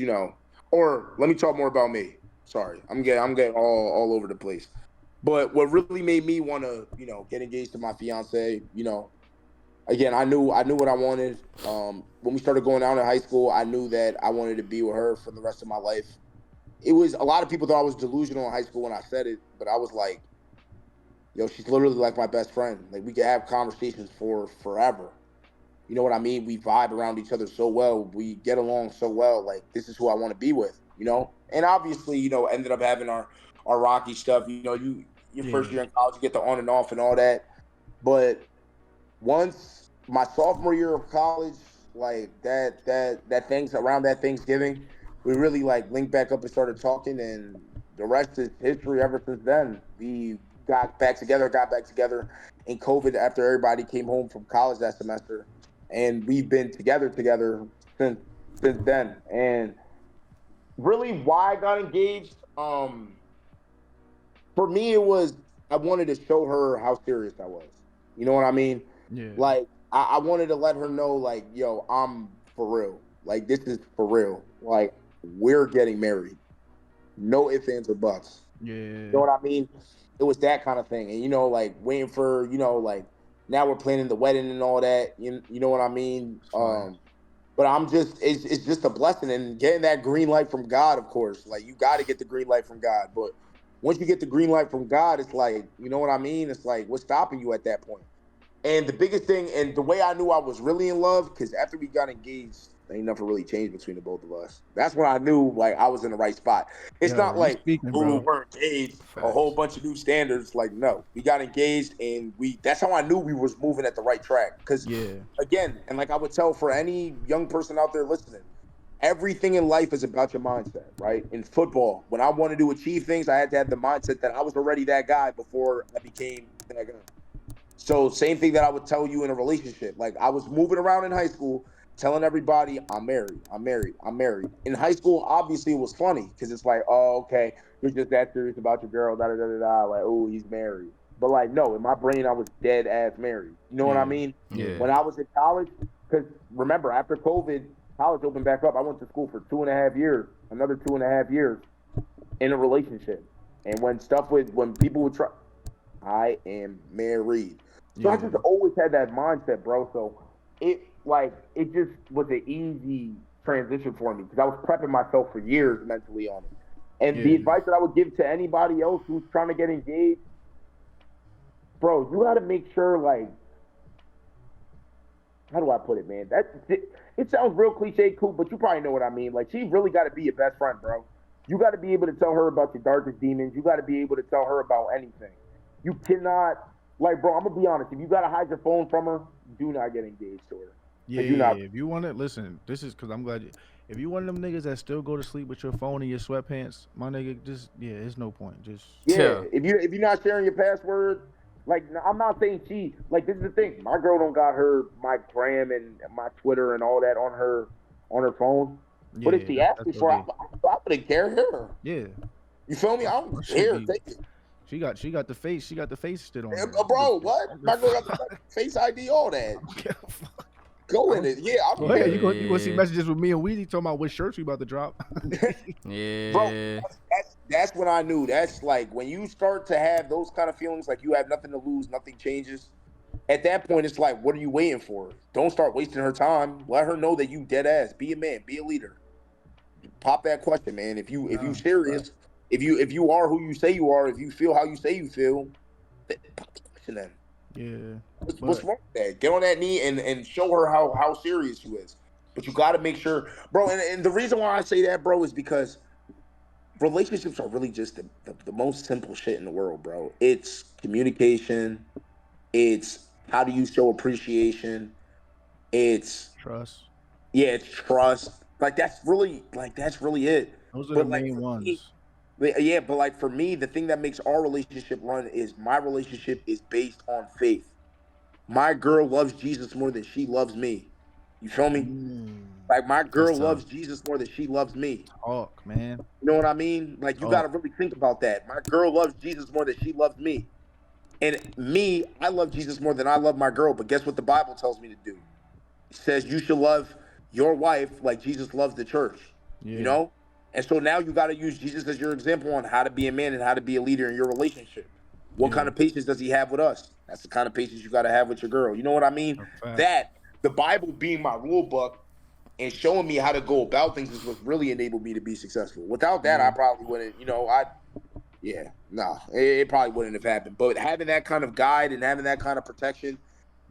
or let me talk more about me. Sorry, I'm getting all over the place. But what really made me want to get engaged to my fiance, again, I knew what I wanted. When we started going out in high school, I knew that I wanted to be with her for the rest of my life. It was a lot of people thought I was delusional in high school when I said it, but I was like, yo, she's literally like my best friend. Like we could have conversations for forever. You know what I mean? We vibe around each other so well. We get along so well. Like this is who I want to be with, you know? And obviously, ended up having our rocky stuff. Your Yeah, first year in college, you get the on and off and all that. But once my sophomore year of college, like that things around that Thanksgiving, we really like linked back up and started talking, and the rest is history. Ever since then, we got back together in COVID after everybody came home from college that semester, and we've been together since then. And really, why I got engaged, for me, it was I wanted to show her how serious I was. You know what I mean? yeah, Like I wanted to let her know, like, yo, I'm for real. Like this is for real. Like we're getting married. No ifs, ands, or buts. You know yeah. what I mean? It was that kind of thing. And like waiting for, like now we're planning the wedding and all that. You know what I mean? It's fire. But I'm just it's just a blessing, and getting that green light from God, of course. Like you got to get the green light from God. But once you get the green light from God, it's like, you know what I mean? It's like what's stopping you at that point? And the biggest thing, and the way I knew I was really in love, because after we got engaged, ain't nothing really changed between the both of us. That's when I knew like I was in the right spot. It's Yo, not you like, speaking, oh, bro? we're engaged, a whole Facts. bunch of new standards. Like, no, we got engaged, and that's how I knew we was moving at the right track. Because Yeah, again, and like I would tell for any young person out there listening, everything in life is about your mindset, right? In football, when I wanted to achieve things, I had to have the mindset that I was already that guy before I became that guy. So same thing that I would tell you in a relationship. Like I was moving around in high school, telling everybody I'm married, I'm married, I'm married. In high school, obviously it was funny because it's like, oh, okay, you're just that serious about your girl, da da da da da. Like, oh, he's married. But like, no, in my brain, I was dead ass married. You know what I yeah, mean? yeah, Yeah. When I was in college, because remember, after COVID, college opened back up. I went to school for 2.5 years, another 2.5 years in a relationship. And when people would try, I am married. So I just yeah, always had that mindset, bro. So it just was an easy transition for me because I was prepping myself for years mentally on it. And the yeah. advice that I would give to anybody else who's trying to get engaged, bro, you got to make sure, like, how do I put it, man? It sounds real cliche, cool, but you probably know what I mean. Like, she really got to be your best friend, bro. You got to be able to tell her about your darkest demons. You got to be able to tell her about anything. You cannot, like, bro. I'm gonna be honest. If you gotta hide your phone from her, do not get engaged to her. Yeah, Like, do yeah, not. yeah. If you want to listen, this is because I'm glad. If you one of them niggas that still go to sleep with your phone in your sweatpants, my nigga, just yeah, it's no point. Just Yeah, Yeah. if you're not sharing your password, like, I'm not saying she. Like, this is the thing. My girl don't got my gram and my Twitter and all that on her phone. But if yeah, she asks that's me for, it, OD. I wouldn't care. Here, Yeah, you feel me? my, I my don't shit care. be. Take it. She got the face. She got the face shit on there. Bro, what? I don't give My a girl got the fuck. face ID, all I that. don't give a fuck. Go I in don't, it. Yeah, I go don't ahead. care. You gonna see Yeah. messages with me and Weezy talking about what shirts we about to drop. Bro, Yeah. that's when I knew. That's like when you start to have those kind of feelings, like you have nothing to lose, nothing changes. At that point, it's like, what are you waiting for? Don't start wasting her time. Let her know that you dead ass. Be a man. Be a leader. Pop that question, man. If you Nah, serious, if you are who you say you are, if you feel how you say you feel, pop the question then. yeah, What's but wrong with that? Get on that knee and show her how serious you is. But you got to make sure, bro. And the reason why I say that, bro, is because relationships are really just the most simple shit in the world, bro. It's communication. It's how do you show appreciation. It's trust. yeah, it's trust. Like that's really it. Those are the But like main for me, ones. yeah, but like for me, the thing that makes our relationship run is my relationship is based on faith. My girl loves Jesus more than she loves me. You feel me? Mm, Like my That's girl tough. loves Jesus more than she loves me. talk, man. You know what I mean? Like you got Talk. to really think about that. My girl loves Jesus more than she loves me. And me, I love Jesus more than I love my girl. But guess what the Bible tells me to do? It says you should love your wife like Jesus loves the church. You Yeah, know? And so now you got to use Jesus as your example on how to be a man and how to be a leader in your relationship. What kind of patience does he have with us? That's the kind of patience you got to have with your girl. You know what I mean? A fact. That the Bible being my rule book and showing me how to go about things is what really enabled me to be successful. Without that, I probably wouldn't. It probably wouldn't have happened. But having that kind of guide and having that kind of protection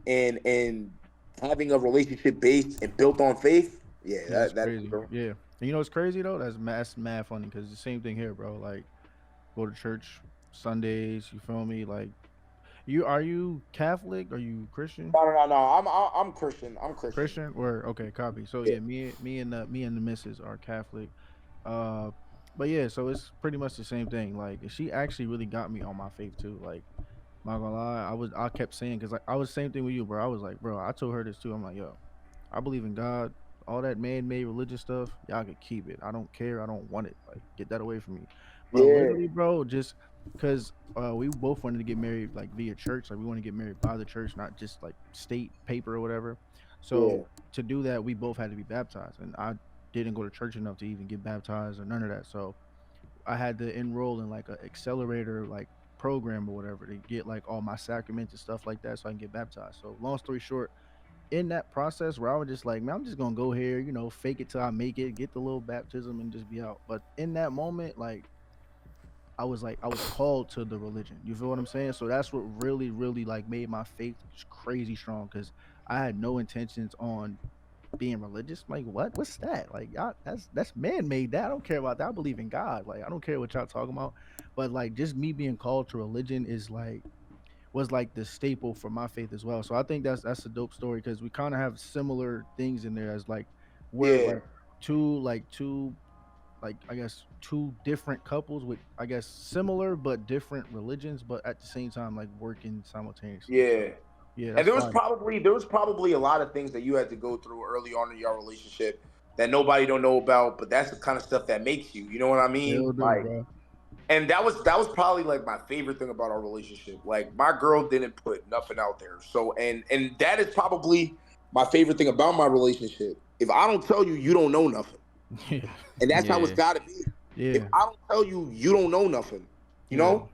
and having a relationship based and built on faith, That's that's crazy. Yeah. And you know what's crazy though? That's mad funny because the same thing here, bro. Like, go to church Sundays. You feel me? Like, are you Catholic? Are you Christian? No. I'm Christian. I'm Christian. Christian or okay, copy. So yeah, me and the missus are Catholic. Uh, but yeah, so it's pretty much the same thing. Like, she actually really got me on my faith too. Like, not gonna lie, I kept saying because like I was same thing with you, bro. I was like, bro, I told her this too. I'm like, yo, I believe in God. All that man-made religious stuff, y'all could keep it. I don't care. I don't want it. Like, get that away from me. But Yeah, literally, bro, just because we both wanted to get married like via church. Like, we want to get married by the church, not just like state paper or whatever. yeah, So to do that, we both had to be baptized, and I didn't go to church enough to even get baptized or none of that. So I had to enroll in like an accelerator like program or whatever to get like all my sacraments and stuff like that so I can get baptized. So long story short, in that process where I was just like, man, I'm just gonna go here, fake it till I make it, get the little baptism and just be out. But in that moment, like I was called to the religion. You feel what I'm saying? So that's what really, really like made my faith crazy strong because I had no intentions on being religious. Like, what? What's that? Like, y'all, that's man made. That I don't care about that. I believe in God. Like, I don't care what y'all talking about. But like, just me being called to religion is like was like the staple for my faith as well. So I think that's a dope story because we kind of have similar things in there as like we're yeah, like two like I guess two different couples with I guess similar but different religions, but at the same time like working simultaneously. yeah. So yeah, And that's fine. there was probably a lot of things that you had to go through early on in your relationship that nobody don't know about, but that's the kind of stuff that makes you. You know what I Still mean? do, Like, bro. and that was probably like my favorite thing about our relationship. Like, my girl didn't put nothing out there. So and that is probably my favorite thing about my relationship. If I don't tell you, you don't know nothing. Yeah, And that's how it's Yeah. gotta be. If yeah, I don't tell you, you don't know nothing. You yeah, know?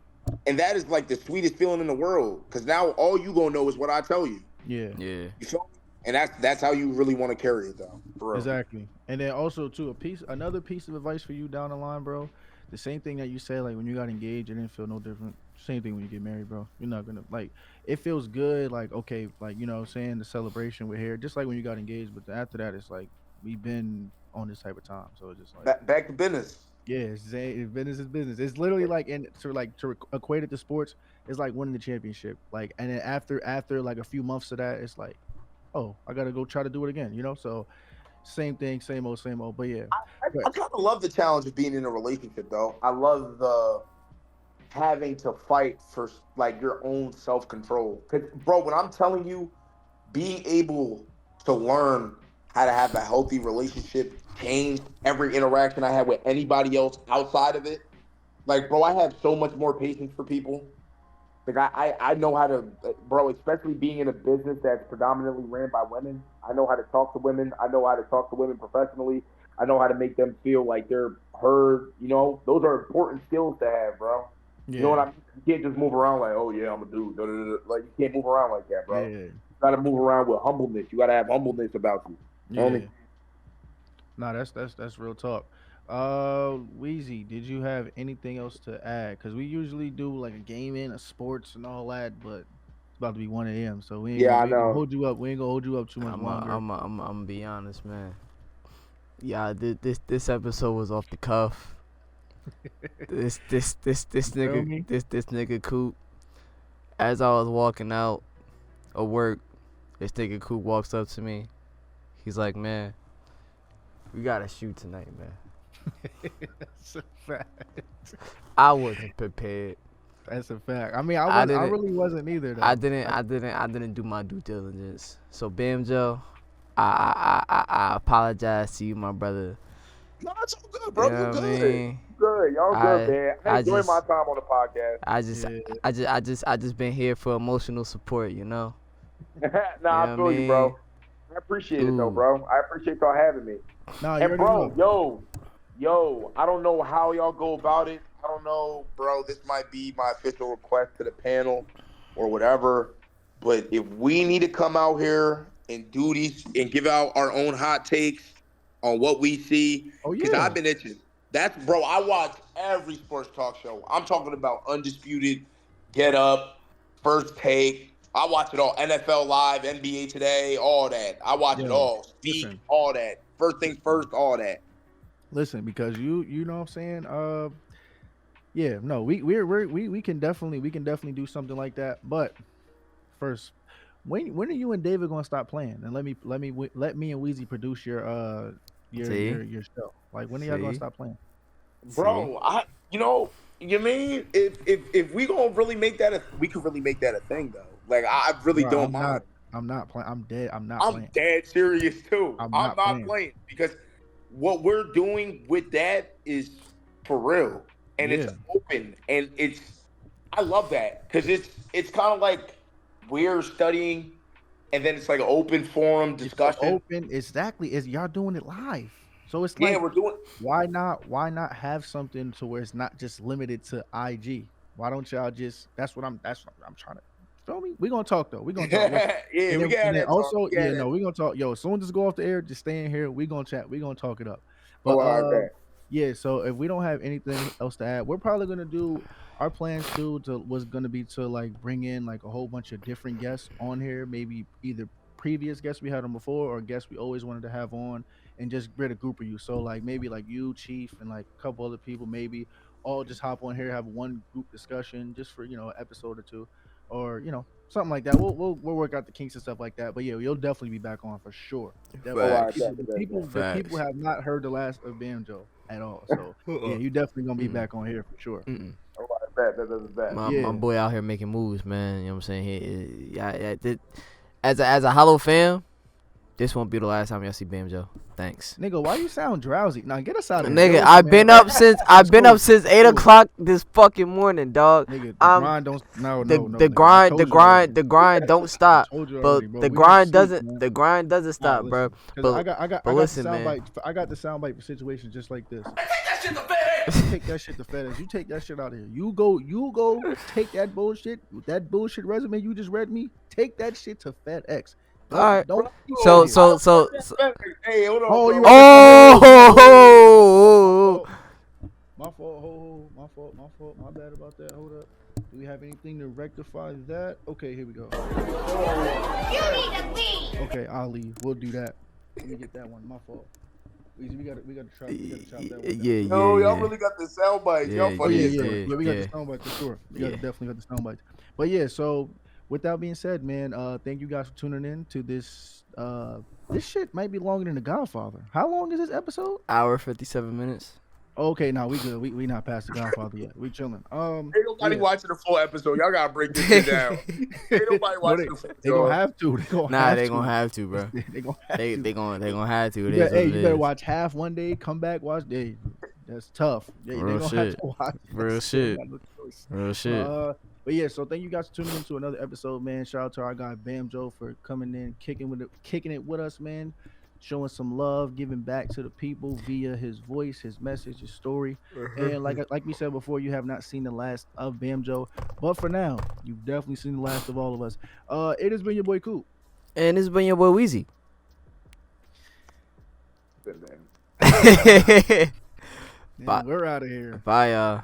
And that is like the sweetest feeling in the world. Cause now all you gonna know is what I tell you. yeah. Yeah. You feel me? And that's how you really want to carry it though. For real. Exactly. And then also too, another piece of advice for you down the line, bro. The same thing that you said, like when you got engaged, it didn't feel no different. Same thing when you get married, bro. You're not gonna like it feels good, like okay, like saying the celebration with hair, just like when you got engaged, but after that it's like we've been on this type of time. So it's just like Back to business. yeah, business is business. It's literally like and to equate it to sports, it's like winning the championship. Like and then after like a few months of that, it's like, oh, I gotta go try to do it again, So same thing, same old, same old. But yeah, but I kind of love the challenge of being in a relationship though. I love the having to fight for like your own self control. Bro, when I'm telling you, being able to learn how to have a healthy relationship changed every interaction I had with anybody else outside of it. Like, bro, I have so much more patience for people. Like, I know how to, bro, especially being in a business that's predominantly ran by women. I know how to talk to women. I know how to talk to women professionally. I know how to make them feel like they're heard. Those are important skills to have, bro. You know what yeah, I mean? You can't just move around like, oh yeah, I'm a dude. Da, da, da. Like, you can't move around like that, bro. yeah, You gotta move around with humbleness. You gotta have humbleness about you. Only yeah. No, that's real talk. Wheezy, did you have anything else to add? Because we usually do like a gaming, a sports, and all that, but it's about to be 1 a.m. So we ain't yeah, gonna I we ain't gonna know. hold you up. We ain't gonna hold you up too much longer. I'm gonna be honest, man. Yeah, this episode was off the cuff. This You feel nigga me? this nigga Coop. As I was walking out of work, this nigga Coop walks up to me. He's like, "Man, we gotta shoot tonight, man." That's a fact. I wasn't prepared. That's a fact. I mean, I I didn't. really wasn't either I though. didn't. I didn't do my due diligence. So Bamjo, I apologize to you, my brother. No, it's all good, You bro. You know what I good. mean? You good. Y'all good, I man. I I enjoy my just time on the podcast. I just Yeah. I just been here for emotional support, you know? You Nah, I know what I feel you, bro. mean? I appreciate it though, Ooh. bro. I appreciate y'all having me. Nah, you And already bro, know. yo, I don't know how y'all go about it. I don't know, bro. This might be my official request to the panel or whatever. But if we need to come out here and do these and give out our own hot takes on what we see, Oh because yeah, I've been itching. That's bro. I watch every sports talk show. I'm talking about Undisputed, Get Up, First Take. I watch it all. NFL Live, NBA Today, all that. I watch it yo, all. Speak, listen, all that. First things first, all that. listen, because you know what I'm saying. Yeah, no, we can definitely do something like that. But first, when are you and David gonna stop playing? And let me and Weezy produce See, your show. Like when are y'all gonna see, stop playing? see. Bro, you mean if we gonna really make that we could really make that a thing though. Like I really Bro, don't mind. I'm not playing. I'm dead. I'm not I'm playing. dead serious too. I'm I'm not not playing. playing because what we're doing with that is for real and it's Yeah, open and it's I love that because it's kind of like we're studying and then it's like an open forum it's the discussion. open. Exactly. Is y'all doing it live? So it's Yeah, like, we're doing. why not have something to where it's not just limited to IG? Why don't y'all just? That's what I'm trying to. Feel me? We gonna talk though. We gonna talk. Listen. Yeah, we can And have then that talk. also, We can yeah, have that. no, we gonna talk. Yo, as soon as this go off the air, just stay in here. We gonna chat. We gonna talk it up. But Oh, all right, yeah. So if we don't have anything else to add, we're probably gonna do our plans too. To was gonna be to like bring in like a whole bunch of different guests on here. Maybe either previous guests we had on before or guests we always wanted to have on, and just get a group of you. So like maybe like you, Chief, and like a couple other people, maybe all just hop on here, have one group discussion just for an episode or two, or something like that. We'll work out the kinks and stuff like that. But yeah, you'll definitely be back on for sure. Oh, Definitely. all right, Facts, The people facts. have not heard the last of Bamnjo at all. So yeah, Uh-uh. you definitely gonna be Mm-mm. back on here for sure. Mm-mm. All right, bet. My Yeah, boy out here making moves, man. You know what I'm saying? As a Hollow fan, this won't be the last time y'all see Bamjo. Thanks. nigga, why you sound drowsy? Nah, get us out of here. Nigga, Listen, I've been man. up since It's cool. 8 o'clock this fucking morning, dog. Nigga, the Um, grind don't. No, the no, no, the nigga. I grind, the told you already. grind, the grind don't I stop. told you But already, bro. the We gonna grind sleep, doesn't. man. The grind doesn't All right, stop, bro. listen, because But I got the listen, sound man. bite. I got the sound bite for situations just like this. Take that shit to FedEx. You take that shit out of here. You go. Take that bullshit resume you just read me. Take that shit to FedEx. All right. Don't keep it So out here. Hey, hold on, Oh, bro. you right. oh, My fault. My fault. My bad about that. Hold up. Do we have anything to rectify that? Okay, here we go. You need to leave. Okay, I'll leave. We'll do that. Let me get that one. My fault. We gotta chop that one down. yeah, Yo, y'all yeah. really got the sound bites. Y'all Yeah, Oh funny yeah, as yeah, hell. yeah. We got yeah. the sound bites for sure. We Yeah. definitely got the sound bites. But yeah, so with that being said, man, thank you guys for tuning in to this. This shit might be longer than The Godfather. How long is this episode? Hour 57 minutes. Okay, no, we good. We not past The Godfather yet. We chilling. Ain't nobody yeah. watching the full episode. Y'all gotta break this shit down. Ain't nobody No, watching the full they gonna episode. have to. They gonna have to, bro. They gonna have They to. gonna have to. It You is better, what hey, it you better is. watch half one day, come back, watch. Hey, that's tough. Yeah, they Real gonna shit. have to watch. Real They shit. got no choice. Real shit. But yeah, so thank you guys for tuning in to another episode, man. Shout out to our guy Bamjo for coming in, kicking it with us, man. Showing some love, giving back to the people via his voice, his message, his story. And like we said before, you have not seen the last of Bamjo, but for now, you've definitely seen the last of all of us. It has been your boy Coop. And this has been your boy Weezy. Man. Man, Bye. we're out of here. Bye, y'all.